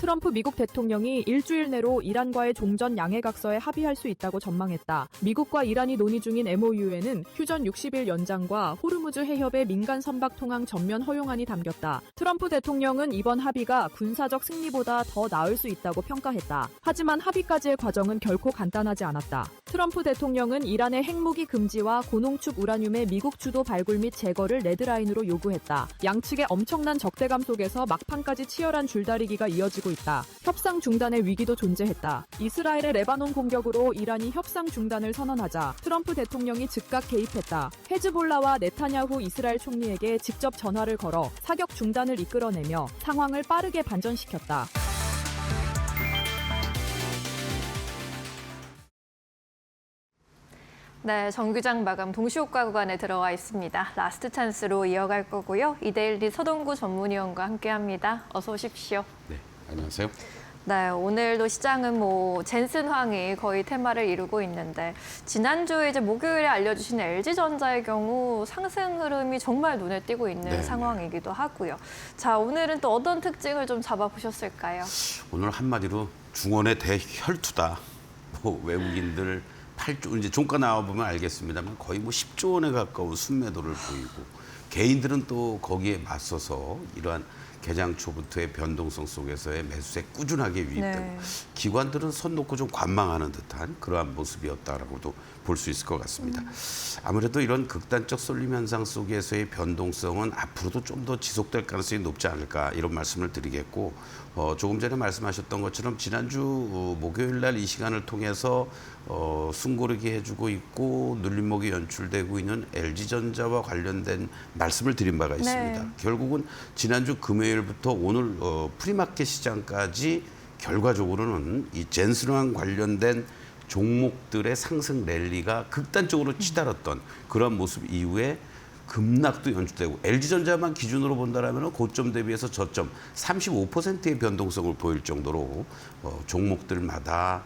트럼프 미국 대통령이 일주일 내로 이란과의 종전 양해각서에 합의할 수 있다고 전망했다. 미국과 이란이 논의 중인 MOU에는 휴전 60일 연장과 호르무즈 해협의 민간 선박 통항 전면 허용안이 담겼다. 트럼프 대통령은 이번 합의가 군사적 승리보다 더 나을 수 있다고 평가했다. 하지만 합의까지의 과정은 결코 간단하지 않았다. 트럼프 대통령은 이란의 핵무기 금지와 고농축 우라늄의 미국 주도 발굴 및 제거를 레드라인으로 요구했다. 양측의 엄청난 적대감 속에서 막판까지 치열한 줄다리기가 이어지고 있다. 협상 중단의 위기도 존재했다. 이스라엘의 레바논 공격으로 이란이 협상 중단을 선언하자 트럼프 대통령이 즉각 개입했다. 헤즈볼라와 네타냐후 이스라엘 총리에게 직접 전화를 걸어 사격 중단을 이끌어내며 상황을 빠르게 반전시켰다. 네, 정규장 마감 동시효과 구간에 들어와 있습니다. 라스트 찬스로 이어갈 거고요. 이데일리 서동구 전문위원과 함께합니다. 어서 오십시오. 네, 안녕하세요. 네, 오늘도 시장은 젠슨황이 거의 테마를 이루고 있는데 지난주에 이제 목요일에 알려주신 LG전자의 경우 상승 흐름이 정말 눈에 띄고 있는 네, 상황이기도 하고요. 자, 오늘은 또 어떤 특징을 좀 잡아보셨을까요? 오늘 한마디로 중원의 대혈투다. 외국인들 8조, 이제 종가 나와보면 알겠습니다만 거의 10조 원에 가까운 순매도를 보이고 개인들은 또 거기에 맞서서 이러한 개장 초부터의 변동성 속에서의 매수세 꾸준하게 유입되고 네. 기관들은 손 놓고 좀 관망하는 듯한 그러한 모습이었다라고도 볼 수 있을 것 같습니다. 아무래도 이런 극단적 쏠림 현상 속에서의 변동성은 앞으로도 좀 더 지속될 가능성이 높지 않을까 이런 말씀을 드리겠고 조금 전에 말씀하셨던 것처럼 지난주 목요일 날 이 시간을 통해서 숨고르게 해주고 있고 눌림목이 연출되고 있는 LG전자와 관련된 말씀을 드린 바가 있습니다. 네. 결국은 지난주 금요일부터 오늘 프리마켓 시장까지 결과적으로는 이 젠슨황 관련된 종목들의 상승 랠리가 극단적으로 치달았던 그런 모습 이후에 급락도 연출되고 LG전자만 기준으로 본다라면 고점 대비해서 저점 35%의 변동성을 보일 정도로 종목들마다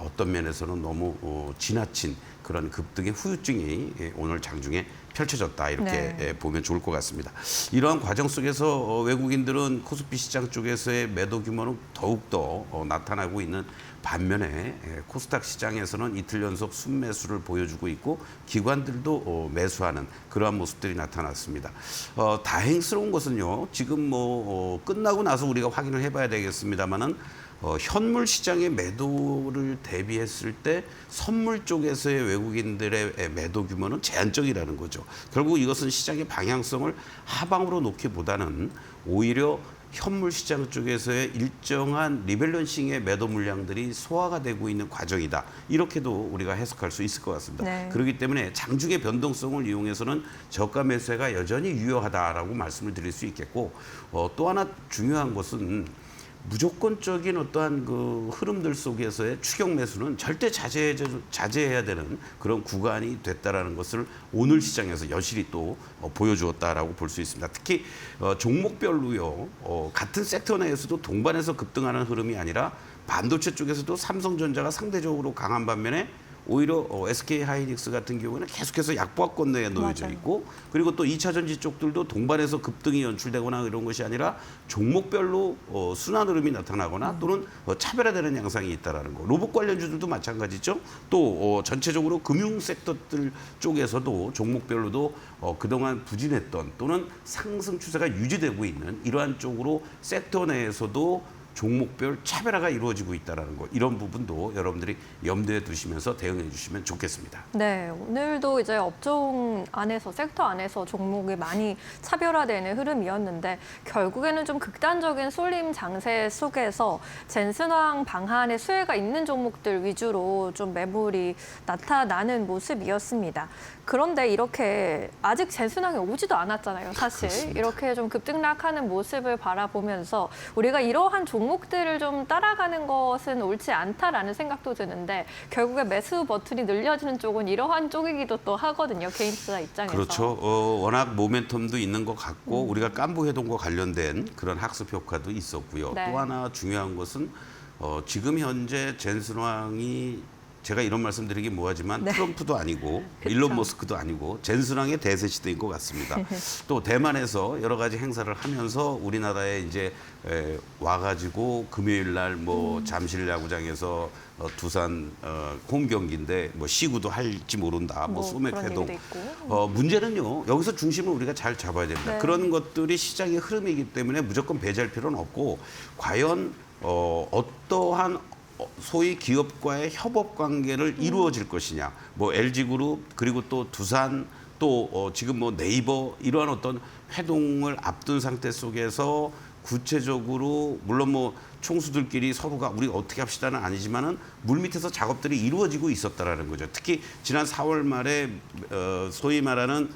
어떤 면에서는 너무 지나친 그런 급등의 후유증이 오늘 장중에 펼쳐졌다 이렇게 네. 보면 좋을 것 같습니다. 이러한 과정 속에서 외국인들은 코스피 시장 쪽에서의 매도 규모는 더욱더 나타나고 있는 반면에 코스닥 시장에서는 이틀 연속 순매수를 보여주고 있고 기관들도 매수하는 그러한 모습들이 나타났습니다. 다행스러운 것은요. 지금 끝나고 나서 우리가 확인을 해봐야 되겠습니다만은 현물 시장의 매도를 대비했을 때 선물 쪽에서의 외국인들의 매도 규모는 제한적이라는 거죠. 결국 이것은 시장의 방향성을 하방으로 놓기보다는 오히려 현물 시장 쪽에서의 일정한 리밸런싱의 매도 물량들이 소화가 되고 있는 과정이다. 이렇게도 우리가 해석할 수 있을 것 같습니다. 네. 그렇기 때문에 장중의 변동성을 이용해서는 저가 매수가 여전히 유효하다라고 말씀을 드릴 수 있겠고 또 하나 중요한 것은 무조건적인 어떠한 그 흐름들 속에서의 추격 매수는 절대 자제해야 되는 그런 구간이 됐다라는 것을 오늘 시장에서 여실히 또 보여주었다라고 볼 수 있습니다. 특히 종목별로요 같은 섹터 내에서도 동반해서 급등하는 흐름이 아니라 반도체 쪽에서도 삼성전자가 상대적으로 강한 반면에 오히려 SK하이닉스 같은 경우에는 계속해서 약보합권 내에 놓여져 맞아요. 있고 그리고 또 2차 전지 쪽들도 동반해서 급등이 연출되거나 이런 것이 아니라 종목별로 순환 흐름이 나타나거나 또는 차별화되는 양상이 있다라는 거. 로봇 관련주들도 마찬가지죠. 또 전체적으로 금융 섹터들 쪽에서도 종목별로도 그동안 부진했던 또는 상승 추세가 유지되고 있는 이러한 쪽으로 섹터 내에서도 종목별 차별화가 이루어지고 있다는 거 이런 부분도 여러분들이 염두에 두시면서 대응해 주시면 좋겠습니다. 네, 오늘도 이제 업종 안에서 섹터 안에서 종목이 많이 차별화되는 흐름이었는데 결국에는 좀 극단적인 쏠림 장세 속에서 젠슨황 방한의 수혜가 있는 종목들 위주로 좀 매물이 나타나는 모습이었습니다. 그런데 이렇게 아직 젠슨황이 오지도 않았잖아요, 사실. 그렇습니다. 이렇게 좀 급등락하는 모습을 바라보면서 우리가 이러한 종목들을 좀 따라가는 것은 옳지 않다라는 생각도 드는데 결국에 매수 버튼이 늘려지는 쪽은 이러한 쪽이기도 또 하거든요, 개인 투자 입장에서. 그렇죠. 워낙 모멘텀도 있는 것 같고 우리가 깐부 해동과 관련된 그런 학습 효과도 있었고요. 네. 또 하나 중요한 것은 지금 현재 젠슨황이 제가 이런 말씀드리기 뭐하지만 네. 트럼프도 아니고 그쵸. 일론 머스크도 아니고 젠슨왕의 대세시대인 것 같습니다. 또 대만에서 여러 가지 행사를 하면서 우리나라에 이제 와가지고 금요일 날 뭐 잠실 야구장에서 두산 홈 경기인데 뭐 시구도 할지 모른다. 뭐 소맥 그런 회동. 얘기도 있고. 문제는요. 여기서 중심을 우리가 잘 잡아야 됩니다. 네. 그런 것들이 시장의 흐름이기 때문에 무조건 배제할 필요는 없고 과연 어떠한 소위 기업과의 협업 관계를 이루어질 것이냐. 뭐 LG그룹 그리고 또 두산 또 지금 뭐 네이버 이러한 어떤 회동을 앞둔 상태 속에서 구체적으로 물론 뭐 총수들끼리 서로가 우리 어떻게 합시다는 아니지만은 물밑에서 작업들이 이루어지고 있었다라는 거죠. 특히 지난 4월 말에 소위 말하는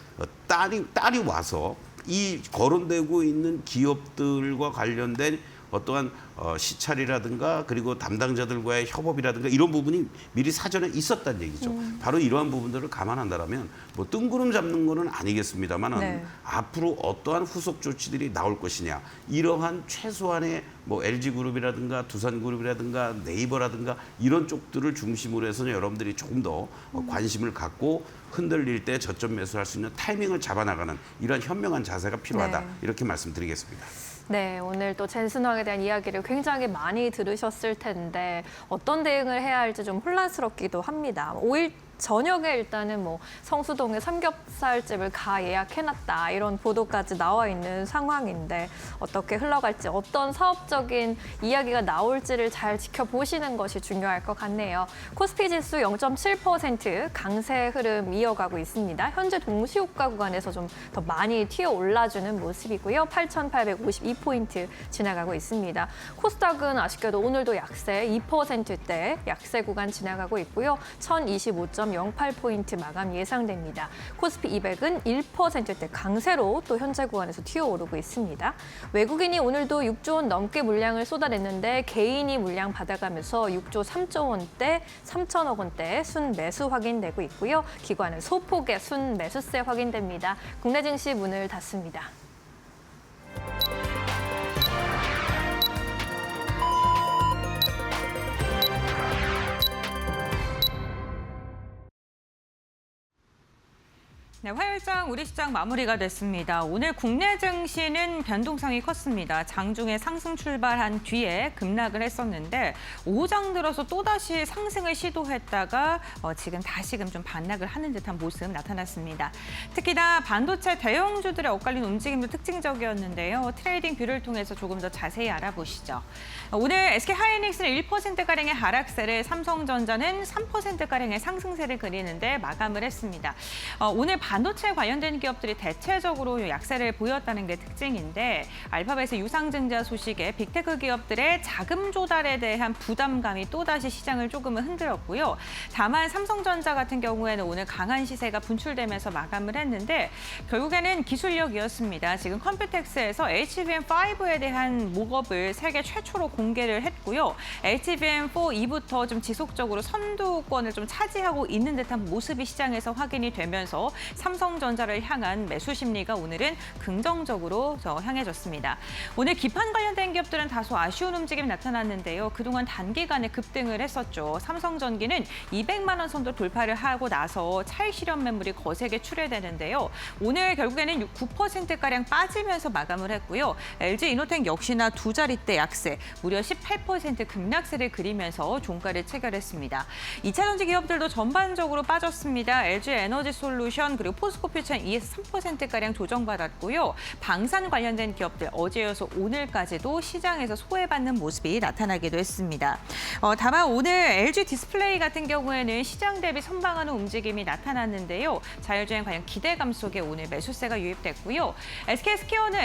딸이 와서 이 거론되고 있는 기업들과 관련된 어떠한 시찰이라든가 그리고 담당자들과의 협업이라든가 이런 부분이 미리 사전에 있었다는 얘기죠. 바로 이러한 부분들을 감안한다면 뭐 뜬구름 잡는 거는 아니겠습니다만은 네. 앞으로 어떠한 후속 조치들이 나올 것이냐 이러한 최소한의 뭐 LG그룹이라든가 두산그룹이라든가 네이버라든가 이런 쪽들을 중심으로 해서 여러분들이 조금 더 관심을 갖고 흔들릴 때 저점 매수할 수 있는 타이밍을 잡아나가는 이런 현명한 자세가 필요하다 네. 이렇게 말씀드리겠습니다. 네, 오늘 또 젠슨왕에 대한 이야기를 굉장히 많이 들으셨을 텐데 어떤 대응을 해야 할지 좀 혼란스럽기도 합니다. 5일 저녁에 일단은 뭐 성수동에 삼겹살집을 예약해놨다 이런 보도까지 나와 있는 상황인데 어떻게 흘러갈지 어떤 사업적인 이야기가 나올지를 잘 지켜보시는 것이 중요할 것 같네요. 코스피 지수 0.7% 강세 흐름 이어가고 있습니다. 현재 동시호가 구간에서 좀 더 많이 튀어 올라주는 모습이고요. 8,852포인트 지나가고 있습니다. 코스닥은 아쉽게도 오늘도 약세 2%대 약세 구간 지나가고 있고요. 1,025.08포인트 마감 예상됩니다. 코스피 200은 1%대 강세로 또 현재 구간에서 튀어오르고 있습니다. 외국인이 오늘도 6조 원 넘게 물량을 쏟아냈는데 개인이 물량 받아가면서 6조 3조 원대, 3천억 원대 순 매수 확인되고 있고요. 기관은 소폭의 순 매수세 확인됩니다. 국내 증시 문을 닫습니다. 네, 화요일장 우리 시장 마무리가 됐습니다. 오늘 국내 증시는 변동성이 컸습니다. 장중에 상승 출발한 뒤에 급락을 했었는데 오후장 들어서 또다시 상승을 시도했다가 지금 다시금 좀 반락을 하는 듯한 모습 나타났습니다. 특히나 반도체 대형주들의 엇갈린 움직임도 특징적이었는데요. 트레이딩 뷰를 통해서 조금 더 자세히 알아보시죠. 오늘 SK하이닉스는 1%가량의 하락세를, 삼성전자는 3%가량의 상승세를 그리는데 마감을 했습니다. 오늘 반도체 관련된 기업들이 대체적으로 약세를 보였다는 게 특징인데 알파벳의 유상증자 소식에 빅테크 기업들의 자금 조달에 대한 부담감이 또다시 시장을 조금은 흔들었고요. 다만 삼성전자 같은 경우에는 오늘 강한 시세가 분출되면서 마감을 했는데 결국에는 기술력이었습니다. 지금 컴퓨텍스에서 HBM5에 대한 목업을 세계 최초로 공개를 했고요. HBM4 2부터 좀 지속적으로 선두권을 좀 차지하고 있는 듯한 모습이 시장에서 확인이 되면서 삼성전자를 향한 매수 심리가 오늘은 긍정적으로 향해졌습니다. 오늘 기판 관련된 기업들은 다소 아쉬운 움직임이 나타났는데요. 그동안 단기간에 급등을 했었죠. 삼성전기는 200만 원 선도 돌파를 하고 나서 차익 실현 매물이 거세게 출회되는데요. 오늘 결국에는 9%가량 빠지면서 마감을 했고요. LG이노텍 역시나 두 자릿대 약세, 무려 18% 급락세를 그리면서 종가를 체결했습니다. 2차전지 기업들도 전반적으로 빠졌습니다. LG에너지솔루션 그리고 포스코퓨처는 2에서 3%가량 조정받았고요. 방산 관련된 기업들 어제여서 오늘까지도 시장에서 소외받는 모습이 나타나기도 했습니다. 다만 오늘 LG 디스플레이 같은 경우에는 시장 대비 선방하는 움직임이 나타났는데요. 자율주행 관련 기대감 속에 오늘 매수세가 유입됐고요. SK스퀘어는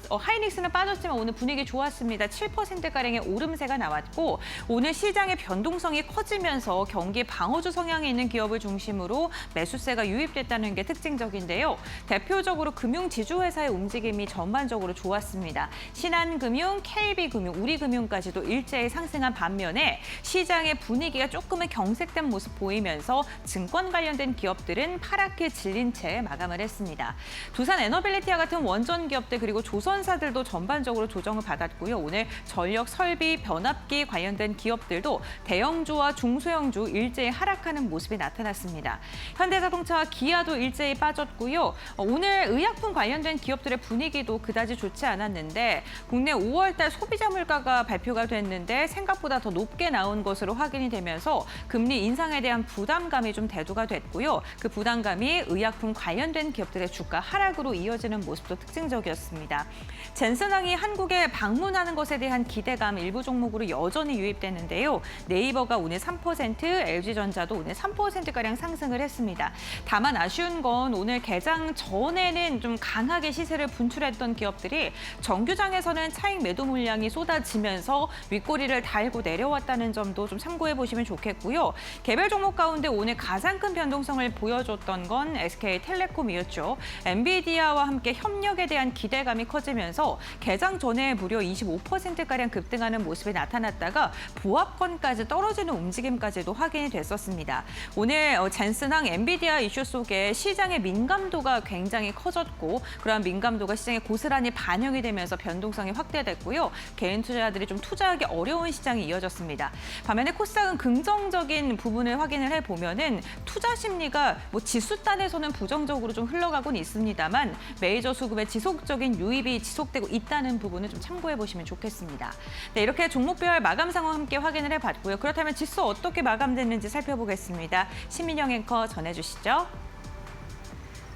하이닉스는 빠졌지만 오늘 분위기 좋았습니다. 7%가량의 오름세가 나왔고 오늘 시장의 변동성이 커지면서 경기 방어주 성향이 있는 기업을 중심으로 매수세가 유입됐다는 게 특징적인데요. 대표적으로 금융 지주회사의 움직임이 전반적으로 좋았습니다. 신한금융, KB금융, 우리금융까지도 일제히 상승한 반면에 시장의 분위기가 조금은 경색된 모습 보이면서 증권 관련된 기업들은 파랗게 질린 채 마감을 했습니다. 두산 에너빌리티와 같은 원전 기업들 그리고 조선사들도 전반적으로 조정을 받았고요. 오늘 전력, 설비, 변압기 관련된 기업들도 대형주와 중소형주 일제히 하락하는 모습이 나타났습니다. 현대자동차와 기아도 일제히 빠졌고요. 오늘 의약품 관련된 기업들의 분위기도 그다지 좋지 않았는데 국내 5월달 소비자 물가가 발표가 됐는데 생각보다 더 높게 나온 것으로 확인이 되면서 금리 인상에 대한 부담감이 좀 대두가 됐고요. 그 부담감이 의약품 관련된 기업들의 주가 하락으로 이어지는 모습도 특징적이었습니다. 젠슨항이 한국에 방문하는 것에 대한 기대감 일부 종목으로 여전히 유입되는데요. 네이버가 오늘 3%, LG전자도 오늘 3%가량 상승을 했습니다. 다만 아쉬운 건 오늘 개장 전에는 좀 강하게 시세를 분출했던 기업들이 정규장에서는 차익 매도 물량이 쏟아지면서 윗꼬리를 달고 내려왔다는 점도 좀 참고해 보시면 좋겠고요. 개별 종목 가운데 오늘 가장 큰 변동성을 보여줬던 건 SK텔레콤이었죠. 엔비디아와 함께 협력에 대한 기대감이 커지면서 개장 전에 무려 25%가량 급등하는 모습이 나타났다가 보합권까지 떨어지는 움직임까지도 확인이 됐었습니다. 오늘 젠슨항 엔비디아 이슈 속에 시장의 민감도가 굉장히 커졌고 그러한 민감도가 시장에 고스란히 반영이 되면서 변동성이 확대됐고요. 개인 투자자들이 좀 투자하기 어려운 시장이 이어졌습니다. 반면에 코스닥은 긍정적인 부분을 확인을 해보면은 투자 심리가 지수단에서는 부정적으로 좀 흘러가곤 있습니다만 메이저 수급의 지속적인 유입이 지속되고 있다는 부분을 좀 참고해 보시면 좋겠습니다. 네, 이렇게 종목별 마감 상황 함께 확인을 해봤고요. 그렇다면 지수 어떻게 마감됐는지 살펴보겠습니다. 신민영 앵커 전해주시죠.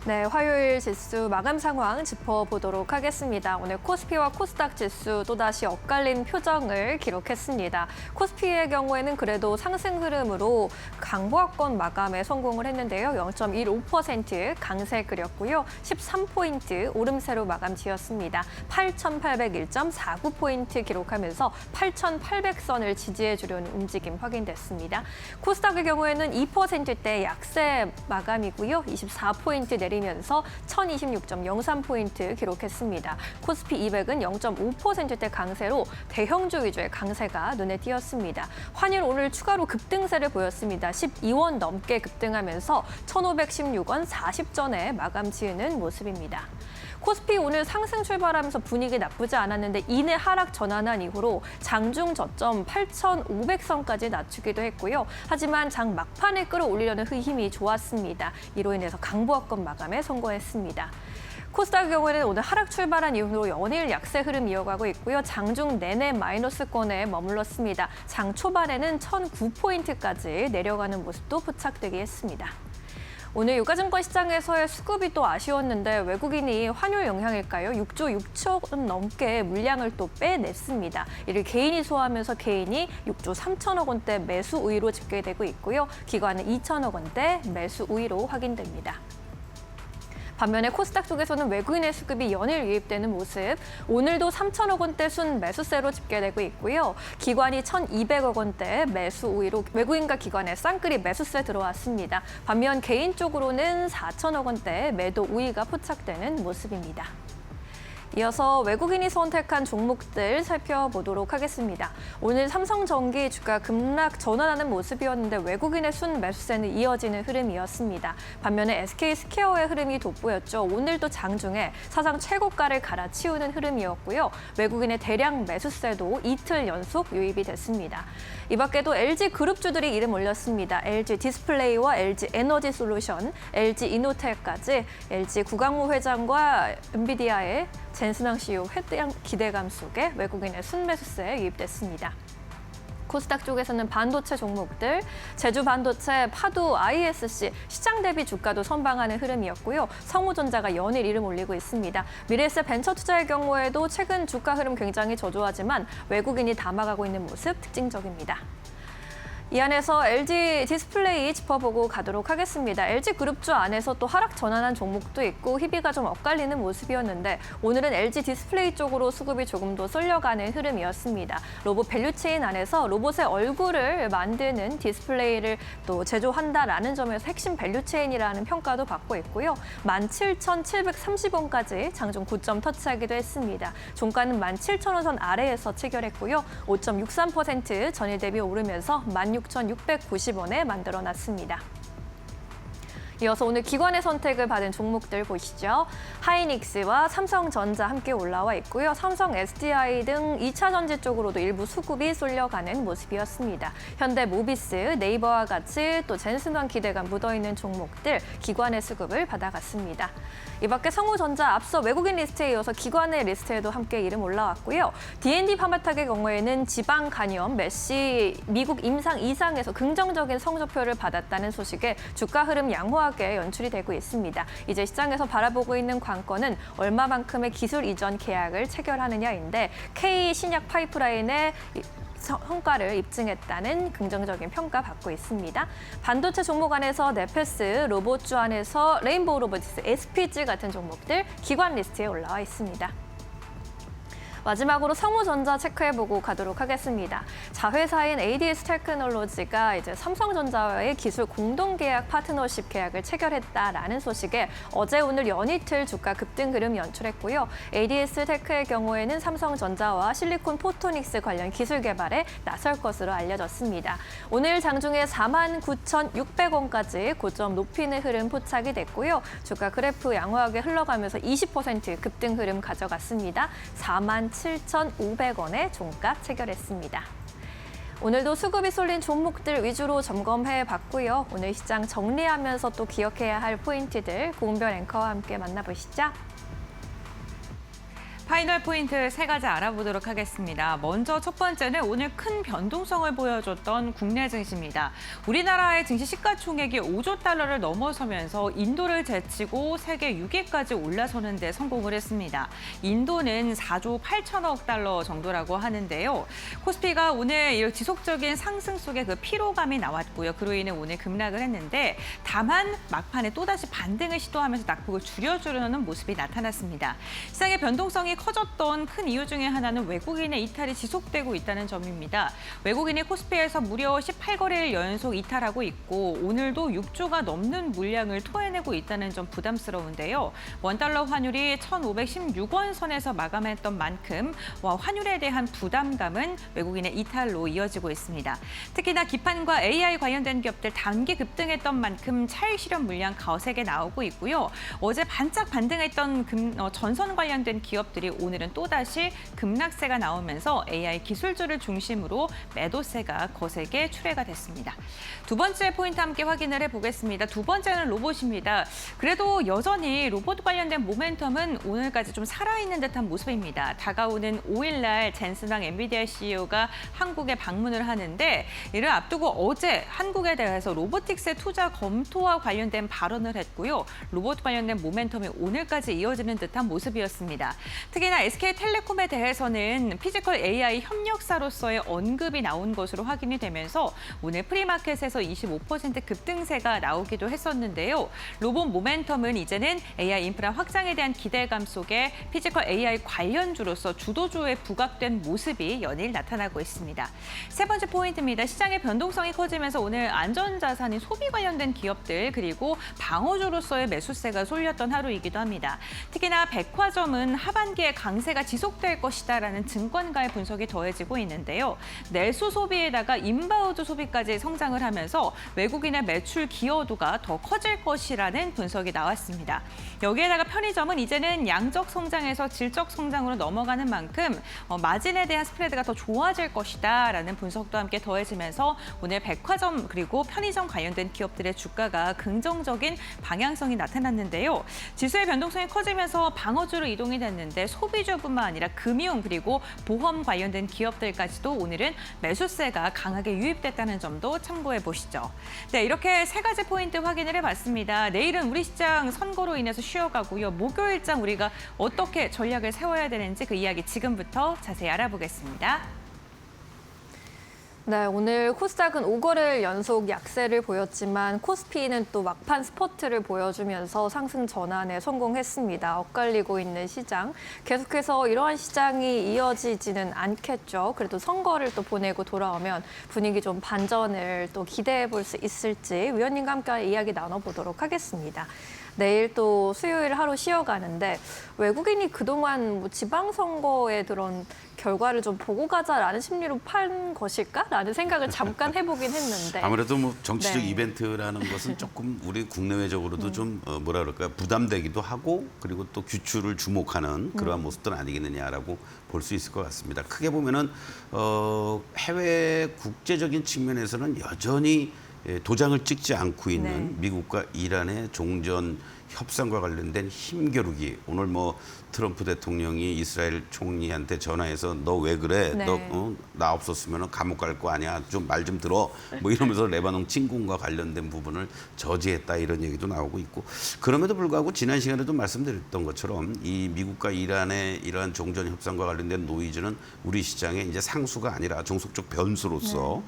네, 화요일 지수 마감 상황 짚어보도록 하겠습니다. 오늘 코스피와 코스닥 지수 또다시 엇갈린 표정을 기록했습니다. 코스피의 경우에는 그래도 상승 흐름으로 강보합권 마감에 성공을 했는데요. 0.15% 강세 그렸고요. 13포인트 오름세로 마감 지었습니다. 8,801.49포인트 기록하면서 8,800선을 지지해 주려는 움직임 확인됐습니다. 코스닥의 경우에는 2%대 약세 마감이고요. 24포인트 내리면서 1026.03포인트 기록했습니다. 코스피 200은 0.5%대 강세로 대형주 위주의 강세가 눈에 띄었습니다. 환율 오늘 추가로 급등세를 보였습니다. 12원 넘게 급등하면서 1,516원 40전에 마감 지으는 모습입니다. 코스피 오늘 상승 출발하면서 분위기 나쁘지 않았는데 이내 하락 전환한 이후로 장중 저점 8,500선까지 낮추기도 했고요. 하지만 장 막판에 끌어올리려는 힘이 좋았습니다. 이로 인해서 강보합권 마감에 성공했습니다. 코스닥의 경우에는 오늘 하락 출발한 이후로 연일 약세 흐름 이어가고 있고요. 장중 내내 마이너스권에 머물렀습니다. 장 초반에는 1,009포인트까지 내려가는 모습도 포착되게 했습니다. 오늘 유가증권 시장에서의 수급이 또 아쉬웠는데 외국인이 환율 영향일까요? 6조 6천 원 넘게 물량을 또 빼냈습니다. 이를 개인이 소화하면서 개인이 6조 3천억 원대 매수 우위로 집계되고 있고요. 기관은 2천억 원대 매수 우위로 확인됩니다. 반면에 코스닥 쪽에서는 외국인의 수급이 연일 유입되는 모습, 오늘도 3천억 원대 순 매수세로 집계되고 있고요. 기관이 1,200억 원대 매수 우위로 외국인과 기관의 쌍끌이 매수세 들어왔습니다. 반면 개인 쪽으로는 4천억 원대 매도 우위가 포착되는 모습입니다. 이어서 외국인이 선택한 종목들 살펴보도록 하겠습니다. 오늘 삼성전기 주가 급락 전환하는 모습이었는데 외국인의 순 매수세는 이어지는 흐름이었습니다. 반면에 SK스퀘어의 흐름이 돋보였죠. 오늘도 장중에 사상 최고가를 갈아치우는 흐름이었고요. 외국인의 대량 매수세도 이틀 연속 유입이 됐습니다. 이 밖에도 LG 그룹주들이 이름 올렸습니다. LG 디스플레이와 LG 에너지 솔루션, LG 이노텍까지 LG 구강모 회장과 엔비디아의 젠슨항 CEO 회대한 기대감 속에 외국인의 순매수세에 유입됐습니다. 코스닥 쪽에서는 반도체 종목들, 제주반도체, 파도, ISC, 시장 대비 주가도 선방하는 흐름이었고요. 성우전자가 연일 이름 올리고 있습니다. 미래에셋 벤처투자의 경우에도 최근 주가 흐름 굉장히 저조하지만 외국인이 담아가고 있는 모습 특징적입니다. 이 안에서 LG 디스플레이 짚어보고 가도록 하겠습니다. LG 그룹주 안에서 또 하락 전환한 종목도 있고 희비가 좀 엇갈리는 모습이었는데 오늘은 LG 디스플레이 쪽으로 수급이 조금 더 쏠려가는 흐름이었습니다. 로봇 밸류체인 안에서 로봇의 얼굴을 만드는 디스플레이를 또 제조한다라는 점에서 핵심 밸류체인이라는 평가도 받고 있고요. 17,730원까지 장중 고점 터치하기도 했습니다. 종가는 17,000원 선 아래에서 체결했고요. 5.63% 전일 대비 오르면서 16,690원에 만들어놨습니다. 이어서 오늘 기관의 선택을 받은 종목들 보시죠. 하이닉스와 삼성전자 함께 올라와 있고요. 삼성 SDI 등 2차 전지 쪽으로도 일부 수급이 쏠려가는 모습이었습니다. 현대모비스, 네이버와 같이 또 젠슨왕 기대가 묻어있는 종목들 기관의 수급을 받아갔습니다. 이 밖에 성우전자 앞서 외국인 리스트에 이어서 기관의 리스트에도 함께 이름 올라왔고요. D&D 파마탁의 경우에는 지방 간염, 메시 미국 임상 이상에서 긍정적인 성적표를 받았다는 소식에 주가 흐름 양호하게 연출이 되고 있습니다. 이제 시장에서 바라보고 있는 관건은 얼마만큼의 기술 이전 계약을 체결하느냐인데 K 신약 파이프라인에 성과를 입증했다는 긍정적인 평가 받고 있습니다. 반도체 종목 안에서 네페스, 로봇주 안에서 레인보우 로보틱스, SPG 같은 종목들 기관 리스트에 올라와 있습니다. 마지막으로 성우전자 체크해보고 가도록 하겠습니다. 자회사인 ADS 테크놀로지가 이제 삼성전자와의 기술 공동계약 파트너십 계약을 체결했다라는 소식에 어제 오늘 연이틀 주가 급등 흐름 연출했고요. ADS 테크의 경우에는 삼성전자와 실리콘 포토닉스 관련 기술 개발에 나설 것으로 알려졌습니다. 오늘 장중에 49,600원까지 고점 높이는 흐름 포착이 됐고요. 주가 그래프 양호하게 흘러가면서 20% 급등 흐름 가져갔습니다. 47,500원에 종가 체결했습니다. 오늘도 수급이 쏠린 종목들 위주로 점검해 봤고요. 오늘 시장 정리하면서 또 기억해야 할 포인트들 고은별 앵커와 함께 만나보시죠. 파이널 포인트 세 가지 알아보도록 하겠습니다. 먼저 첫 번째는 오늘 큰 변동성을 보여줬던 국내 증시입니다. 우리나라의 증시 시가총액이 5조 달러를 넘어서면서 인도를 제치고 세계 6위까지 올라서는 데 성공을 했습니다. 인도는 4조 8천억 달러 정도라고 하는데요. 코스피가 오늘 지속적인 상승 속에 그 피로감이 나왔고요. 그로 인해 오늘 급락을 했는데 다만 막판에 또다시 반등을 시도하면서 낙폭을 줄여주려는 모습이 나타났습니다. 시장의 변동성이 커졌던 큰 이유 중에 하나는 외국인의 이탈이 지속되고 있다는 점입니다. 외국인이 코스피에서 무려 18거래일 연속 이탈하고 있고 오늘도 6조가 넘는 물량을 토해내고 있다는 점 부담스러운데요. 원달러 환율이 1,516원 선에서 마감했던 만큼 환율에 대한 부담감은 외국인의 이탈로 이어지고 있습니다. 특히나 기판과 AI 관련된 기업들 단기 급등했던 만큼 차익 실현 물량 거세게 나오고 있고요. 어제 반짝 반등했던 전선 관련된 기업들이 오늘은 또다시 급락세가 나오면서 AI 기술주를 중심으로 매도세가 거세게 출회가 됐습니다. 두 번째 포인트 함께 확인을 해보겠습니다. 두 번째는 로봇입니다. 그래도 여전히 로봇 관련된 모멘텀은 오늘까지 좀 살아있는 듯한 모습입니다. 다가오는 5일날 젠슨왕 엔비디아 CEO가 한국에 방문을 하는데 이를 앞두고 어제 한국에 대해서 로보틱스의 투자 검토와 관련된 발언을 했고요. 로봇 관련된 모멘텀이 오늘까지 이어지는 듯한 모습이었습니다. 특히나 SK텔레콤에 대해서는 피지컬 AI 협력사로서의 언급이 나온 것으로 확인이 되면서 오늘 프리마켓에서 25% 급등세가 나오기도 했었는데요. 로봇 모멘텀은 이제는 AI 인프라 확장에 대한 기대감 속에 피지컬 AI 관련주로서 주도주에 부각된 모습이 연일 나타나고 있습니다. 세 번째 포인트입니다. 시장의 변동성이 커지면서 오늘 안전자산인 소비 관련된 기업들 그리고 방어주로서의 매수세가 쏠렸던 하루이기도 합니다. 특히나 백화점은 하반기에 강세가 지속될 것이다라는 증권가의 분석이 더해지고 있는데요. 내수 소비에다가 인바우드 소비까지 성장을 하면서 외국인의 매출 기여도가 더 커질 것이라는 분석이 나왔습니다. 여기에다가 편의점은 이제는 양적 성장에서 질적 성장으로 넘어가는 만큼 마진에 대한 스프레드가 더 좋아질 것이다라는 분석도 함께 더해지면서 오늘 백화점 그리고 편의점 관련된 기업들의 주가가 긍정적인 방향성이 나타났는데요. 지수의 변동성이 커지면서 방어주로 이동이 됐는데 소비주뿐만 아니라 금융 그리고 보험 관련된 기업들까지도 오늘은 매수세가 강하게 유입됐다는 점도 참고해 보시죠. 네, 이렇게 세 가지 포인트 확인을 해봤습니다. 내일은 우리 시장 선거로 인해서 쉬어가고요. 목요일장 우리가 어떻게 전략을 세워야 되는지 그 이야기 지금부터 자세히 알아보겠습니다. 네, 오늘 코스닥은 5거래일 연속 약세를 보였지만 코스피는 또 막판 스퍼트를 보여주면서 상승 전환에 성공했습니다. 엇갈리고 있는 시장. 계속해서 이러한 시장이 이어지지는 않겠죠. 그래도 선거를 또 보내고 돌아오면 분위기 좀 반전을 또 기대해 볼 수 있을지 위원님과 함께 이야기 나눠보도록 하겠습니다. 내일 또 수요일 하루 쉬어가는데 외국인이 그동안 뭐 지방선거에 그런 결과를 좀 보고 가자라는 심리로 판 것일까라는 생각을 잠깐 해보긴 했는데 아무래도 뭐 정치적 네. 이벤트라는 것은 조금 우리 국내외적으로도 좀 뭐라 그럴까요? 부담되기도 하고 그리고 또 규추를 주목하는 그러한 모습들은 아니겠느냐라고 볼 수 있을 것 같습니다. 크게 보면은 해외 국제적인 측면에서는 여전히 도장을 찍지 않고 있는 네. 미국과 이란의 종전 협상과 관련된 힘겨루기. 오늘 뭐 트럼프 대통령이 이스라엘 총리한테 전화해서 너 왜 그래? 네. 너 나 없었으면 감옥 갈 거 아니야? 좀 말 좀 들어. 뭐 이러면서 레바논 침공과 관련된 부분을 저지했다 이런 얘기도 나오고 있고 그럼에도 불구하고 지난 시간에도 말씀드렸던 것처럼 이 미국과 이란의 이러한 종전 협상과 관련된 노이즈는 우리 시장에 이제 상수가 아니라 종속적 변수로서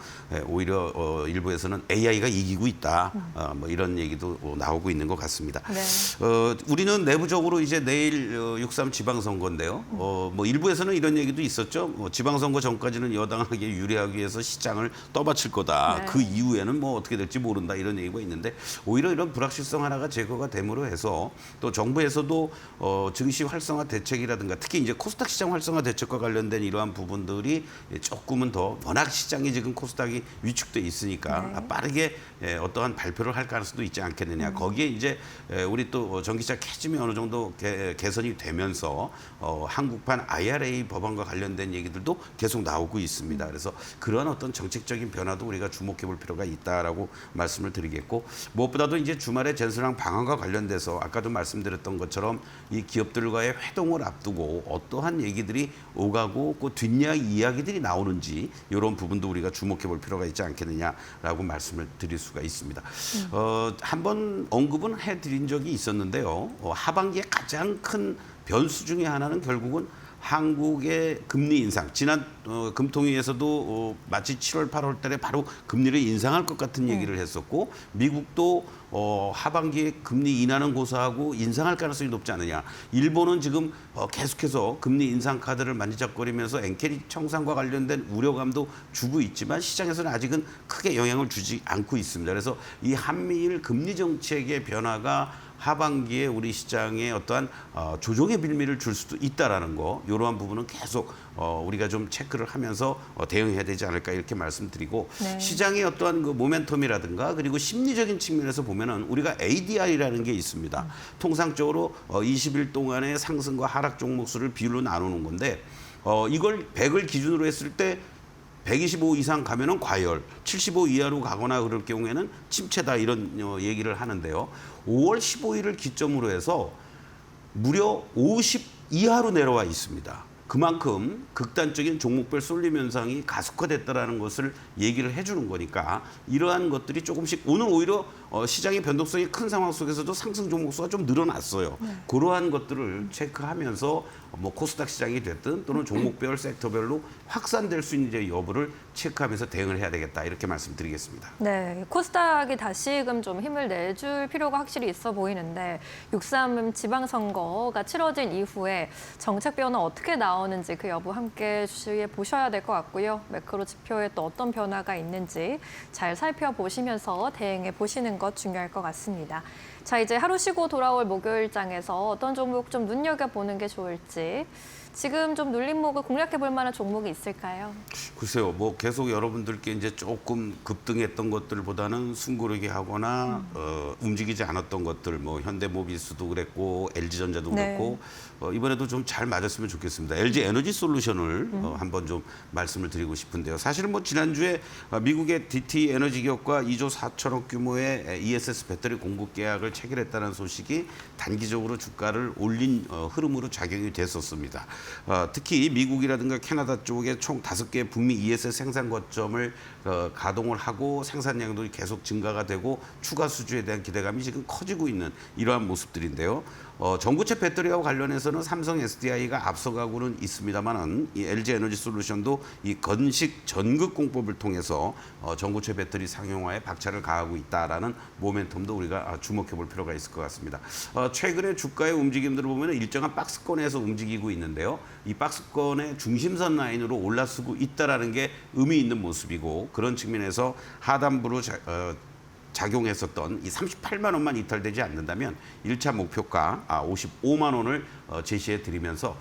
오히려 일부에서는 AI가 이기고 있다. 뭐 이런 얘기도 나오고 있는 것 같습니다. 네. 우리는 내부적으로 이제 내일 6.3 지방선거인데요. 뭐 일부에서는 이런 얘기도 있었죠. 지방선거 전까지는 여당에게 유리하기 위해서 시장을 떠받칠 거다. 네. 그 이후에는 뭐 어떻게 될지 모른다 이런 얘기가 있는데 오히려 이런 불확실성 하나가 제거가 됨으로 해서 또 정부에서도 증시 활성화 대책이라든가 특히 이제 코스닥 시장 활성화 대책과 관련된 이러한 부분들이 조금은 더 워낙 시장이 지금 코스닥이 위축돼 있으니까 네. 빠르게 어떠한 발표를 할 가능성도 있지 않겠느냐. 거기에 이제 우리 또 전기차 캐즘이 어느 정도 개선이 되면서 한국판 IRA 법안과 관련된 얘기들도 계속 나오고 있습니다. 그래서 그런 어떤 정책적인 변화도 우리가 주목해 볼 필요가 있다라고 말씀을 드리겠고 무엇보다도 이제 주말에 젠슨항 방한과 관련돼서 아까도 말씀드렸던 것처럼 이 기업들과의 회동을 앞두고 어떠한 얘기들이 오가고 그 뒷이야기 이야기들이 나오는지 이런 부분도 우리가 주목해 볼 필요가 있지 않겠느냐라고 말씀을 드릴 수가 있습니다. 한번 언급은 해드린 적이 있었는데요. 하반기에 가장 큰 변수 중에 하나는 결국은 한국의 금리 인상. 지난 금통위에서도 마치 7월, 8월 달에 바로 금리를 인상할 것 같은 얘기를 했었고 미국도 하반기에 금리 인하는 고사하고 인상할 가능성이 높지 않느냐. 일본은 지금 계속해서 금리 인상 카드를 만지작거리면서 엔케리 청산과 관련된 우려감도 주고 있지만 시장에서는 아직은 크게 영향을 주지 않고 있습니다. 그래서 이 한미일 금리 정책의 변화가 하반기에 우리 시장에 어떠한 조정의 빌미를 줄 수도 있다라는 거 이러한 부분은 계속 우리가 좀 체크를 하면서 대응해야 되지 않을까 이렇게 말씀드리고 네. 시장의 어떠한 그 모멘텀이라든가 그리고 심리적인 측면에서 보면은 우리가 ADR이라는 게 있습니다. 통상적으로 20일 동안의 상승과 하락 종목 수를 비율로 나누는 건데 이걸 100을 기준으로 했을 때 125 이상 가면은 과열, 75 이하로 가거나 그럴 경우에는 침체다 이런 얘기를 하는데요. 5월 15일을 기점으로 해서 무려 50 이하로 내려와 있습니다. 그만큼 극단적인 종목별 쏠림 현상이 가속화됐다라는 것을 얘기를 해주는 거니까 이러한 것들이 조금씩 오늘 오히려 시장의 변동성이 큰 상황 속에서도 상승 종목 수가 좀 늘어났어요. 그러한 것들을 체크하면서 뭐 코스닥 시장이 됐든 또는 종목별 섹터별로 확산될 수 있는지 여부를 체크하면서 대응을 해야 되겠다 이렇게 말씀드리겠습니다. 네, 코스닥이 다시금 좀 힘을 내줄 필요가 확실히 있어 보이는데 6.3 지방선거가 치러진 이후에 정책 변화 어떻게 나오는지 그 여부 함께 주시해 보셔야 될 것 같고요. 매크로 지표에 또 어떤 변화가 있는지 잘 살펴보시면서 대응해 보시는 것 중요할 것 같습니다. 자, 이제 하루 쉬고 돌아올 목요일장에서 어떤 종목 좀 눈여겨보는 게 좋을지 지금 좀 눌림목을 공략해 볼 만한 종목이 있을까요? 글쎄요, 뭐 계속 여러분들께 이제 조금 급등했던 것들보다는 숨고르기 하거나 움직이지 않았던 것들, 뭐 현대모비스도 그랬고 LG전자도 네. 그랬고 이번에도 좀 잘 맞았으면 좋겠습니다. LG 에너지 솔루션을 한번 좀 말씀을 드리고 싶은데요. 사실은 뭐 지난주에 미국의 DT 에너지 기업과 2조 4천억 규모의 ESS 배터리 공급 계약을 체결했다는 소식이 단기적으로 주가를 올린 흐름으로 작용이 됐었습니다. 특히 미국이라든가 캐나다 쪽에 총 5개의 북미 ESS 생산 거점을 가동을 하고 생산량도 계속 증가가 되고 추가 수주에 대한 기대감이 지금 커지고 있는 이러한 모습들인데요. 전구체 배터리와 관련해서는 삼성 SDI가 앞서가고는 있습니다만은 이 LG 에너지 솔루션도 이 건식 전극 공법을 통해서 전구체 배터리 상용화에 박차를 가하고 있다라는 모멘텀도 우리가 주목해 볼 필요가 있을 것 같습니다. 최근에 주가의 움직임들을 보면 일정한 박스권에서 움직이고 있는데요. 이 박스권의 중심선 라인으로 올라서고 있다라는 게 의미 있는 모습이고 그런 측면에서 하단부로 작용했었던 이 38만 원만 이탈되지 않는다면 1차 목표가 55만 원을 제시해 드리면서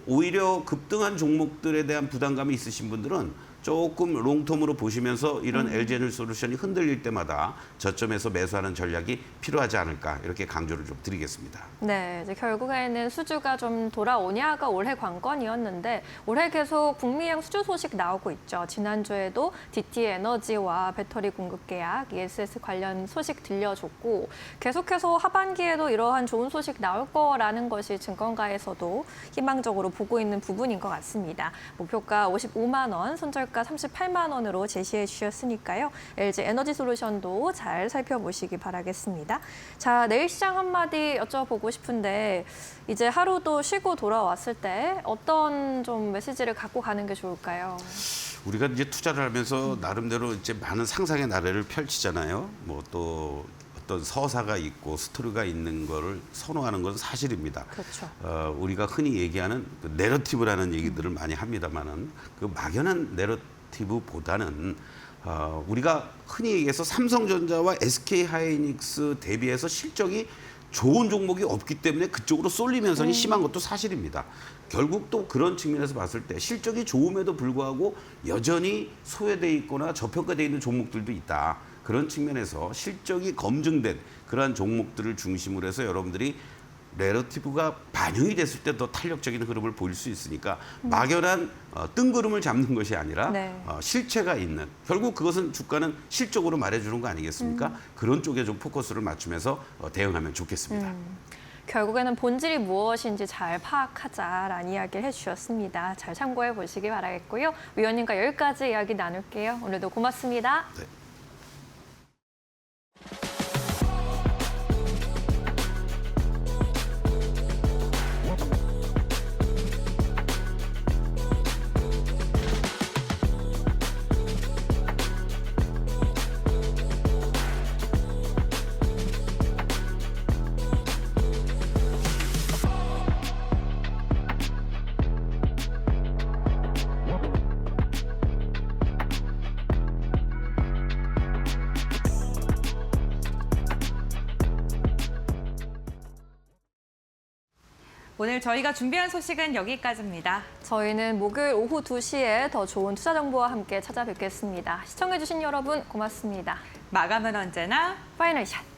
오히려 급등한 종목들에 대한 부담감이 있으신 분들은 조금 롱텀으로 보시면서 이런 LG에너지 솔루션이 흔들릴 때마다 저점에서 매수하는 전략이 필요하지 않을까 이렇게 강조를 좀 드리겠습니다. 네, 이제 결국에는 수주가 좀 돌아오냐가 올해 관건이었는데 올해 계속 북미형 수주 소식 나오고 있죠. 지난주에도 DT 에너지와 배터리 공급 계약, ESS 관련 소식 들려줬고 계속해서 하반기에도 이러한 좋은 소식 나올 거라는 것이 증권가에서도 희망적으로 보고 있는 부분인 것 같습니다. 목표가 55만 원, 손절가 38만 원으로 제시해 주셨으니까요. LG 에너지 솔루션도 잘 살펴보시기 바라겠습니다. 자, 내일 시장 한마디 여쭤보고 싶은데 이제 하루도 쉬고 돌아왔을 때 어떤 좀 메시지를 갖고 가는 게 좋을까요? 우리가 이제 투자를 하면서 나름대로 이제 많은 상상의 나래를 펼치잖아요. 뭐 또 어떤 서사가 있고 스토리가 있는 거를 선호하는 건 사실입니다. 그렇죠. 우리가 흔히 얘기하는 그 내러티브라는 얘기들을 많이 합니다만은 그 막연한 내러티브보다는 우리가 흔히 얘기해서 삼성전자와 SK하이닉스 대비해서 실적이 좋은 종목이 없기 때문에 그쪽으로 쏠림 현상이 심한 것도 사실입니다. 결국 또 그런 측면에서 봤을 때 실적이 좋음에도 불구하고 여전히 소외돼 있거나 저평가돼 있는 종목들도 있다. 그런 측면에서 실적이 검증된 그러한 종목들을 중심으로 해서 여러분들이 내러티브가 반영이 됐을 때 더 탄력적인 흐름을 보일 수 있으니까 막연한 뜬구름을 잡는 것이 아니라 네. 실체가 있는 결국 그것은 주가는 실적으로 말해주는 거 아니겠습니까? 그런 쪽에 좀 포커스를 맞추면서 대응하면 좋겠습니다. 결국에는 본질이 무엇인지 잘 파악하자라는 이야기를 해주셨습니다. 잘 참고해 보시기 바라겠고요. 위원님과 여기까지 이야기 나눌게요. 오늘도 고맙습니다. 네. 오늘 저희가 준비한 소식은 여기까지입니다. 저희는 목요일 오후 2시에 더 좋은 투자 정보와 함께 찾아뵙겠습니다. 시청해주신 여러분 고맙습니다. 마감은 언제나 파이널 샷.